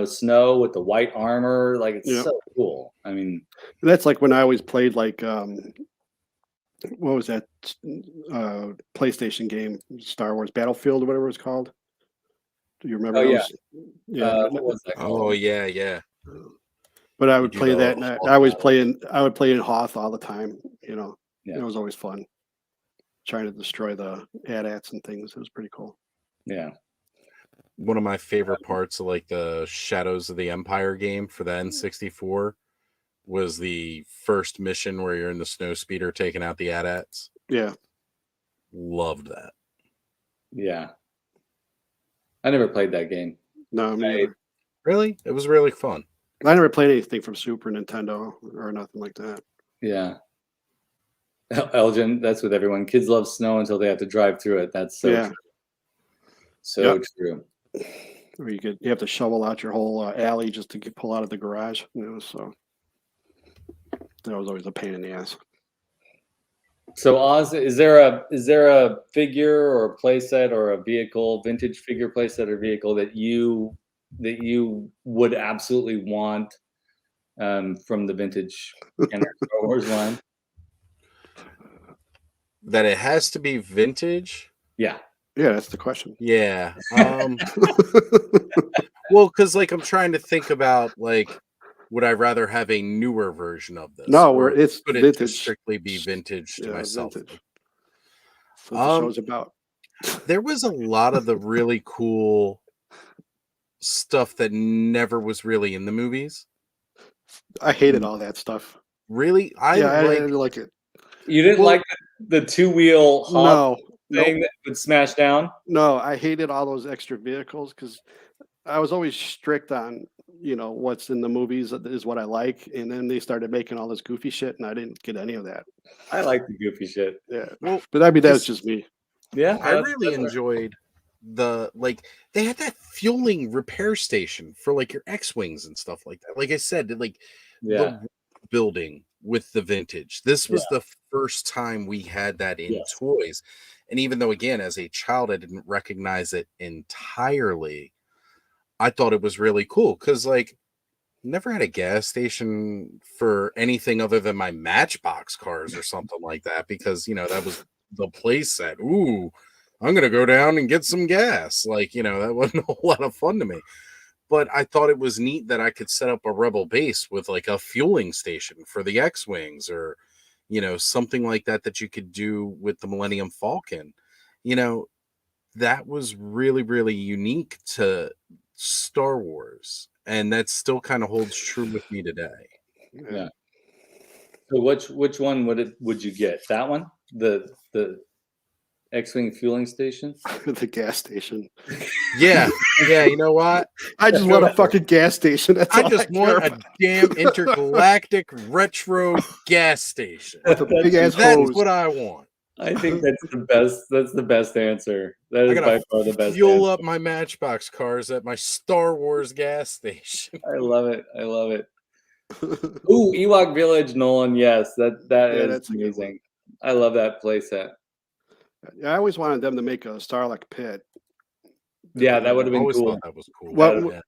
snow with the white armor. Like, it's so cool. I mean, that's like when I always played like, what was that PlayStation game, Star Wars Battlefield or whatever it was called? Do you remember those? What was that called? Oh yeah. But I would play that, and I would play in Hoth all the time. It was always fun trying to destroy the AT-ATs and things. It was pretty cool. Yeah. One of my favorite parts of like the Shadows of the Empire game for the N64 was the first mission where you're in the snowspeeder taking out the AT-ATs. Yeah. Loved that. Yeah. I never played that game. No, me neither. Really? It was really fun. I never played anything from Super Nintendo or nothing like that. Yeah. Elgin, that's with everyone. Kids love snow until they have to drive through it. That's so true. So true. Or you have to shovel out your whole alley just to pull out of the garage. So that was always a pain in the ass. So Oz, is there a figure or a playset or a vehicle, vintage figure playset or vehicle that you would absolutely want from the vintage Star Wars line? That it has to be vintage? Yeah. Yeah, that's the question. Yeah. Well, because like I'm trying to think about like, would I rather have a newer version of this? No, it's could vintage. It strictly be vintage to myself? Vintage. That's what the show's about. There was a lot of the really cool stuff that never was really in the movies. I hated all that stuff. Really? I didn't like it. You didn't like the two-wheel thing that would smash down? No, I hated all those extra vehicles because I was always strict on what's in the movies is what I like, and then they started making all this goofy shit, and I didn't get any of that. I like the goofy shit. Yeah, Well, but I mean that's just me. Yeah, I really enjoyed they had that fueling repair station for like your X-Wings and stuff like that. Like I said, like the building with the vintage. This was the first time we had that in toys. And even though, again, as a child, I didn't recognize it entirely, I thought it was really cool because, like, never had a gas station for anything other than my Matchbox cars or something like that because, that was the place that, ooh, I'm going to go down and get some gas. Like, that wasn't a whole lot of fun to me. But I thought it was neat that I could set up a Rebel base with like a fueling station for the X-Wings or, something like that you could do with the Millennium Falcon. That was really, really unique to Star Wars. And that still kind of holds true with me today. Yeah. So which one would you get? That one? The X-Wing fueling station? The gas station. Yeah. You know what? I just want a fucking gas station. That's I just want a damn intergalactic retro gas station. With a big ass That's hose. what I want. I think that's the best. That's the best answer. That is by far the best. Fuel answer. up my Matchbox cars at my Star Wars gas station. I love it. I love it. Ooh, Ewok Village, Nolan. Yes, that's amazing. I love that playset. Yeah, I always wanted them to make a Starlight pit. Yeah, that would have been cool. Thought that was cool. Well,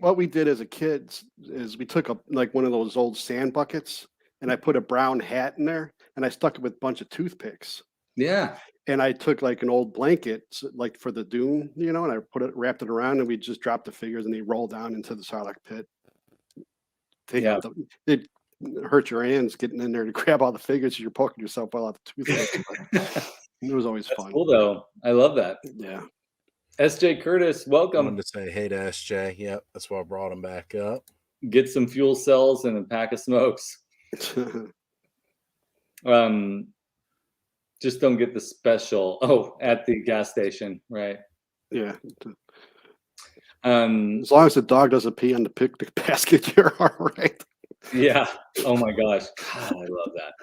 what we did as a kids is we took one of those old sand buckets and I put a brown hat in there and I stuck it with a bunch of toothpicks. Yeah. And I took like an old blanket, like for the dune, and I wrapped it around and we just dropped the figures and they roll down into the Starlight pit. It hurt your hands getting in there to grab all the figures. You're poking yourself all out the toothpicks. It was always fun. Cool though. I love that. Yeah. SJ Curtis, welcome. I wanted to say hey to SJ. Yep, that's why I brought him back up. Get some fuel cells and a pack of smokes. Just don't get the special. Oh, at the gas station, right? Yeah. As long as the dog doesn't pee on the picnic basket, you're all right. Yeah. Oh my gosh. God, I love that.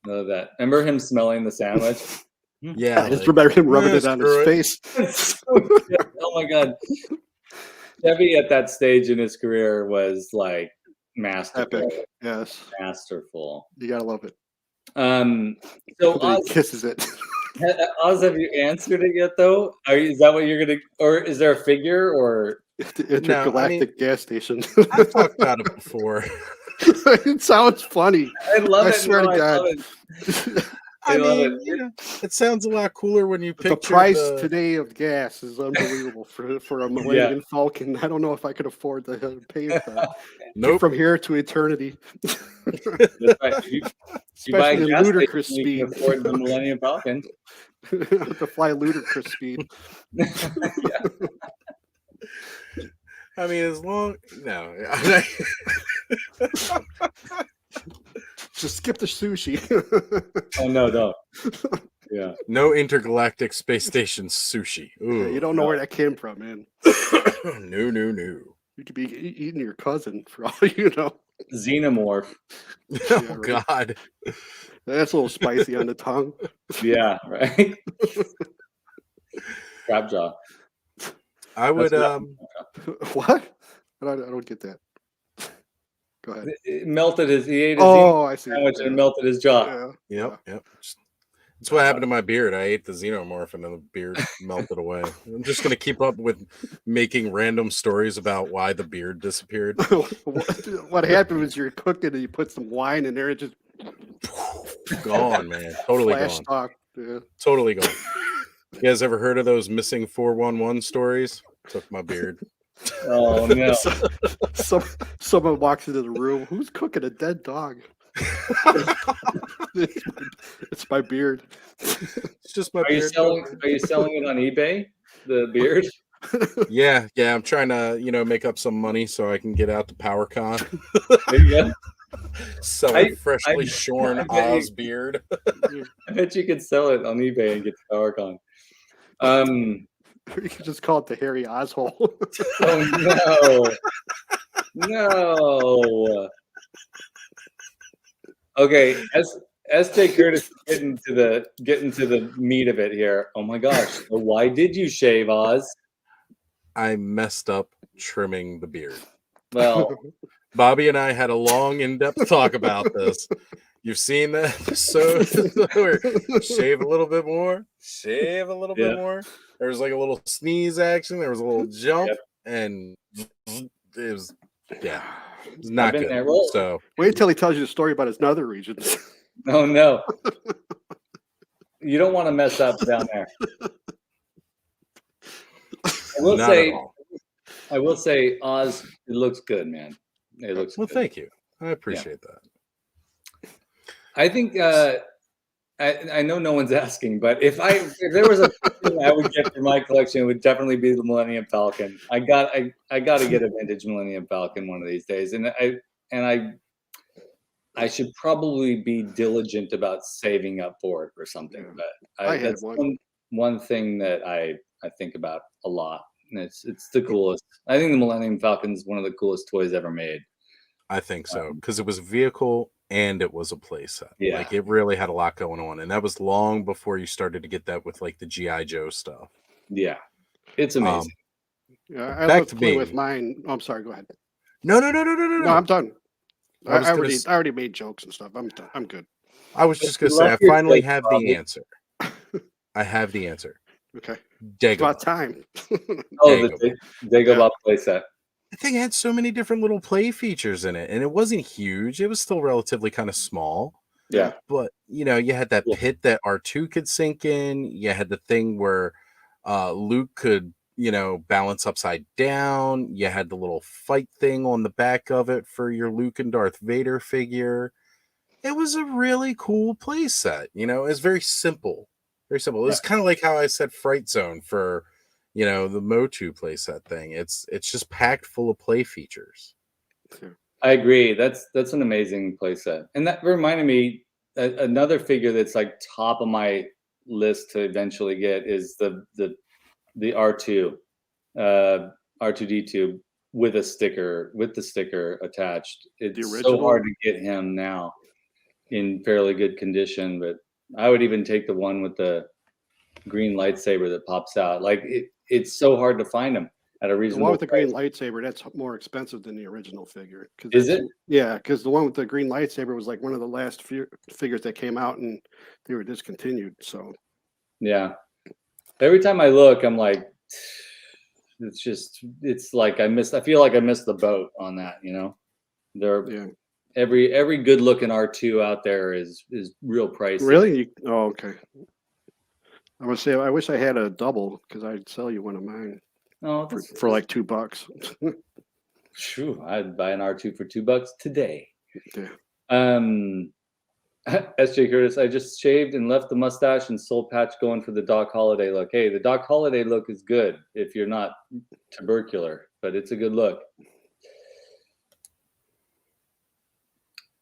Love that. Remember him smelling the sandwich? Yeah. I just remember him rubbing it on his face. Oh my God. Chevy at that stage in his career was like masterful. Epic. Yes. Masterful. You gotta love it. So Oz, he kisses it. Oz, have you answered it yet though? Is that what you're gonna, or is there a figure or the intergalactic gas station? I've talked about it before. It sounds funny. I love it. I swear to God. I mean, it sounds a lot cooler when you picture the price today of gas is unbelievable for a Millennium Falcon. I don't know if I could afford to pay that. Nope. From here to eternity. Right. You buy a gas ludicrous station, speed. you can afford the Millennium Falcon. To fly ludicrous speed. I mean, as long just skip the sushi. Oh no, don't. Yeah. No intergalactic space station sushi. Ooh, you don't know where that came from, man. No. You could be eating your cousin for all you know. Xenomorph. Oh God. That's a little spicy on the tongue. Yeah, right. Crab jaw. I would What? I don't get that. Go ahead. It melted his. He ate his I see. sandwich and melted his jaw. Yeah. Yep. That's what happened to my beard. I ate the xenomorph and then the beard melted away. I'm just gonna keep up with making random stories about why the beard disappeared. What happened was you're cooking and you put some wine in there. It just gone, man. Totally flash gone. talk. Yeah. Totally gone. You guys ever heard of those missing 411 stories? Took my beard. Oh no! Someone walks into the room. Who's cooking a dead dog? It's my beard. It's just my beard. Are you selling it on eBay? The beard? Yeah. I'm trying to, make up some money so I can get out to PowerCon. There you go. Sell a freshly shorn Oz beard. I bet you could sell it on eBay and get to PowerCon. You could just call it the hairy Ozhole. Oh no! No. Okay, SJ Curtis getting to the meat of it here. Oh my gosh. So why did you shave, Oz? I messed up trimming the beard. Well, Bobby and I had a long, in-depth talk about this. You've seen the episode where shave a little bit more, shave a little bit more. There was like a little sneeze action. There was a little jump, and it was not good. there. Well, so wait until he tells you the story about his nether regions. Oh no. You don't want to mess up down there. I will say, Oz, it looks good, man. It looks well. good. Thank you. I appreciate that. I think I know no one's asking, but if there was a thing I would get for my collection, it would definitely be the Millennium Falcon. I got to get a vintage Millennium Falcon one of these days, and I should probably be diligent about saving up for it or something. But that's one thing that I think about a lot. And it's the coolest. I think the Millennium Falcon is one of the coolest toys ever made. I think so, because it was a vehicle and it was a playset. Yeah. Like, it really had a lot going on, and that was long before you started to get that with like the G.I. Joe stuff. Yeah, it's amazing. I love to play with mine. Oh, I'm sorry. Go ahead. No, I'm done. I already made jokes and stuff. I'm done. I'm good. I was just gonna say, I finally have the answer. I have the answer. Okay. Dagobah. About time. The Dagobah playset. The thing had so many different little play features in it, and it wasn't huge. It was still relatively kind of small. Yeah. But, you had that pit that R2 could sink in. You had the thing where Luke could, balance upside down. You had the little fight thing on the back of it for your Luke and Darth Vader figure. It was a really cool play set. It's very simple. Very simple. It's kind of like how I said Fright Zone for, the Motu playset thing. It's just packed full of play features. I agree. That's an amazing playset. And that reminded me, another figure that's like top of my list to eventually get is the R2, R2D2 with the sticker attached. It's so hard to get him now in fairly good condition, but I would even take the one with the green lightsaber that pops out. Like it's so hard to find them at a reasonable. The one with the green lightsaber, that's more expensive than the original figure. Is it? Yeah, because the one with the green lightsaber was like one of the last figures that came out, and they were discontinued. So yeah, every time I look, I'm like, it's like I feel like I missed the boat on that. Every good looking R2 out there is real pricey. Really? Oh, okay. I would say I wish I had a double because I'd sell you one of mine. Oh, for like $2. True, I'd buy an R2 for $2 today. Yeah. SJ Curtis, I just shaved and left the mustache and soul patch going for the Doc Holliday look. Hey, the Doc Holliday look is good if you're not tubercular, but it's a good look.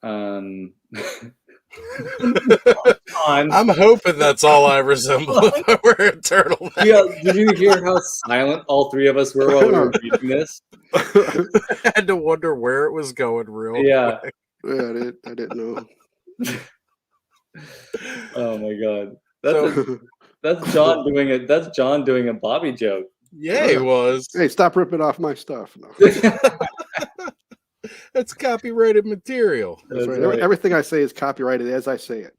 I'm hoping that's all I resemble if I wear a turtleneck. Yeah, did you hear how silent all three of us were while we were reading this? I had to wonder where it was going real quick. Yeah, I didn't know. Oh my god. That's John doing a Bobby joke. Yeah, he was. Hey, stop ripping off my stuff. No. That's copyrighted material. That's right. Everything I say is copyrighted as I say it.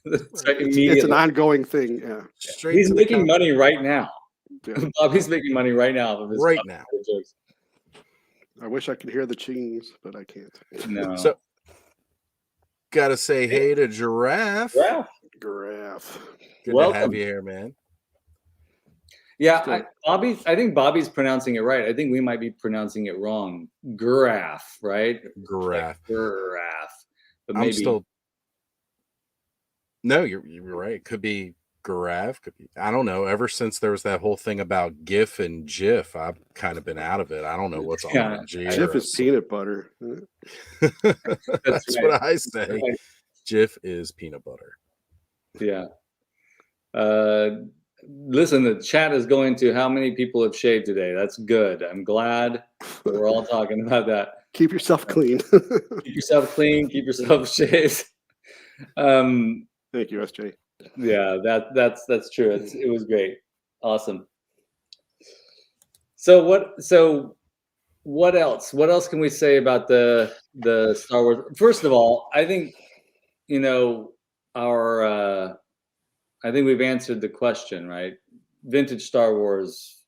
It's an ongoing thing. Yeah. He's making money right now. Yeah. Bobby's making money right now. Right now. Jokes. I wish I could hear the chings, but I can't. No. So, gotta say hey to Giraffe. Giraffe. Good to have you here, man. Yeah, I think Bobby's pronouncing it right. I think we might be pronouncing it wrong. Giraffe, right? Giraffe. Like giraffe. But maybe. No, you're right. It could be giraffe. Could be. I don't know. Ever since there was that whole thing about GIF and GIF, I've kind of been out of it. I don't know what's on GIF is peanut butter. That's right. What I say. Right. GIF is peanut butter. Yeah. listen, the chat is going to how many people have shaved today. That's good. I'm glad that we're all talking about that. Keep yourself clean. Keep yourself clean. Keep yourself shaved. Thank you, SJ. Yeah, that's true. It was great. Awesome. So what else? What else can we say about the Star Wars? First of all, I think I think we've answered the question, right? Vintage Star Wars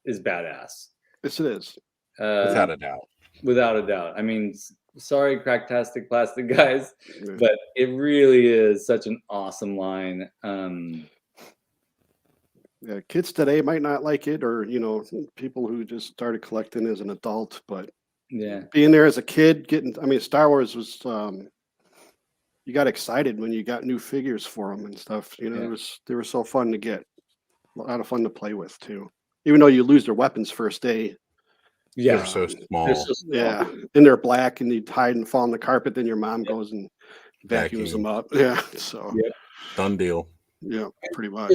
is badass. Yes, it is. Without a doubt. Without a doubt. I mean, sorry, Cracktastic Plastic guys, but it really is such an awesome line. Yeah, kids today might not like it, or people who just started collecting as an adult. But yeah, being there as a kid, Star Wars was. You got excited when you got new figures for them and stuff. They were so fun to get, a lot of fun to play with too. Even though you lose their weapons first day. yeah, They're so small. they're so small. Yeah, and they're black, and you hide and fall on the carpet. Then your mom goes and vacuums them up. Yeah, so done deal. Yeah, pretty much.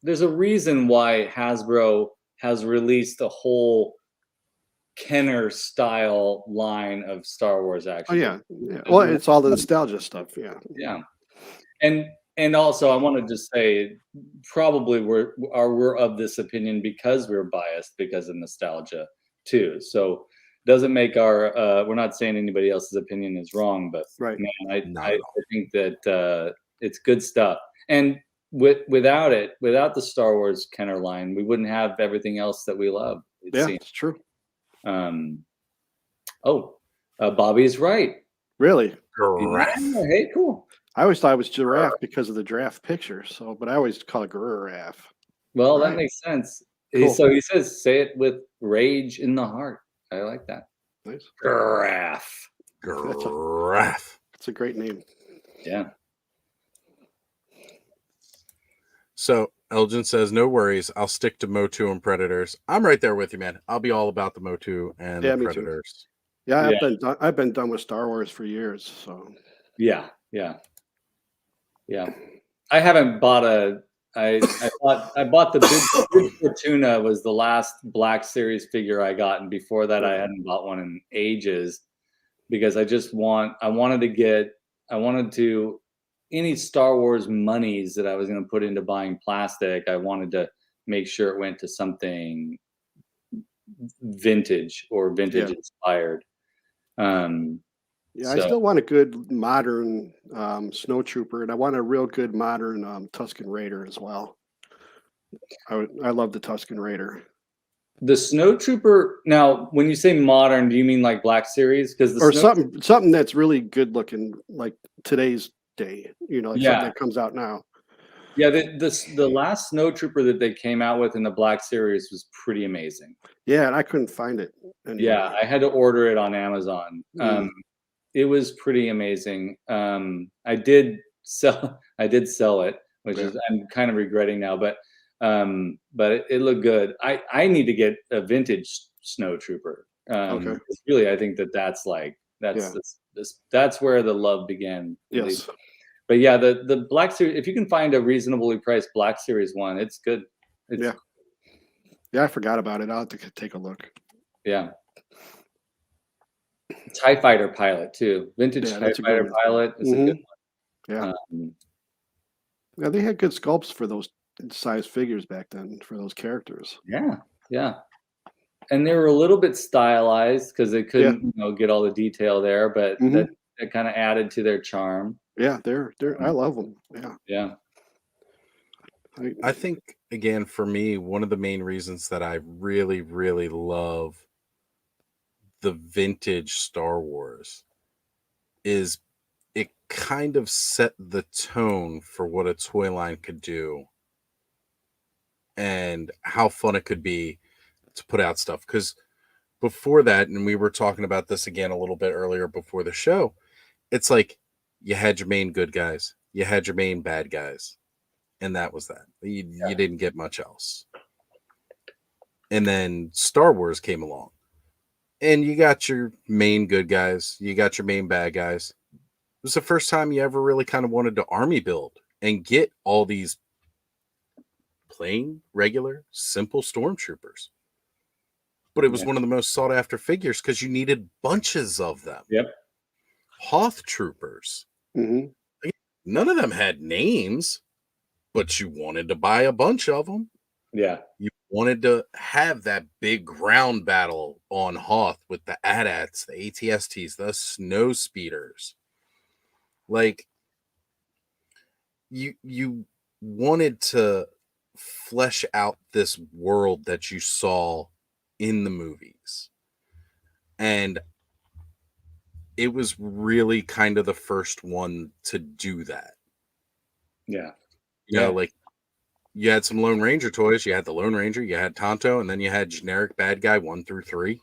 There's a reason why Hasbro has released a whole Kenner style line of Star Wars action. Oh yeah. Well, it's all the nostalgia stuff. Yeah, and also I want to just say, probably we're of this opinion because we're biased because of nostalgia too. So doesn't make our we're not saying anybody else's opinion is wrong, but right. Man, I think that it's good stuff. And without the Star Wars Kenner line, we wouldn't have everything else that we love. It's true. Bobby's right. Really? Giraffe. Yeah, hey, cool. I always thought it was giraffe because of the giraffe picture. So, but I always call it giraffe. Well, that makes sense. Cool. So he says, "Say it with rage in the heart." I like that. Nice. Giraffe. Giraffe. That's a great name. Yeah. So Elgin says, "No worries. I'll stick to Motu and Predators." I'm right there with you, man. I'll be all about the Motu and the Predators. Too. Yeah, I've been done with Star Wars for years. So yeah. I haven't bought I bought the Big Fortuna was the last Black Series figure I got, and before that I hadn't bought one in ages because I wanted to any Star Wars monies that I was going to put into buying plastic, I wanted to make sure it went to something vintage or vintage inspired. I still want a good modern snowtrooper, and I want a real good modern Tusken Raider as well. I love the Tusken Raider. The snowtrooper. Now, when you say modern, do you mean like Black Series? Or something that's really good looking, like today's day. Something that comes out now. Yeah, the last snowtrooper that they came out with in the Black Series was pretty amazing. Yeah, and I couldn't find it anywhere. Yeah, I had to order it on Amazon. It was pretty amazing. I did sell it, which is I'm kind of regretting now, but it looked good. I need to get a vintage snowtrooper. Really, I think that's where the love began. Yes. But yeah, the Black Series, if you can find a reasonably priced Black Series one, it's good. Yeah, I forgot about it. I'll have to take a look. Yeah. TIE Fighter pilot too. Vintage TIE Fighter pilot is a good one. Yeah, they had good sculpts for those size figures back then for those characters. Yeah. And they were a little bit stylized because they couldn't get all the detail there, but that kind of added to their charm. Yeah, they're I love them. Yeah. I think again for me, one of the main reasons that I really, really love the vintage Star Wars is it kind of set the tone for what a toy line could do and how fun it could be to put out stuff. Because before that, and we were talking about this again a little bit earlier before the show, it's like you had your main good guys, you had your main bad guys, and that was that. You didn't get much else. And then Star Wars came along. And you got your main good guys. You got your main bad guys. It was the first time you ever really kind of wanted to army build and get all these plain, regular, simple stormtroopers. But it was one of the most sought after figures because you needed bunches of them. Yep. Hoth troopers. Mhm. None of them had names, but you wanted to buy a bunch of them. Yeah. You wanted to have that big ground battle on Hoth with the AT-ATs, the ATSTs, the snow speeders. Like, you wanted to flesh out this world that you saw in the movies. And it was really kind of the first one to do that. Yeah. You know, like, you had some Lone Ranger toys. You had the Lone Ranger, you had Tonto, and then you had generic bad guy 1 through 3.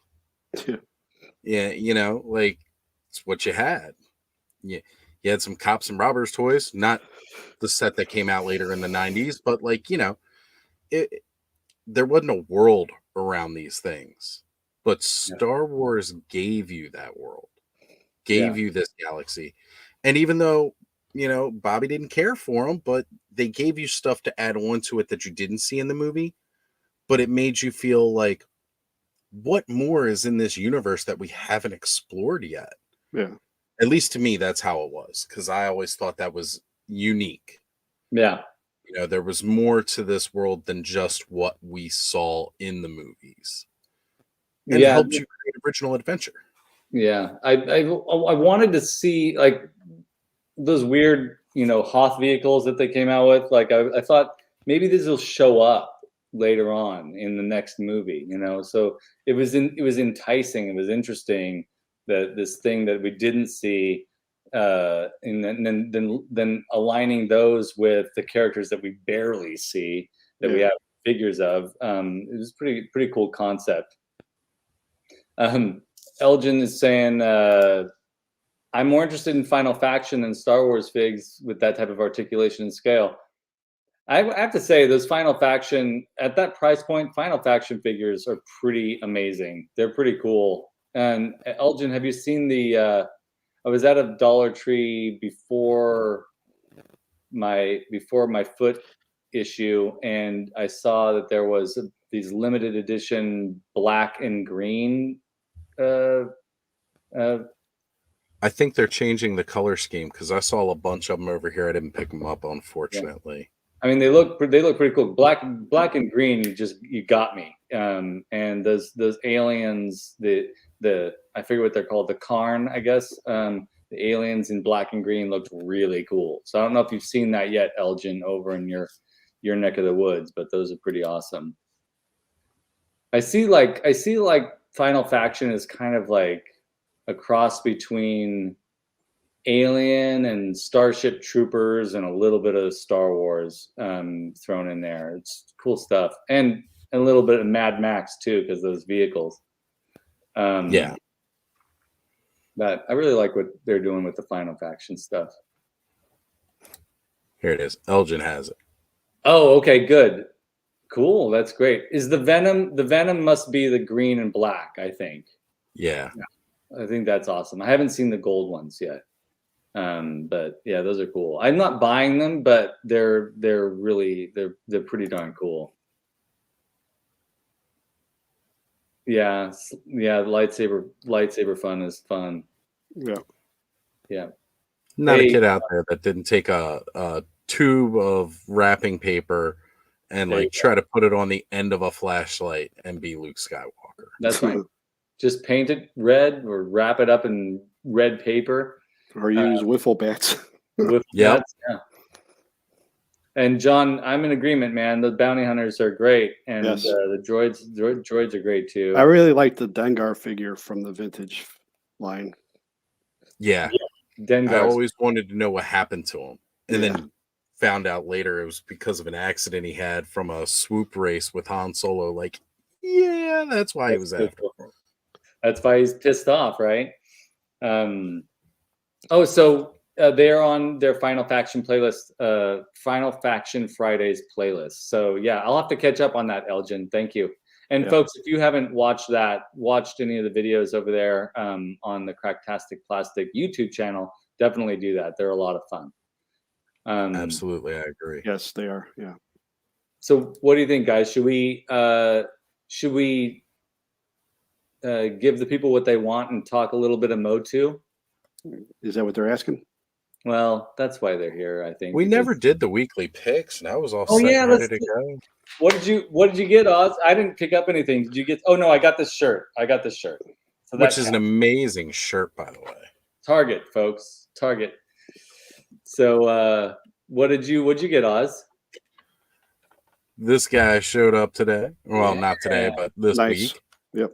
Yeah, you know, like, it's what you had. You had some cops and robbers toys, not the set that came out later in the 90s, but, like, you know, there wasn't a world around these things. But Star Wars gave you that world, gave you this galaxy. And even though, you know, Bobby didn't care for them, but they gave you stuff to add on to it that you didn't see in the movie. But it made you feel like, what more is in this universe that we haven't explored yet? Yeah. At least to me, that's how it was, because I always thought that was unique. Yeah. You know, there was more to this world than just what we saw in the movies. And it helped you create original adventure. Yeah. I wanted to see, like, those weird, you know, Hoth vehicles that they came out with. Like, I thought maybe these will show up later on in the next movie, you know. So it was enticing, it was interesting, that this thing that we didn't see, and then aligning those with the characters that we barely see, that we have figures of. It was pretty cool concept. Elgin is saying, I'm more interested in Final Faction than Star Wars figs with that type of articulation and scale. I have to say, those Final Faction, at that price point, Final Faction figures are pretty amazing. They're pretty cool. And Elgin, have you seen the? I was at a Dollar Tree before my foot issue, and I saw that there was these limited edition black and green. I think they're changing the color scheme, because I saw a bunch of them over here. I didn't pick them up, unfortunately. I mean, they look pretty cool. Black and green, you got me. And those aliens, the I forget what they're called, the Karn, I guess. The aliens in black and green looked really cool. So I don't know if you've seen that yet, Elgin, over in your neck of the woods, but those are pretty awesome. I see like Final Faction is kind of like a cross between Alien and Starship Troopers and a little bit of Star Wars thrown in there. It's cool stuff. And a little bit of Mad Max too, because those vehicles. But I really like what they're doing with the Final Faction stuff. Here it is. Elgin has it. Oh, okay, good. Cool, that's great. Is the Venom must be the green and black, I think. Yeah. I think that's awesome. I haven't seen the gold ones yet. But yeah, those are cool. I'm not buying them, but they're pretty darn cool. Yeah, lightsaber fun is fun. Yeah. Not a kid out there that didn't take a tube of wrapping paper and like try to put it on the end of a flashlight and be Luke Skywalker. That's right. Just paint it red or wrap it up in red paper. Or use wiffle bats. Bats, yeah. And John, I'm in agreement, man. The bounty hunters are great, and the droids are great too. I really like the Dengar figure from the vintage line. Yeah. Dengar. I always wanted to know what happened to him, and then found out later it was because of an accident he had from a swoop race with Han Solo. Like, yeah, that's why he was after him. That's why he's pissed off, right? So they're on their Final Faction playlist, Final Faction Fridays playlist. So yeah, I'll have to catch up on that, Elgin. Thank you. And folks, if you haven't watched any of the videos over there on the Cracktastic Plastic YouTube channel, definitely do that. They're a lot of fun. Absolutely, I agree. Yes, they are. Yeah. So what do you think, guys? Should we give the people what they want and talk a little bit of Motu? Is that what they're asking? Well, that's why they're here, I think. We because- never did the weekly picks, and I was all Oh, set yeah, and ready let's to go. What did you get, Oz? I didn't pick up anything. Did you get? Oh no, I got this shirt. So Which is an amazing shirt, by the way. Target, folks. Target. So what'd you get, Oz? This guy showed up today. Well, not today, but this Nice. week. Yep.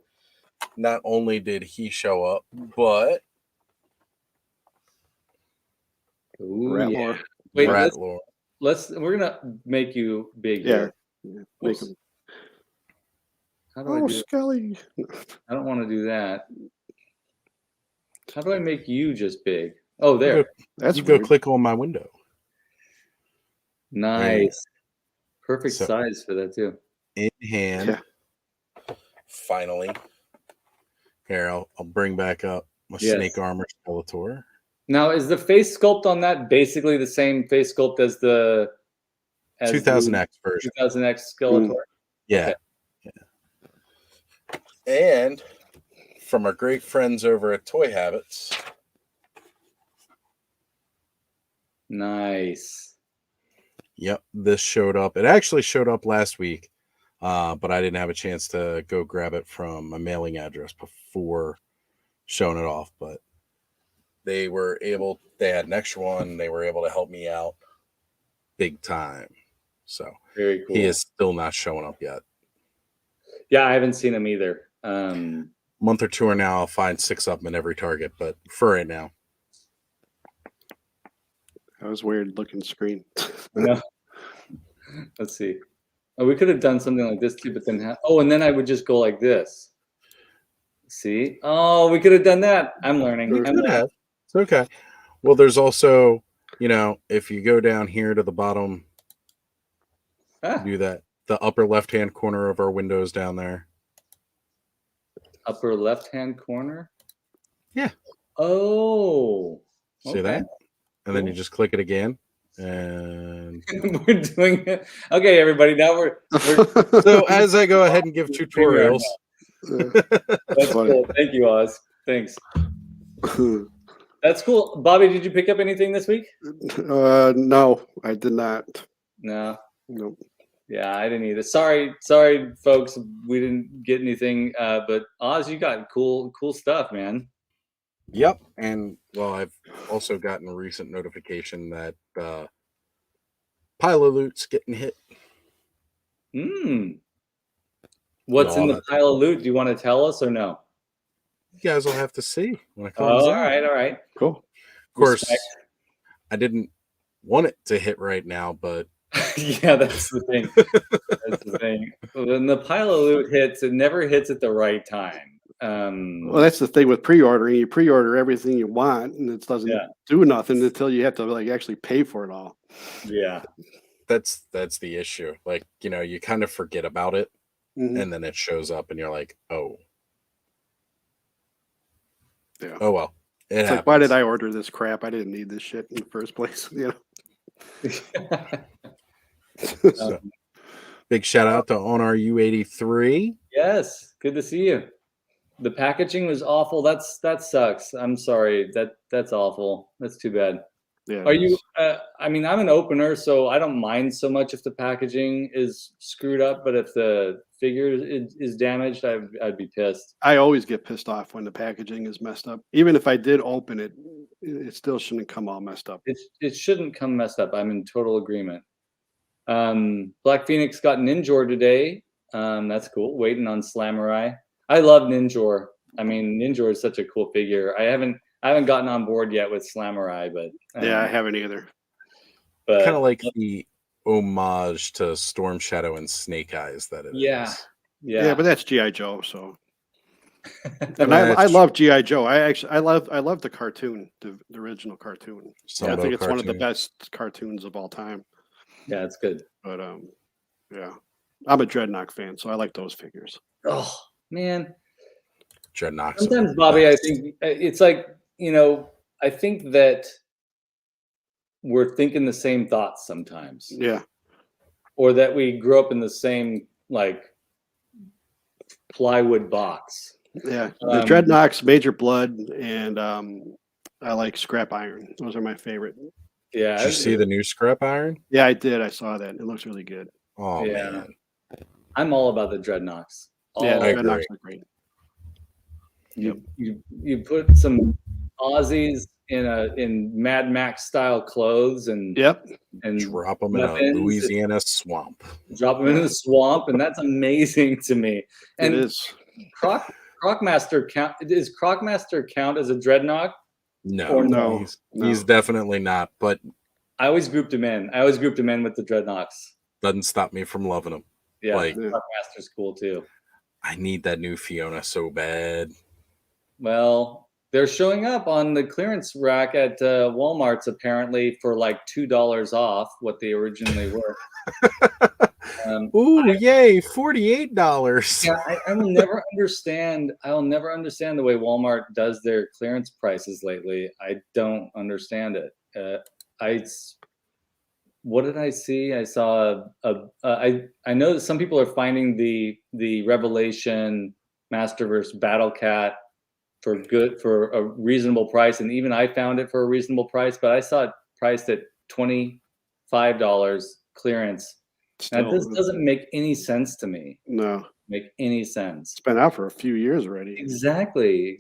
Not only did he show up, but Ooh, Rat yeah. lore. Wait, Rattler. we're gonna make you big Yeah. here. Make them. How do I Oh, do it? Skelly. I don't want to do that. How do I make you just big? Oh, there. That's You go weird. click on my window. Nice. Perfect So- size for that too. In hand. Yeah. Finally. Here, I'll bring back up my Yes. snake armor Skeletor. Now, is the face sculpt on that basically the same face sculpt as the 2000X version. 2000X Skeletor? Yeah. Okay. Yeah. And from our great friends over at Toy Habits, Nice. yep, this showed up. It actually showed up last week, but I didn't have a chance to go grab it from a mailing address before showing it off. But they had an extra one. They were able to help me out big time. So Very cool. he is still not showing up yet. Yeah, I haven't seen him either. Month or two or now, I'll find 6 of them in every Target. But for right now, That was weird looking screen. No. Let's see. Oh, we could have done something like this too, but then and then I would just go like this. See? Oh, we could have done that. I'm learning. I'm could learning. have. It's okay. Well, there's also, if you go down here to the bottom, do that. The upper left-hand corner of our windows down there. Upper left-hand corner? Yeah. Oh. See that? And then you just click it again. And We're doing it. Okay, everybody. Now we're so as I go ahead and give tutorials. That's cool. Thank you, Oz. Thanks. That's cool. Bobby, did you pick up anything this week? No, I did not. No. Nope. Yeah, I didn't either. Sorry, folks. We didn't get anything. But Oz, you got cool stuff, man. Yep. And well, I've also gotten a recent notification that pile of loot's getting hit. What's in the pile of loot? Do you want to tell us or no? You guys will have to see when it comes out. All right. Cool. Of course, I didn't want it to hit right now, but yeah, that's the thing. That's the thing. When the pile of loot hits, it never hits at the right time. Well, that's the thing with pre-ordering. You pre-order everything you want, and it doesn't do nothing until you have to actually pay for it all. Yeah, that's the issue. Like, you kind of forget about it, and then it shows up, and you're like, oh, yeah. Oh well. It's like, why did I order this crap? I didn't need this shit in the first place. So, big shout out to On Our U83. Yes, good to see you. The packaging was awful. That sucks. I'm sorry. That's awful. That's too bad. Yeah. Are you? I mean, I'm an opener, so I don't mind so much if the packaging is screwed up. But if the figure is damaged, I'd be pissed. I always get pissed off when the packaging is messed up. Even if I did open it, it still shouldn't come all messed up. It shouldn't come messed up. I'm in total agreement. Black Phoenix got Ninjor today. That's cool. Waiting on Slamurai. I love Ninjor. I mean, Ninjor is such a cool figure. I haven't gotten on board yet with Slamurai, but yeah, I haven't either. But kind of like the homage to Storm Shadow and Snake Eyes that it is. Yeah, but that's G.I. Joe, so. And I love G.I. Joe. I love the cartoon, the original cartoon. I think it's one of the best cartoons of all time. Yeah, it's good. But yeah, I'm a Dreadnought fan, so I like those figures. Oh man, Dreadnought. Sometimes, Bobby, I think it's like, I think that we're thinking the same thoughts sometimes. Yeah. or that we grew up in the same like plywood box. Yeah, the Dreadnoks, Major Blood, and I like Scrap Iron. Those are my favorite. Yeah. Did you see the new Scrap Iron? Yeah, I did. I saw that. It looks really good. Oh Yeah. man, I'm all about the Dreadnoks. Yeah, the I Dreadnoks agree. are great. You put some Aussies in Mad Max style clothes and Yep. Drop them in a weapons, Louisiana swamp. drop them in the swamp, and that's amazing to me. And It is. Crocmaster count as a Dreadnought? No, Or No. he's definitely not. But I always grouped him in. I always grouped him in with the Dreadnoughts. doesn't stop me from loving him. Yeah, Like, Crocmaster's cool too. I need that new Fiona so bad. Well, they're showing up on the clearance rack at Walmart's apparently for like $2 off what they originally were. Ooh, yay! $48. Yeah, I will never understand. I will never understand the way Walmart does their clearance prices lately. I don't understand it. What did I see? I saw I know that some people are finding the Revelation Masterverse Battle Cat for a reasonable price, and even I found it for a reasonable price, but I saw it priced at $25 clearance. Now, this doesn't make any sense to me. No. Make any sense. It's been out for a few years already. Exactly.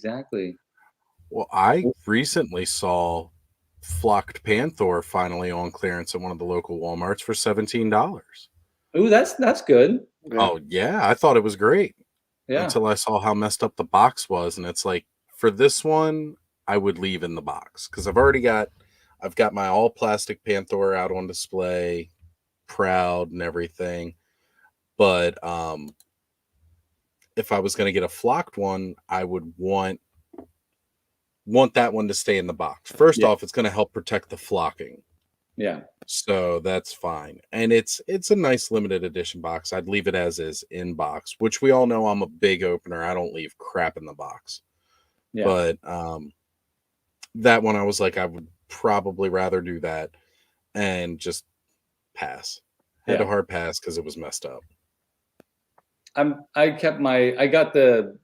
Well, I recently saw Flocked Panther finally on clearance at one of the local Walmarts for $17. Ooh, that's good. Yeah. Oh yeah, I thought it was great. Yeah. Until I saw how messed up the box was, and it's like, for this one, I would leave in the box because I've got my all plastic Panther out on display, proud and everything. But if I was going to get a flocked one, I would want that one to stay in the box. First off, it's going to help protect the flocking. Yeah. So that's fine. And it's a nice limited edition box. I'd leave it as is in box, which we all know I'm a big opener. I don't leave crap in the box. Yeah. But that one I was like, I would probably rather do that and just pass. Had a hard pass because it was messed up. I got the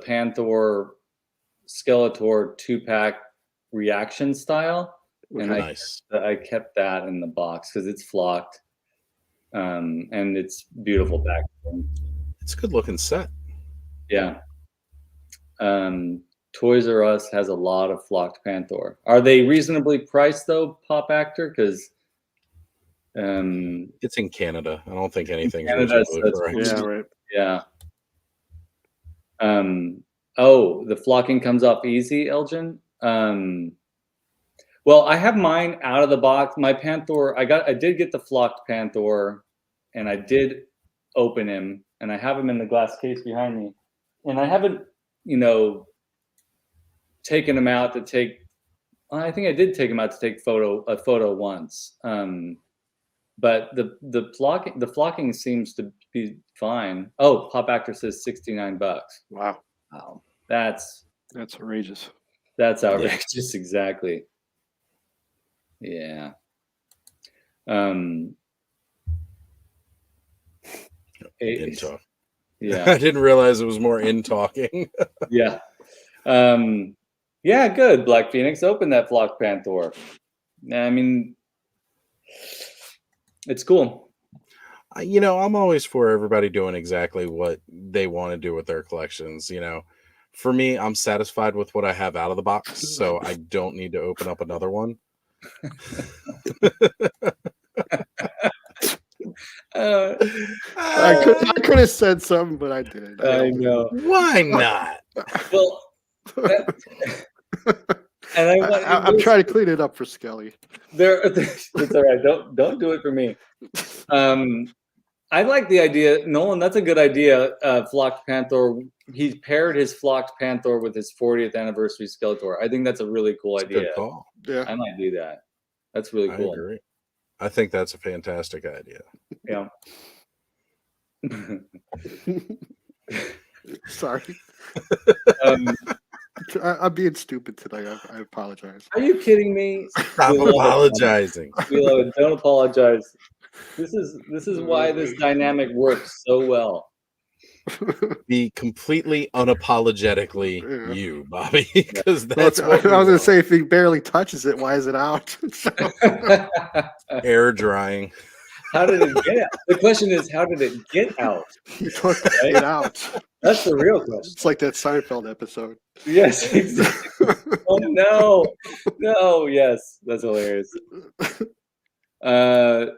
Panther Skeletor 2-pack reaction style. And I kept that in the box because it's flocked, and it's beautiful packaging. It's a good looking set. Yeah. Toys R Us has a lot of flocked Panther. Are they reasonably priced though, Pop Actor? Because it's in Canada. I don't think anything's reasonably priced. Yeah, right. Yeah. Oh, the flocking comes off easy, Elgin. Well, I have mine out of the box. My Panther, I did get the flocked Panther, and I did open him, and I have him in the glass case behind me, and I haven't, taken him out to take. I think I did take him out to take a photo once, but the flocking seems to be fine. Oh, Pop Actor says $69. Wow, that's outrageous. That's outrageous, exactly. Yeah. In talk. Yeah. I didn't realize it was more in talking. Yeah. Yeah, good. Black Phoenix, open that flocked Panther. I mean, it's cool. I'm always for everybody doing exactly what they want to do with their collections. For me, I'm satisfied with what I have out of the box, so I don't need to open up another one. I could have said something, but I did. I know. Why not? Well, and I'm trying to clean it up for Skelly. It's all right. Don't do it for me. I like the idea, Nolan. That's a good idea. Flocked Panther. He paired his flocked Panther with his 40th anniversary Skeletor. I think that's a really cool idea. Good call. Yeah, I might do that. That's really cool. I agree. I think that's a fantastic idea. Yeah. Sorry. I'm being stupid today. I apologize. Are you kidding me? Stop apologizing. Don't apologize. This is why this dynamic works so well. Be completely unapologetically Yeah. you, Bobby, because Well, that's what I was gonna want. say, if he barely touches it, why is it out? Air drying. How did it get out? The question is, how did it get out? He took Right? it out. That's the real question. It's like that Seinfeld episode. Yes, exactly. Oh no, no, yes, that's hilarious. I've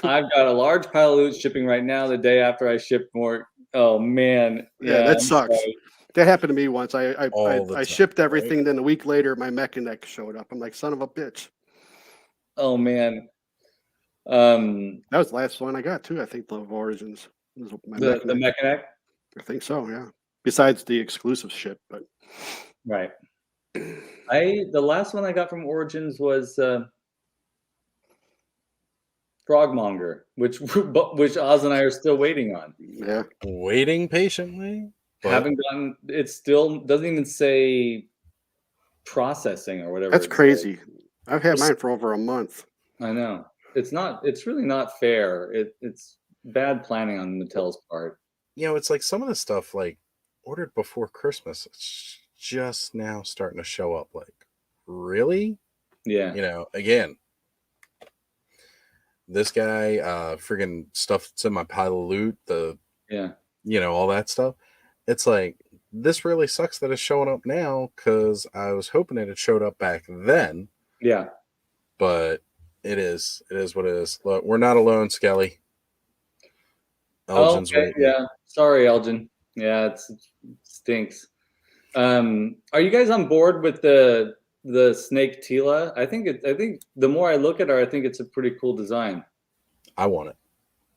got a large pile of loot shipping right now. The day after I shipped more. Oh man, Yeah, that I'm sucks. sorry. That happened to me once. All the I time, shipped everything, then a week later, my mechanic showed up. I'm like, son of a bitch. Oh man, That was the last one I got too. I think the Origins was my the mechanic. mechanic, I think so. Yeah. Besides the exclusive ship, but right? The last one I got from Origins was Frogmonger, which Oz and I are still waiting on. yeah, waiting patiently. But Haven't gotten. It still doesn't even say processing or whatever. that's it says. crazy. I've had mine for over a month. I know. It's not. It's really not fair. It's bad planning on Mattel's part. it's like some of the stuff like ordered before Christmas. It's just now starting to show up. Like, really? Yeah. Again, this guy, friggin' stuff that's in my pile of loot, Yeah. all that stuff. It's like, this really sucks that it's showing up now because I was hoping it had showed up back then. Yeah. But it is what it is. Look, we're not alone, Skelly. Elgin's Okay. waiting. Yeah. Sorry, Elgin. Yeah, it stinks. Are you guys on board with the snake Tila? I think the more I look at her, I think it's a pretty cool design. I want it.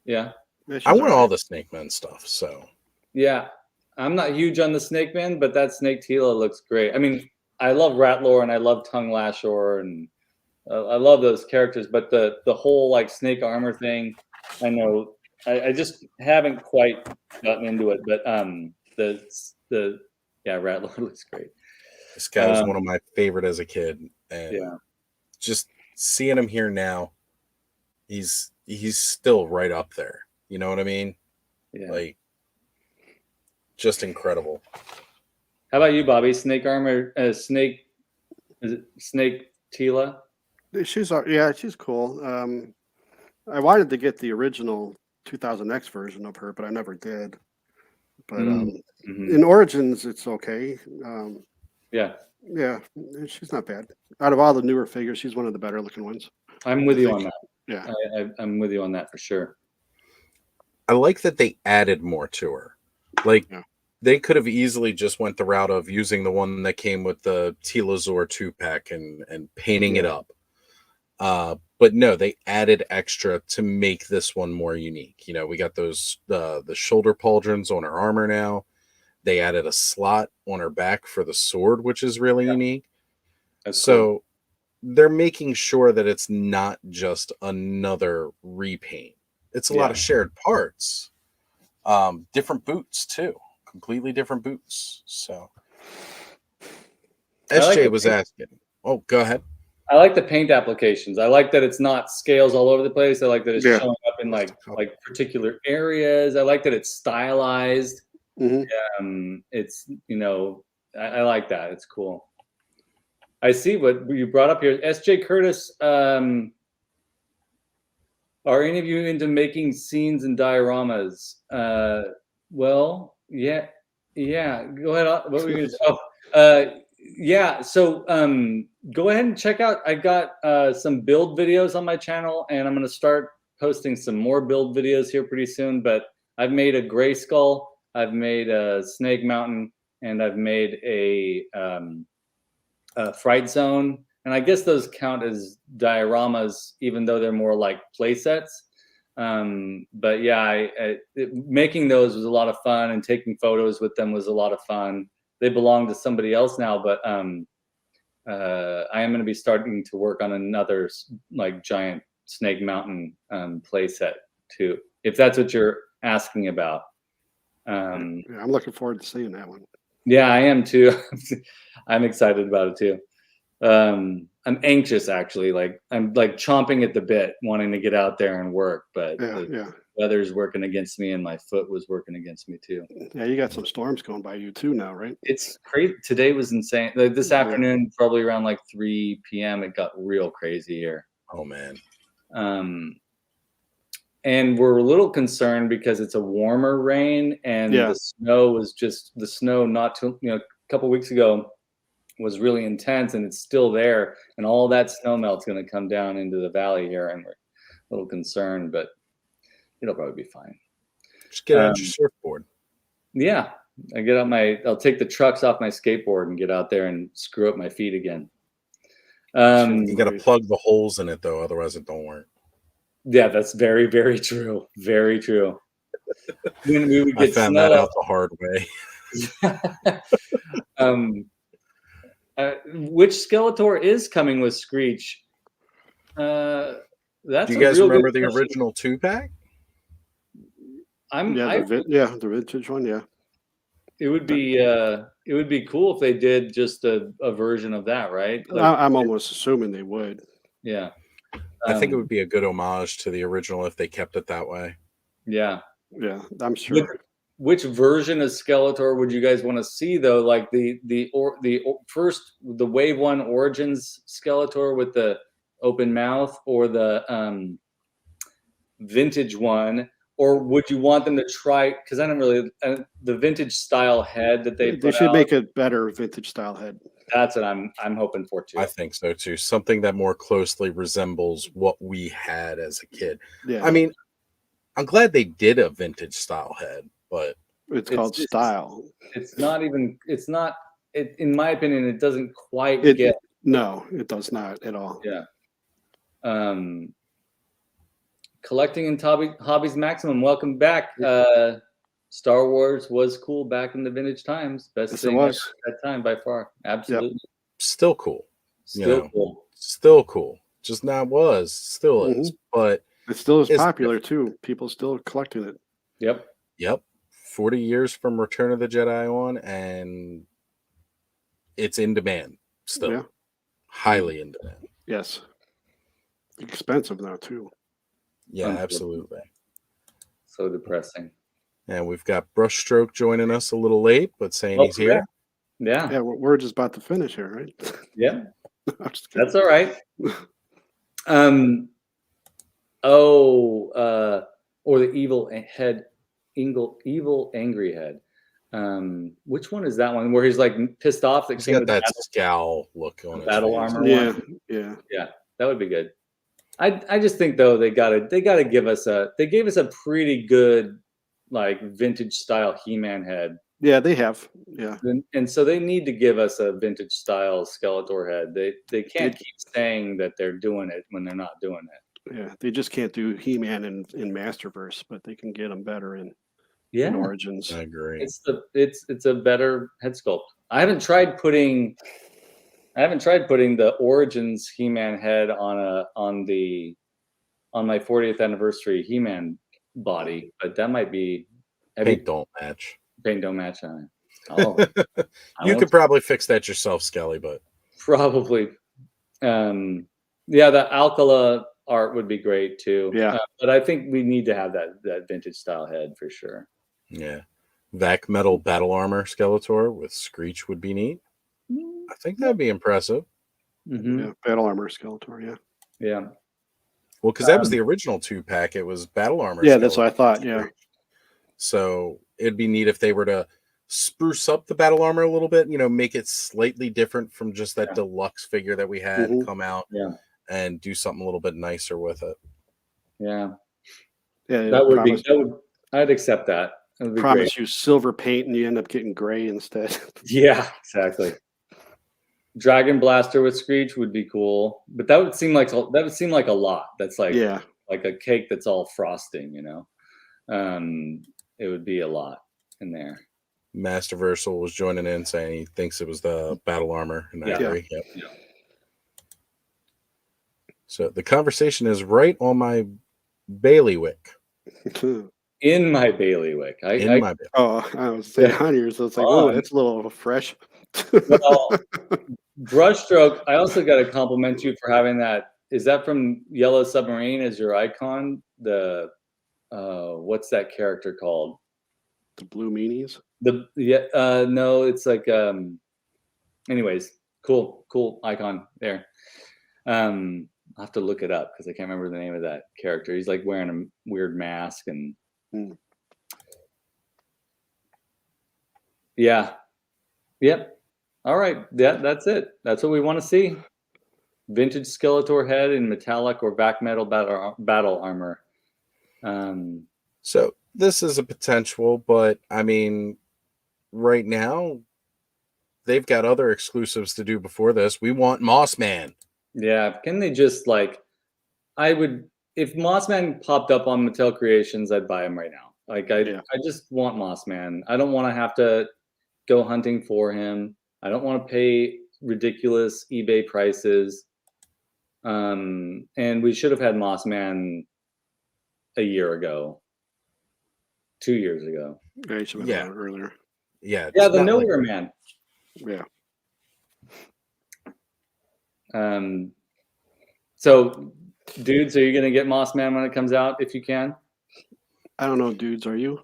Yeah. Yeah, I want all all right. the Snake Men stuff. So Yeah. I'm not huge on the Snake Man, but that Snake Tila looks great. I mean, I love Ratlore and I love Tongue Lashor and I love those characters, but the whole like snake armor thing, I know I just haven't quite gotten into it, but Rattler looks great. this guy was one of my favorite as a kid, and Yeah. just seeing him here now, he's still right up there. You know what I mean? Yeah. Like, just incredible. How about you, Bobby? Snake armor, snake, is it Snake Tila? She's cool. I wanted to get the original 2000X version of her, but I never did. But in Origins, it's okay. Yeah. Yeah, she's not bad. Out of all the newer figures, she's one of the better looking ones. I'm with you on that. Yeah. I'm with you on that for sure. I like that they added more to her. Like, Yeah. they could have easily just went the route of using the one that came with the Telazor 2-pack and painting it up. But no, they added extra to make this one more unique. We got those the shoulder pauldrons on her armor now. They added a slot on her back for the sword, which is really unique. That's so cool. They're making sure that it's not just another repaint. It's a lot of shared parts. Different boots too. Completely different boots. So SJ was asking. Oh, go ahead. I like the paint applications. I like that it's not scales all over the place. I like that it's showing up in like particular areas. I like that it's stylized. It's I like that. It's cool. I see what you brought up here. SJ Curtis, are any of you into making scenes and dioramas? Well, yeah. Go ahead. What were you going to say? Yeah. So go ahead and check out. I got some build videos on my channel, and I'm going to start posting some more build videos here pretty soon. But I've made a Grayskull, I've made a Snake Mountain, and I've made a Fright Zone. And I guess those count as dioramas, even though they're more like play sets. But yeah, making those was a lot of fun, and taking photos with them was a lot of fun. They belong to somebody else now, but I am going to be starting to work on another like giant Snake Mountain play set too, if that's what you're asking about. I'm looking forward to seeing that one. Yeah, I am too. I'm excited about it too. anxious actually. Like I'm like chomping at the bit, wanting to get out there and work, but the weather's working against me, and my foot was working against me too. Yeah, you got some storms going by you too now, right? It's crazy. Today was insane. Like this afternoon, probably around like 3 p.m., it got real crazy here. Oh man. And we're a little concerned because it's a warmer rain, and the snow was just the snow not too, a couple weeks ago was really intense, and it's still there, and all that snow melt's going to come down into the valley here, and we're a little concerned, but it'll probably be fine. Just get out your surfboard. Yeah, I'll take the trucks off my skateboard and get out there and screw up my feet again. You got to plug the holes in it though, otherwise it don't work. Yeah, that's very, very true. Very true. When we would get I found that out the hard way. Which Skeletor is coming with Screech? That's Do you guys remember the original 2-pack? The vintage one. Yeah, it would be cool if they did just a version of that, right? Like, I'm almost assuming they would. Yeah, I think it would be a good homage to the original if they kept it that way. Yeah, I'm sure. Which version of Skeletor would you guys want to see though? Like the Wave 1 Origins Skeletor with the open mouth, or the vintage one, or would you want them to try? Because I don't really the vintage style head that they should make a better vintage style head. That's what I'm hoping for too. I think so too. Something that more closely resembles what we had as a kid. Yeah. I mean, I'm glad they did a vintage style head, but it's called style. It's not even. It's not. In my opinion, it doesn't quite get. No, it does not at all. Yeah. Collecting and hobbies maximum. Welcome back. Star Wars was cool back in the vintage times. Best thing at that time by far. Absolutely. Yep. Still cool. Cool. Still cool. Just not was. Still is. But it still is popular too. People still collecting it. Yep. 40 years from Return of the Jedi on, and it's in demand still. Yeah. Highly in demand. Yes. Expensive now too. Yeah, absolutely. So depressing. And we've got Brushstroke joining us a little late, but saying he's here. Yeah. We're just about to finish here, right? Yeah. That's all right. Or the evil angry head. Which one is that one where he's like pissed off? He's got that scowl look on battle armor. Yeah. That would be good. I just think though they gotta give us they gave us a pretty good like vintage style He-Man head. Yeah, they have. Yeah. And so they need to give us a vintage style Skeletor head. They can't keep saying that they're doing it when they're not doing it. Yeah, they just can't do He-Man in Masterverse, but they can get them better in Origins. I agree. It's a better head sculpt. I haven't tried putting the Origins He-Man head on my 40th anniversary He-Man body, but that might be paint don't match. Paint don't match on it. You could probably fix that yourself, Skelly, but probably. The Alcala art would be great too. Yeah, but I think we need to have that vintage style head for sure. Yeah, Vac metal battle armor Skeletor with Screech would be neat. I think that'd be impressive. Mm-hmm. Yeah, battle armor Skeletor. Yeah. Well, because that was the original 2-pack. It was battle armor. Yeah, that's what I thought. Yeah. So it'd be neat if they were to spruce up the battle armor a little bit. Make it slightly different from just that deluxe figure that we had come out. Yeah. And do something a little bit nicer with it. Yeah. Yeah. I'd accept that. Promise you silver paint and you end up getting gray instead. Yeah, exactly. Dragon Blaster with Screech would be cool, but that would seem like a lot. That's like a cake that's all frosting, It would be a lot in there. Masterversal was joining in saying he thinks it was the battle armor, and I agree. Yep. Yeah. So the conversation is right on my bailiwick. In my bailiwick. I was saying on yours, so it's like, oh, that's a little fresh. Well, Brushstroke, I also got to compliment you for having that. Is that from Yellow Submarine as your icon? The what's that character called? The blue meanies. No, it's like anyways, cool icon there. I'll have to look it up because I can't remember the name of that character. He's like wearing a weird mask and yeah. Yep. All right. That's it. That's what we want to see. Vintage Skeletor head in metallic or back metal battle armor. So this is a potential, but I mean, right now they've got other exclusives to do before this. We want Mossman. Yeah. Can they just like? I would if Mossman popped up on Mattel Creations, I'd buy him right now. Like I just want Mossman. I don't want to have to go hunting for him. I don't want to pay ridiculous eBay prices. And we should have had Mossman a year ago, 2 years ago. Yeah, you should have had it earlier. Yeah, the Nowhere Man. Yeah. So, dudes, are you gonna get Mossman when it comes out if you can? I don't know, dudes. Are you?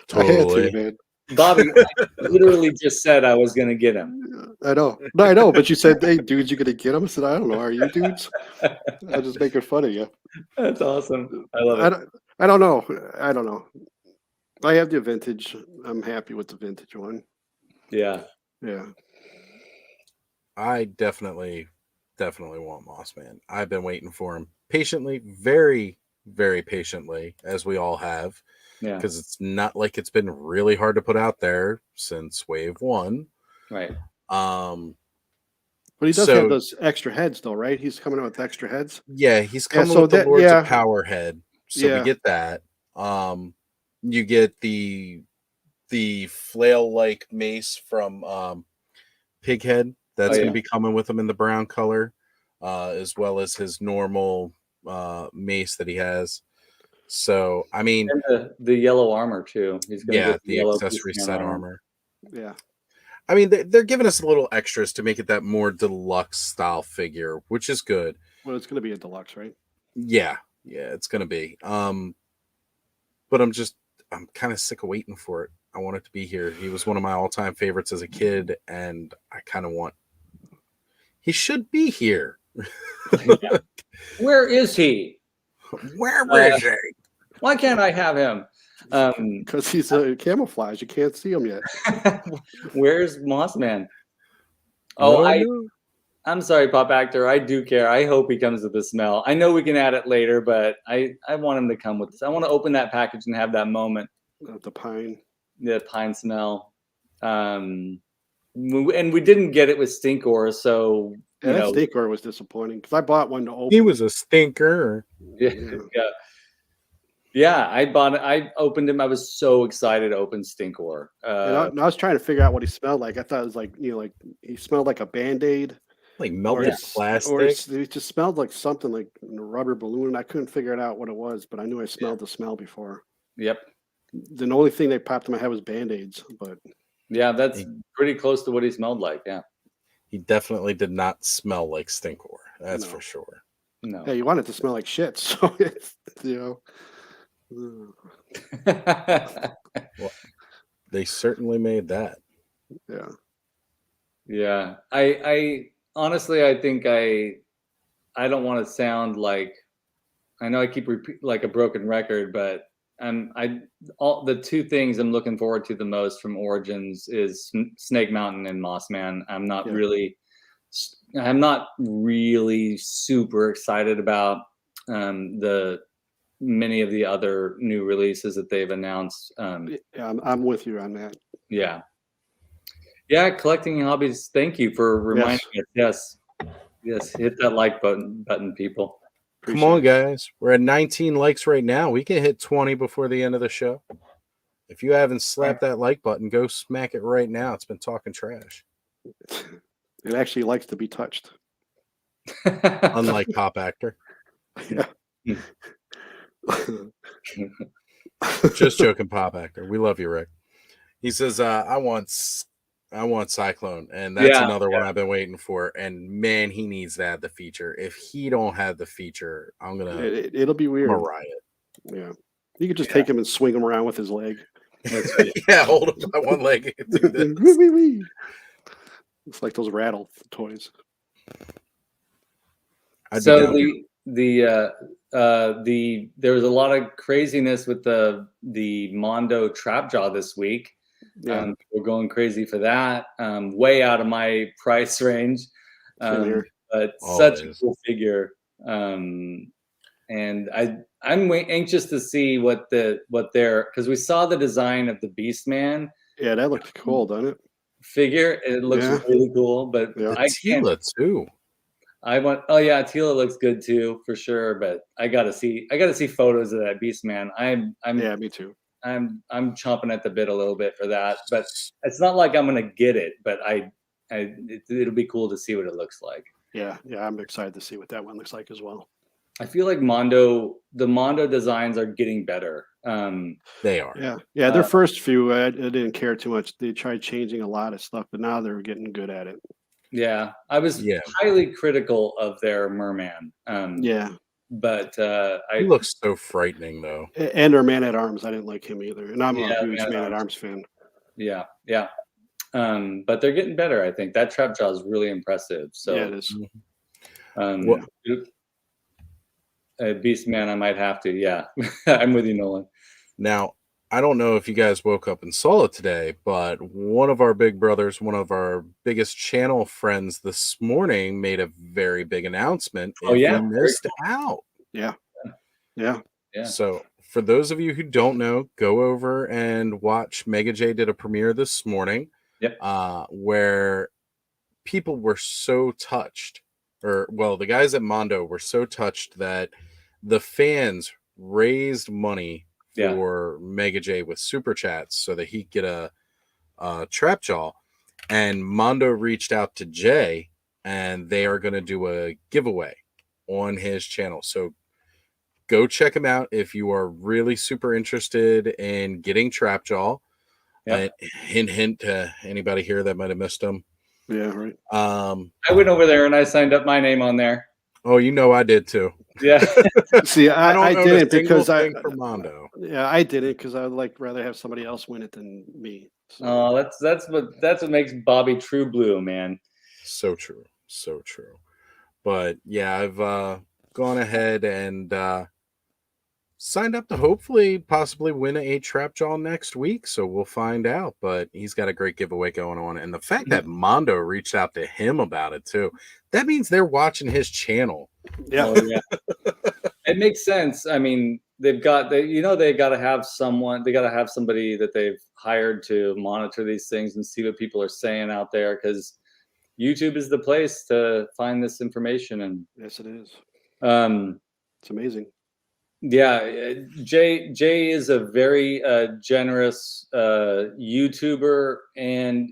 Totally. I had to, man. Bobby, I literally just said I was gonna get him. I know. No, I know. But you said, "Hey, dudes, you gonna get him?" I said, "I don't know. Are you dudes?" I'm just making fun of you. That's awesome. I love it. I don't know. I don't know. I have the vintage. I'm happy with the vintage one. Yeah. Yeah. I definitely want Mossman. I've been waiting for him patiently, very, very patiently, as we all have. Yeah. Because it's not like it's been really hard to put out there since Wave 1. Right. But he does have those extra heads, though, right? He's coming out with extra heads. Yeah, he's coming with the Lords of Power head. So we get that. You get the flail-like mace from Pighead. That's going to be coming with him in the brown color, as well as his normal mace that he has. So, I mean, and the yellow armor too. He's gonna get the accessory set armor. Yeah. I mean, they're giving us little extras to make it that more deluxe style figure, which is good. Well, it's going to be a deluxe, right? Yeah, it's going to be. But I'm kind of sick of waiting for it. I want it to be here. He was one of my all-time favorites as a kid, and I kind of want. He should be here. Where is he? Where is he? Why can't I have him? Because he's camouflage. You can't see him yet. Where's Mossman? Oh, I'm sorry, Pop Actor. I do care. I hope he comes with the smell. I know we can add it later, but I want him to come with this. I want to open that package and have that moment. The pine. The pine smell. And we didn't get it with Stinkor, so that Stinkor was disappointing because I bought one to open. He was a stinker. Yeah, I bought it. I opened him. I was so excited to open Stinkor. And I was trying to figure out what he smelled like. I thought it was like like he smelled like a Band-Aid, like melted plastic, or it just smelled like something like a rubber balloon. I couldn't figure it out what it was, but I knew I smelled the smell before. Yep. The only thing that popped in my head was Band-Aids, but yeah, that's pretty close to what he smelled like. Yeah. He definitely did not smell like Stinkor. That's for sure. No. Yeah, you want it to smell like shit, so it's Well, they certainly made that. Yeah. Yeah. I honestly, I think I don't want to sound like, I know I keep like a broken record, but the two things I'm looking forward to the most from Origins is Snake Mountain and Mossman. I'm not really super excited about the many of the other new releases that they've announced. I'm with you on that. Yeah, collecting hobbies. Thank you for reminding us. Yes, hit that like button, people. Come on, guys. We're at 19 likes right now. We can hit 20 before the end of the show. If you haven't slapped that like button, go smack it right now. It's been talking trash. It actually likes to be touched. Unlike Pop Actor. Yeah. Just joking, Pop Actor. We love you, Rick. He says, I want Cyclone, and that's another one I've been waiting for. And man, he needs to add the feature. If he don't have the feature, I'm gonna it'll be weird. I'm a riot. Yeah, you could just take him and swing him around with his leg. Yeah, hold him by one leg. Do this. It's like those rattle toys. So there was a lot of craziness with the Mondo trap jaw this week. Yeah, we're going crazy for that. Way out of my price range, but such a cool figure. And I'm anxious to see what they're, because we saw the design of the Beast Man. Yeah, that looked cool, doesn't it? Figure, it looks really cool, but I can't. Too. I want. Oh yeah, Tila looks good too for sure. But I gotta see photos of that Beast Man. Yeah, me too. I'm chomping at the bit a little bit for that. But it's not like I'm gonna get it. But it'll be cool to see what it looks like. Yeah, I'm excited to see what that one looks like as well. I feel like the Mondo designs are getting better. They are. Yeah. Their first few, I didn't care too much. They tried changing a lot of stuff, but now they're getting good at it. Yeah, I was highly critical of their merman. But he looks so frightening though. And their Man at Arms, I didn't like him either, and I'm a huge Man at Arms fan. Yeah. But they're getting better. I think that trap jaw is really impressive. So yeah, it is. Beast Man, I might have to. Yeah, I'm with you, Nolan. Now, I don't know if you guys woke up and saw it today, but one of our big brothers, one of our biggest channel friends this morning made a very big announcement. You missed out. Yeah. So for those of you who don't know, go over and watch. Mega J did a premiere this morning where people were so touched, the guys at Mondo were so touched that the fans raised money for Mega J with super chats so that he'd get a trap jaw. And Mondo reached out to Jay, and they are going to do a giveaway on his channel. So go check him out if you are really super interested in getting trap jaw. Hint to anybody here that might have missed him. Yeah, right. I went over there and I signed up my name on there. Oh, I did too. Yeah. See, I didn't because for Mondo. Yeah, I did it because I would rather have somebody else win it than me. So. Oh, that's what makes Bobby True Blue, man. So true. But yeah, I've gone ahead and signed up to hopefully possibly win a trap jaw next week. So we'll find out. But he's got a great giveaway going on. And the fact that Mondo reached out to him about it too, that means they're watching his channel. Yeah. It makes sense. I mean, they got to have somebody that they've hired to monitor these things and see what people are saying out there, because YouTube is the place to find this information. And yes, it is. It's amazing. Yeah, Jay is a very generous YouTuber, and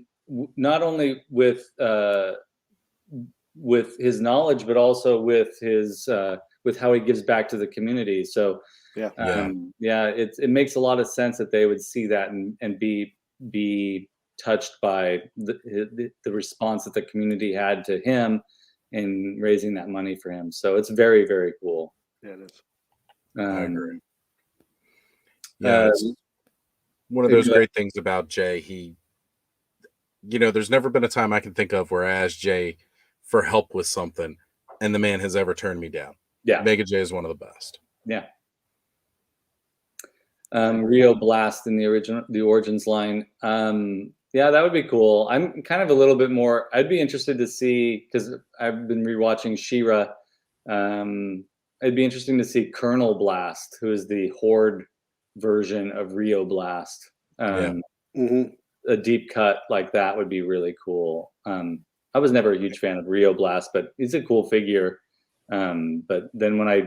not only with his knowledge, but also with his with how he gives back to the community. So it makes a lot of sense that they would see that and be touched by the response that the community had to him in raising that money for him. So it's very, very cool. Yeah, it is. I agree. Yeah, it's one of those great things about Jay. There's never been a time I can think of where I asked Jay for help with something and the man has ever turned me down. Yeah. Mega J is one of the best. Yeah. Rio Blast in the Origins line. Yeah, that would be cool. I'm kind of a little bit more, I'd be interested to see, because I've been rewatching She-Ra. It'd be interesting to see Colonel Blast, who is the Horde version of Rio Blast. A deep cut like that would be really cool. I was never a huge fan of Rio Blast, but he's a cool figure. But then when I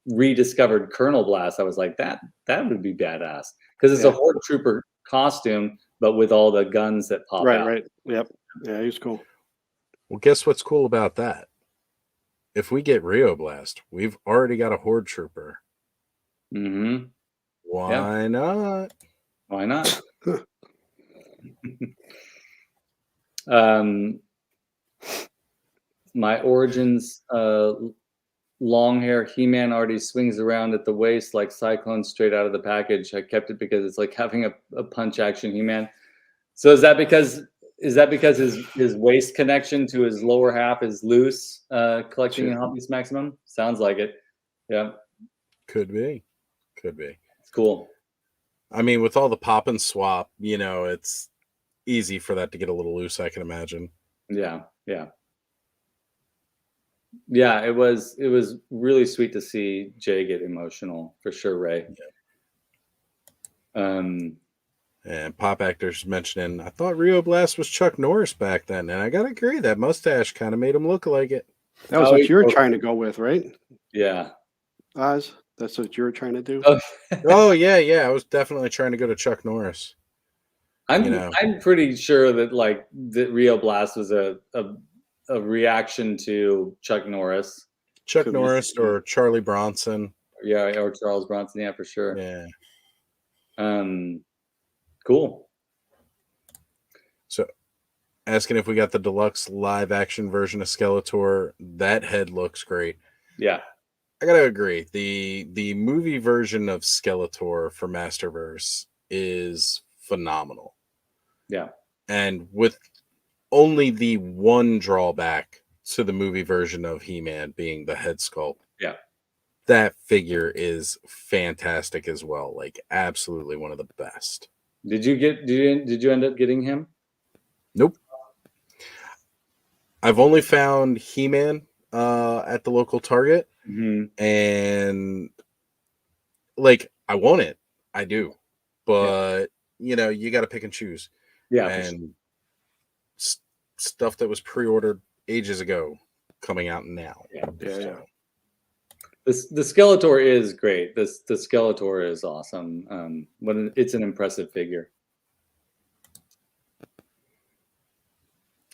rediscovered Colonel Blast, I was like, that would be badass, because it's a Horde Trooper costume, but with all the guns that pop out. Right. Yep. Yeah, he's cool. Well, guess what's cool about that? If we get Rio Blast, we've already got a Horde Trooper. Mm-hmm. Why not? Why not? My Origins long hair He-Man already swings around at the waist like Cyclone straight out of the package. I kept it because it's like having a punch action He-Man. So is that because his waist connection to his lower half is loose, collecting in Hobbyist Maximum? Sounds like it. Yeah. Could be. It's cool. I mean, with all the pop and swap, it's easy for that to get a little loose, I can imagine. Yeah. It was really sweet to see Jay get emotional, for sure, Ray. Yeah. And Pop Actor's mentioning, I thought Rio Blast was Chuck Norris back then, and I gotta agree, that mustache kind of made him look like it. That was what you were trying to go with, right? Yeah. Oz, that's what you were trying to do? Oh yeah, I was definitely trying to go to Chuck Norris. I'm pretty sure that that Rio Blast was a reaction to Chuck Norris. Chuck Norris or Charlie Bronson. Yeah, or Charles Bronson, yeah, for sure. Yeah. Cool. So, asking if we got the deluxe live action version of Skeletor, that head looks great. Yeah. I gotta agree. The movie version of Skeletor for Masterverse is phenomenal. Yeah. And with only the one drawback to the movie version of He-Man being the head sculpt. Yeah. That figure is fantastic as well. Like, absolutely one of the best. Did you end up getting him? Nope. I've only found He-Man at the local Target. Mm-hmm. And I want it. I do. But you got to pick and choose. Yeah. And stuff that was pre-ordered ages ago coming out now. Yeah. The Skeletor is great. The Skeletor is awesome. It's an impressive figure.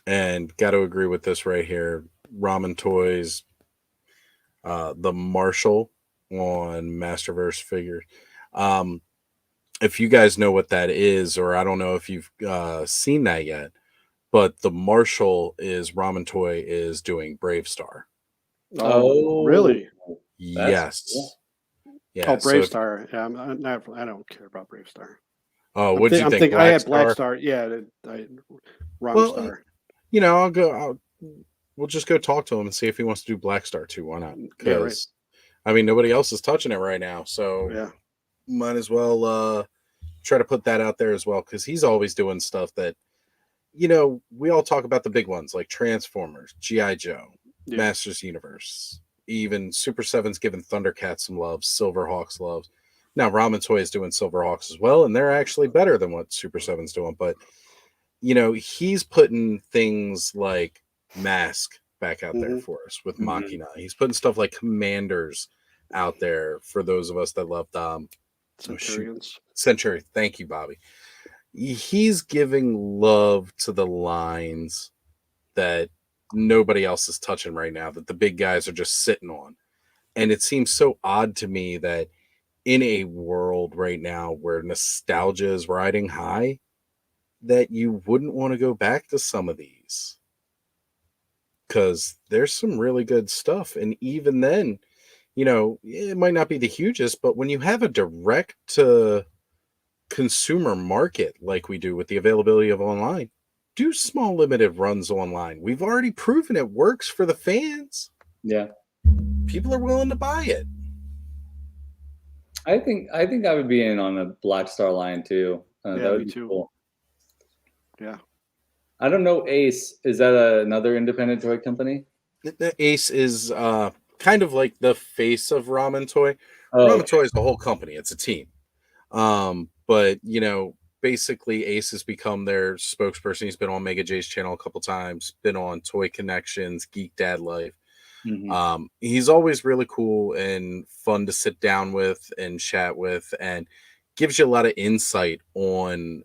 And got to agree with this right here. Ramen Toys, the Marshall on Masterverse figure. If you guys know what that is, or I don't know if you've seen that yet, but the Marshall is Ramen Toy is doing Brave Star. Oh, really? Yes. Cool. Yeah. Oh, Brave Star. Yeah, I don't care about Brave Star. Oh, what do you think? I had Black Star. Yeah, Ramen Star. We'll just go talk to him and see if he wants to do Black Star too. Why not? Because right. I mean, nobody else is touching it right now, so might as well try to put that out there as well, because he's always doing stuff that we all talk about the big ones like Transformers, G.I. Joe, Masters Universe, even Super 7's giving Thundercats some love, Silverhawks love. Now Ramen Toy is doing Silverhawks as well, and they're actually better than what Super 7's doing, but he's putting things like Mask back out there for us with Machina. He's putting stuff like Commanders out there for those of us that loved Centurions. Thank you, Bobby. He's giving love to the lines that nobody else is touching right now, that the big guys are just sitting on. And it seems so odd to me that in a world right now where nostalgia is riding high, that you wouldn't want to go back to some of these, because there's some really good stuff. And even then, it might not be the hugest, but when you have a direct to consumer market like we do with the availability of online, do small limited runs online. We've already proven it works for the fans. Yeah, people are willing to buy it. I think I would be in on a Black Star line too. That would be too. Cool. Yeah. I don't know. Ace, is that another independent toy company? The Ace is kind of like the face of Ramen Toy. Ramen Toy is the whole company. It's a team. But basically Ace has become their spokesperson. He's been on Mega J's channel a couple times, been on Toy Connections, Geek Dad Life. He's always really cool and fun to sit down with and chat with, and gives you a lot of insight on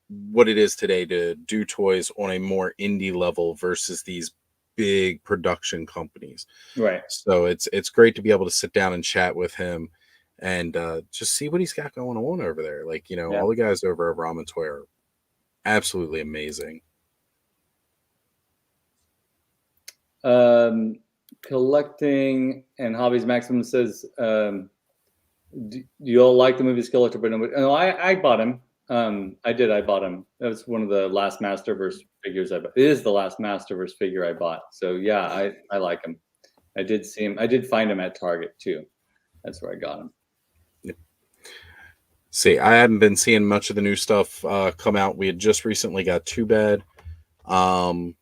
what it is today to do toys on a more indie level versus these big production companies. Right. So it's great to be able to sit down and chat with him and just see what he's got going on over there. All the guys over at Ramen Toy are absolutely amazing. Collecting and hobbies. Maximum says, do you all like the movie Skeletor? But no, I bought him. I did. I bought him. That was one of the last Masterverse figures I bought. It is the last Masterverse figure I bought. So yeah, I like him. I did see him. I did find him at Target too. That's where I got him. Yep. See, I hadn't been seeing much of the new stuff come out. We had just recently got Too Bad. And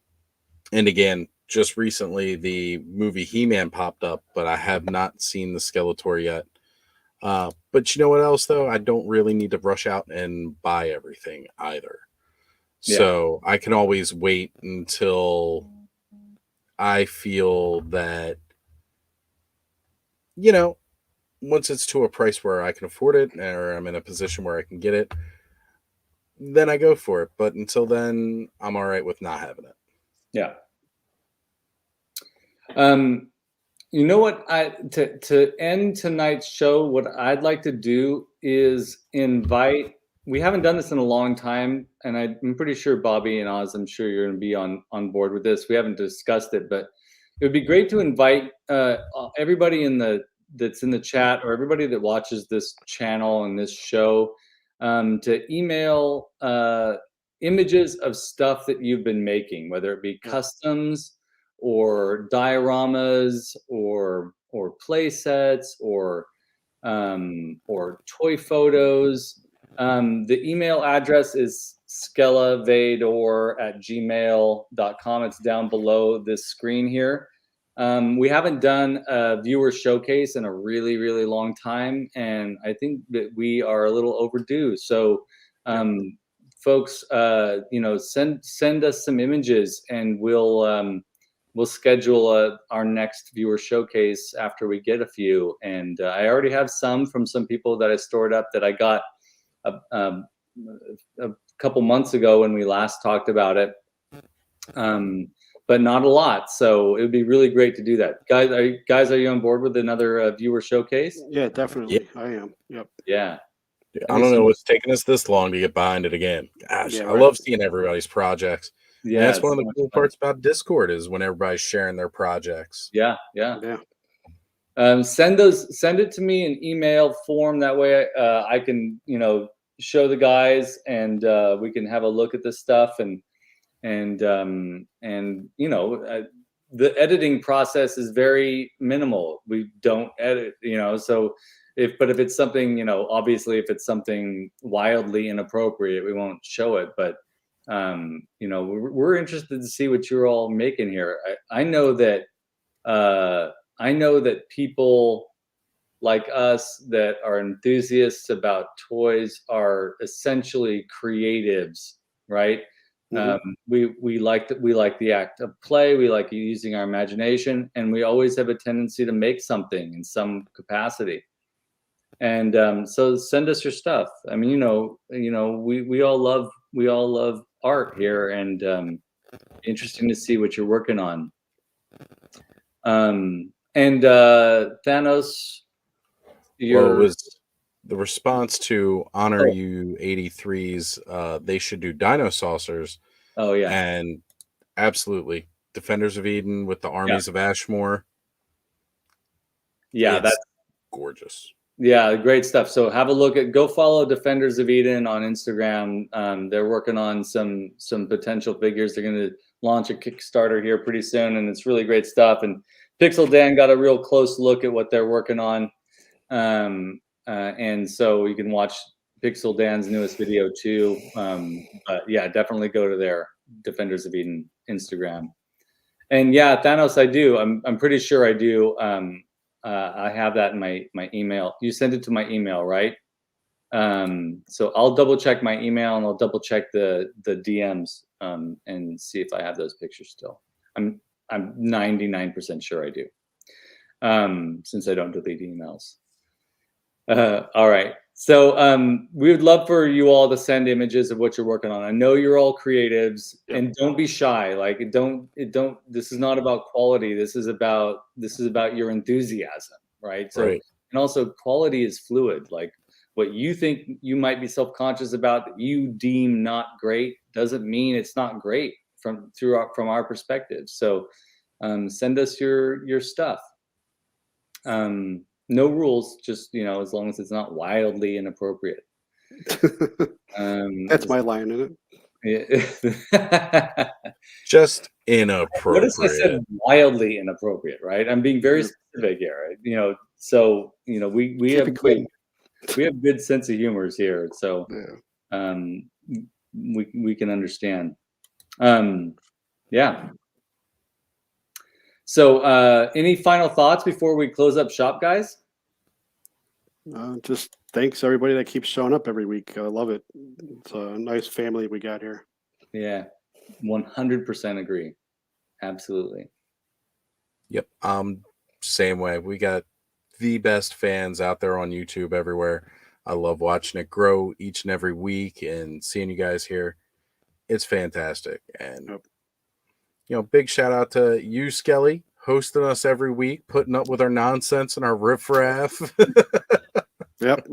again, just recently the movie He-Man popped up, but I have not seen the Skeletor yet. But you know what else, though? I don't really need to rush out and buy everything either. Yeah. So I can always wait until I feel that, you know, once it's to a price where I can afford it or I'm in a position where I can get it, then I go for it. But until then, I'm all right with not having it. Yeah. You know what? To end tonight's show, what I'd like to do is invite. We haven't done this in a long time, and I'm pretty sure Bobby and Oz, I'm sure you're going to be on board with this. We haven't discussed it, but it would be great to invite everybody that's in the chat, or everybody that watches this channel and this show, to email images of stuff that you've been making, whether it be customs or dioramas or play sets or toy photos. The email address is skele.vad.or@gmail.com. It's down below this screen here. We haven't done a viewer showcase in a really, really long time, and I think that we are a little overdue. So folks, send us some images, and we'll schedule our next viewer showcase after we get a few. And I already have some from some people that I stored up that I got a couple months ago when we last talked about it, but not a lot. So it would be really great to do that. Guys, are you on board with another viewer showcase? Yeah, definitely. I am. Yep. Yeah. I don't know what's taking us this long to get behind it again. Gosh, Yeah, I love seeing everybody's projects. Yeah, and that's one of the cool parts about Discord is when everybody's sharing their projects. Yeah. Send it to me in email form. That way I can, show the guys, and we can have a look at this stuff, and the editing process is very minimal. We don't edit, so if it's something, obviously if it's something wildly inappropriate, we won't show it. But we're interested to see what you're all making here. I know that people like us that are enthusiasts about toys are essentially creatives, right? We like the act of play. We like using our imagination, and we always have a tendency to make something in some capacity. And so send us your stuff. I mean, we all love art here, and interesting to see what you're working on. And Thanos, It was the response to Honor You 83's they should do Dino Saucers. Oh yeah. And absolutely. Defenders of Eden with the armies of Ashmore. Yeah, that's gorgeous. Yeah, great stuff. So go follow Defenders of Eden on Instagram. They're working on some potential figures. They're going to launch a Kickstarter here pretty soon, and it's really great stuff. And Pixel Dan got a real close look at what they're working on. And so you can watch Pixel Dan's newest video too. But yeah, definitely go to their Defenders of Eden Instagram. And yeah, Thanos, I do. I'm pretty sure I do. I have that in my email. You sent it to my email, right? So I'll double check my email, and I'll double check the DMs and see if I have those pictures still. I'm 99% sure I do, since I don't delete emails. All right. So we would love for you all to send images of what you're working on. I know you're all creatives, and don't be shy. Like this is not about quality. This is about your enthusiasm, right? So, and also quality is fluid. Like what you think you might be self-conscious about that you deem not great doesn't mean it's not great from our perspective. So send us your stuff. No rules, just as long as it's not wildly inappropriate. That's my line in it. Yeah. Just Notice I said inappropriate. wildly inappropriate, right? I'm being very specific here. So we Keep have it clean. we have good sense of humors here, so Yeah. we can understand. Yeah. So any final thoughts before we close up shop, guys? Just thanks everybody that keeps showing up every week. I love it. It's a nice family we got here. Yeah, 100% agree. Absolutely. Yep. Same way. We got the best fans out there on YouTube everywhere. I love watching it grow each and every week and seeing you guys here. It's fantastic. And big shout out to you, Skelly, hosting us every week, putting up with our nonsense and our riffraff. Yep.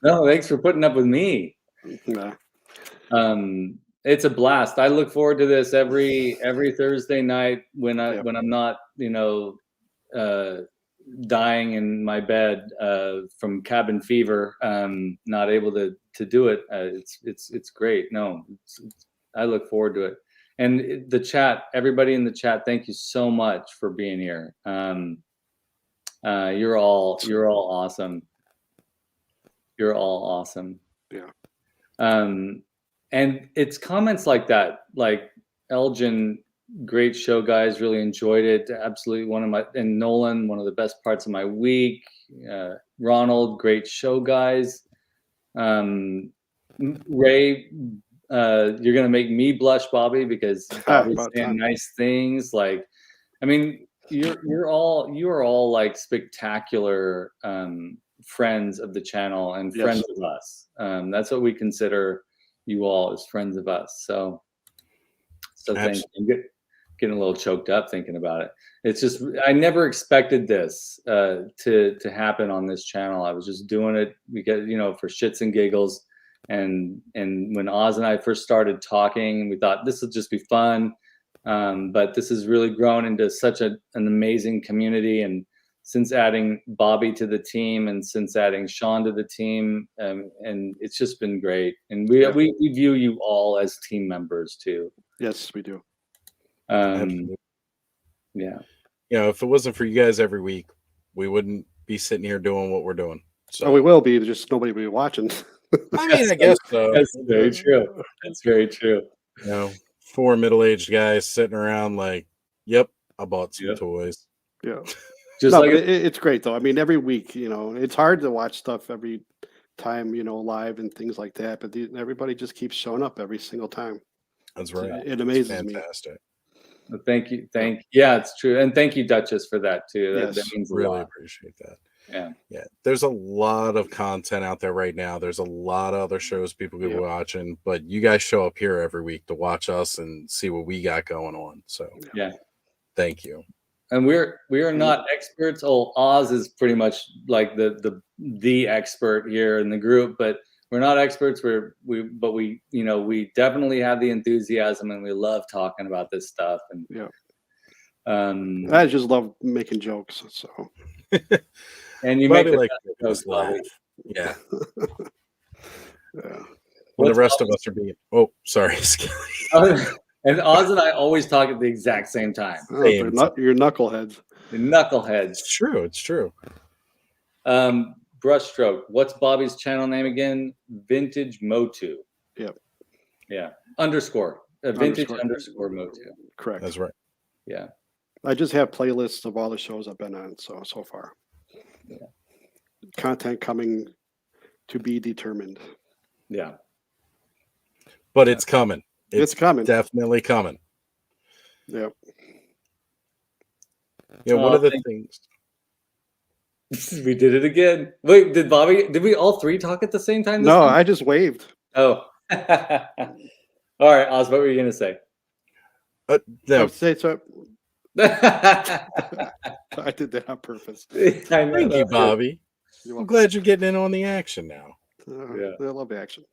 No, thanks for putting up with me. Nah. It's a blast. I look forward to this every Thursday night when I'm not, dying in my bed from cabin fever, not able to do it. It's great. No, I look forward to it. And the chat, everybody in the chat, thank you so much for being here. You're all awesome. You're all awesome. Yeah. And it's comments like that, like Elgin, great show, guys. Really enjoyed it. Absolutely and Nolan, one of the best parts of my week. Ronald, great show, guys. Ray, you're gonna make me blush, Bobby, because Bobby's saying nice things. Like, I mean, you are all like spectacular friends of the channel and friends of us. That's what we consider you all as friends of us. So thank you. Getting a little choked up thinking about it. It's just, I never expected this to happen on this channel. I was just doing it because, for shits and giggles. And when Oz and I first started talking, we thought this would just be fun. But this has really grown into such an amazing community. And since adding Bobby to the team and since adding Shawn to the team, and it's just been great. And we view you all as team members too. Yes, we do. Yeah. If it wasn't for you guys every week, we wouldn't be sitting here doing what we're doing. So we will be, just nobody will be watching. I mean, I guess so. That's very true. That's very true. 4 middle-aged guys sitting around like, yep, I bought some toys. Yeah. Just it's great though. I mean, every week, it's hard to watch stuff every time, live and things like that. But everybody just keeps showing up every single time. That's right. It amazes me. Fantastic. Thank you. Yeah, it's true. And thank you, Duchess, for that too. That means a really lot. Appreciate that. Yeah. There's a lot of content out there right now. There's a lot of other shows people could be watching, but you guys show up here every week to watch us and see what we got going on. So thank you. And we are not experts. Oh, Oz is pretty much like the expert here in the group, but we're not experts. We definitely have the enthusiasm and we love talking about this stuff. And I just love making jokes. So and you make like jokes, laugh. Yeah. Yeah. When the rest of us are being sorry, Skelly. And Oz and I always talk at the exact same time. You're knuckleheads. The knuckleheads. It's true. It's true. Brushstroke. What's Bobby's channel name again? Vintage Motu. Yep. Yeah. Underscore. Vintage underscore Motu. Correct. That's right. Yeah. I just have playlists of all the shows I've been on so far. Yeah. Content coming to be determined. Yeah. But it's coming. It's coming. Definitely coming. Yep. One of the things. We did it again. Wait, did we all three talk at the same time? No, time? I just waved. Oh. All right, Oz, what were you going to say? No. Say so. I did that on purpose. Thank you, Bobby. I'm glad you're getting in on the action now. I love action.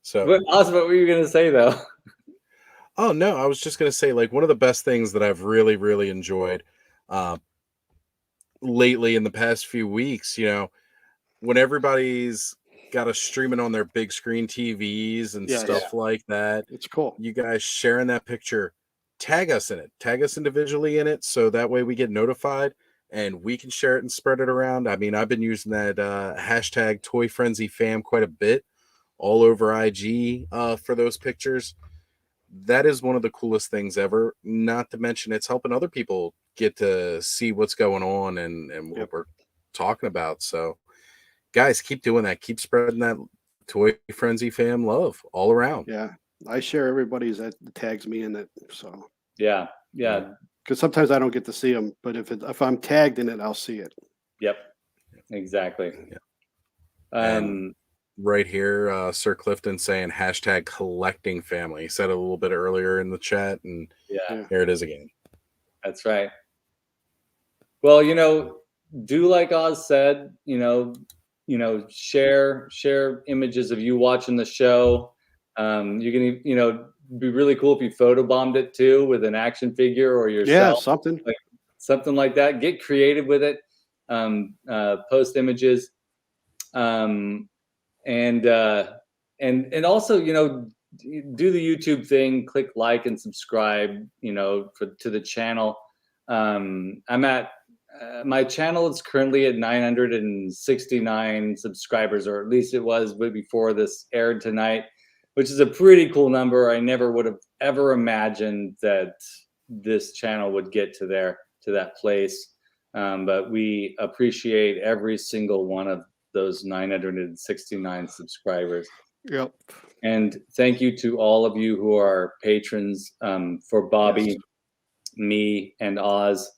So, Oz, what were you gonna say though? oh no, I was just gonna say, like, one of the best things that I've really, really enjoyed lately in the past few weeks, when everybody's got us streaming on their big screen TVs and stuff like that, It's cool. you guys sharing that picture, tag us in it, tag us individually in it, so that way we get notified and we can share it and spread it around. I mean, I've been using that hashtag Toy Frenzy Fam quite a bit all over IG for those pictures. That is one of the coolest things ever. Not to mention, it's helping other people get to see what's going on and what we're talking about. So, guys, keep doing that. Keep spreading that Toy Frenzy Fam love all around. Yeah, I share everybody's that tags me in it. So Yeah. because sometimes I don't get to see them, but if I'm tagged in it, I'll see it. Yep. Exactly. And right here, Sir Clifton saying hashtag collecting family. He said it a little bit earlier in the chat, and here it is again. That's right. Well, do like Oz said, share images of you watching the show. You can, be really cool if you photobombed it too with an action figure or yourself. Yeah, something like that. Get creative with it. Post images. And also, do the YouTube thing, click like and subscribe, to the channel. I'm at my channel is currently at 969 subscribers, or at least it was before this aired tonight, which is a pretty cool number. I never would have ever imagined that this channel would get to that place. But we appreciate every single one of those 969 subscribers. Yep. And thank you to all of you who are patrons, for Bobby, me, and Oz.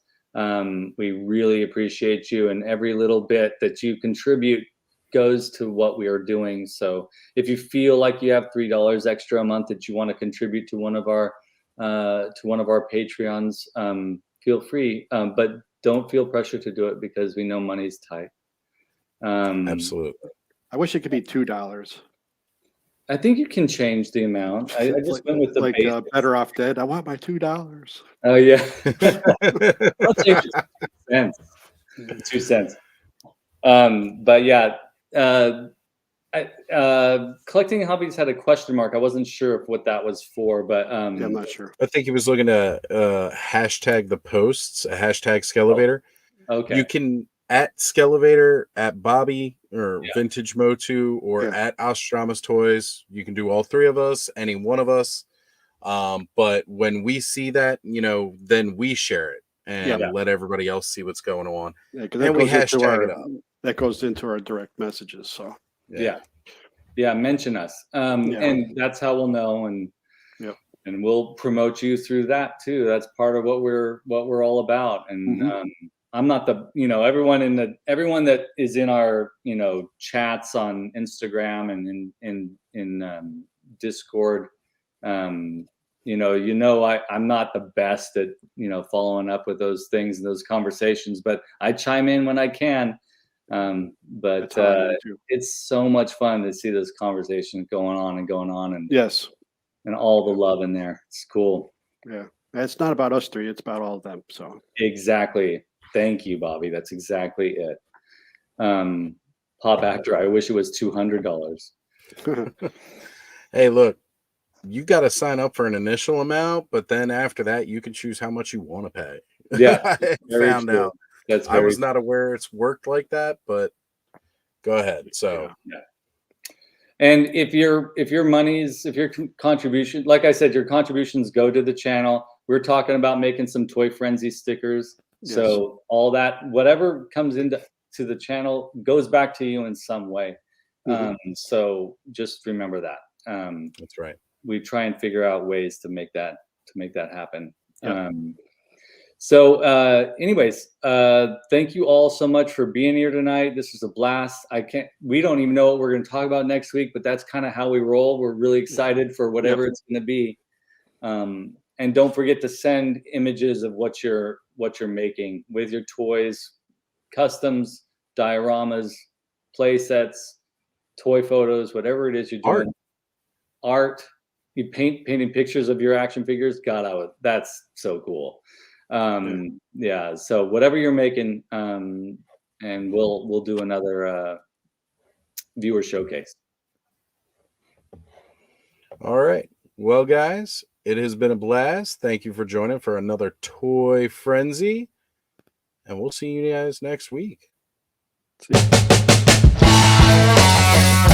We really appreciate you, and every little bit that you contribute goes to what we are doing. So if you feel like you have $3 extra a month that you want to contribute to one of our Patreons, feel free, but don't feel pressure to do it because we know money's tight. Absolutely. I wish it could be $2. I think you can change the amount. I just went with the Better Off Dead. I want my $2. Oh yeah. I'll change it to 2 cents. But yeah, collecting hobbies had a question mark. I wasn't sure what that was for, but I'm not sure. I think he was looking to hashtag the posts, a hashtag skele vader. Okay. You can at skele vader, at Bobby or Vintage Motu, or at Ostrama's Toys. You can do all three of us, any one of us. But when we see that, then we share it and let everybody else see what's going on. Yeah, because and we hashtag it up. That goes into our direct messages. So mention us. And that's how we'll know, and we'll promote you through that too. That's part of what we're all about. And I'm not the, everyone that is in our, chats on Instagram and in Discord, I'm not the best at, following up with those things and those conversations, but I chime in when I can. But it's so much fun to see this conversation going on, and all the love in there. It's cool. Yeah. It's not about us three. It's about all of them. So exactly. Thank you, Bobby. That's exactly it. Pop Actor, I wish it was $200. Hey, look, you got to sign up for an initial amount, but then after that, you can choose how much you want to pay. Yeah, I found out. I was not aware it's worked like that, but go ahead. So, and if your contribution, like I said, your contributions go to the channel. We're talking about making some Toy Frenzy stickers. So all that, whatever comes into the channel goes back to you in some way. So just remember that. That's right. We try and figure out ways to make that happen. So anyways, thank you all so much for being here tonight. This was a blast. We don't even know what we're going to talk about next week, but that's kind of how we roll. We're really excited for whatever it's going to be. And don't forget to send images of what you're making with your toys, customs, dioramas, play sets, toy photos, whatever it is you're doing, art, you painting pictures of your action figures. God, that's so cool. Yeah. So whatever you're making, and we'll do another viewer showcase. All right. Well, guys, it has been a blast. Thank you for joining for another Toy Frenzy. And we'll see you guys next week. See you.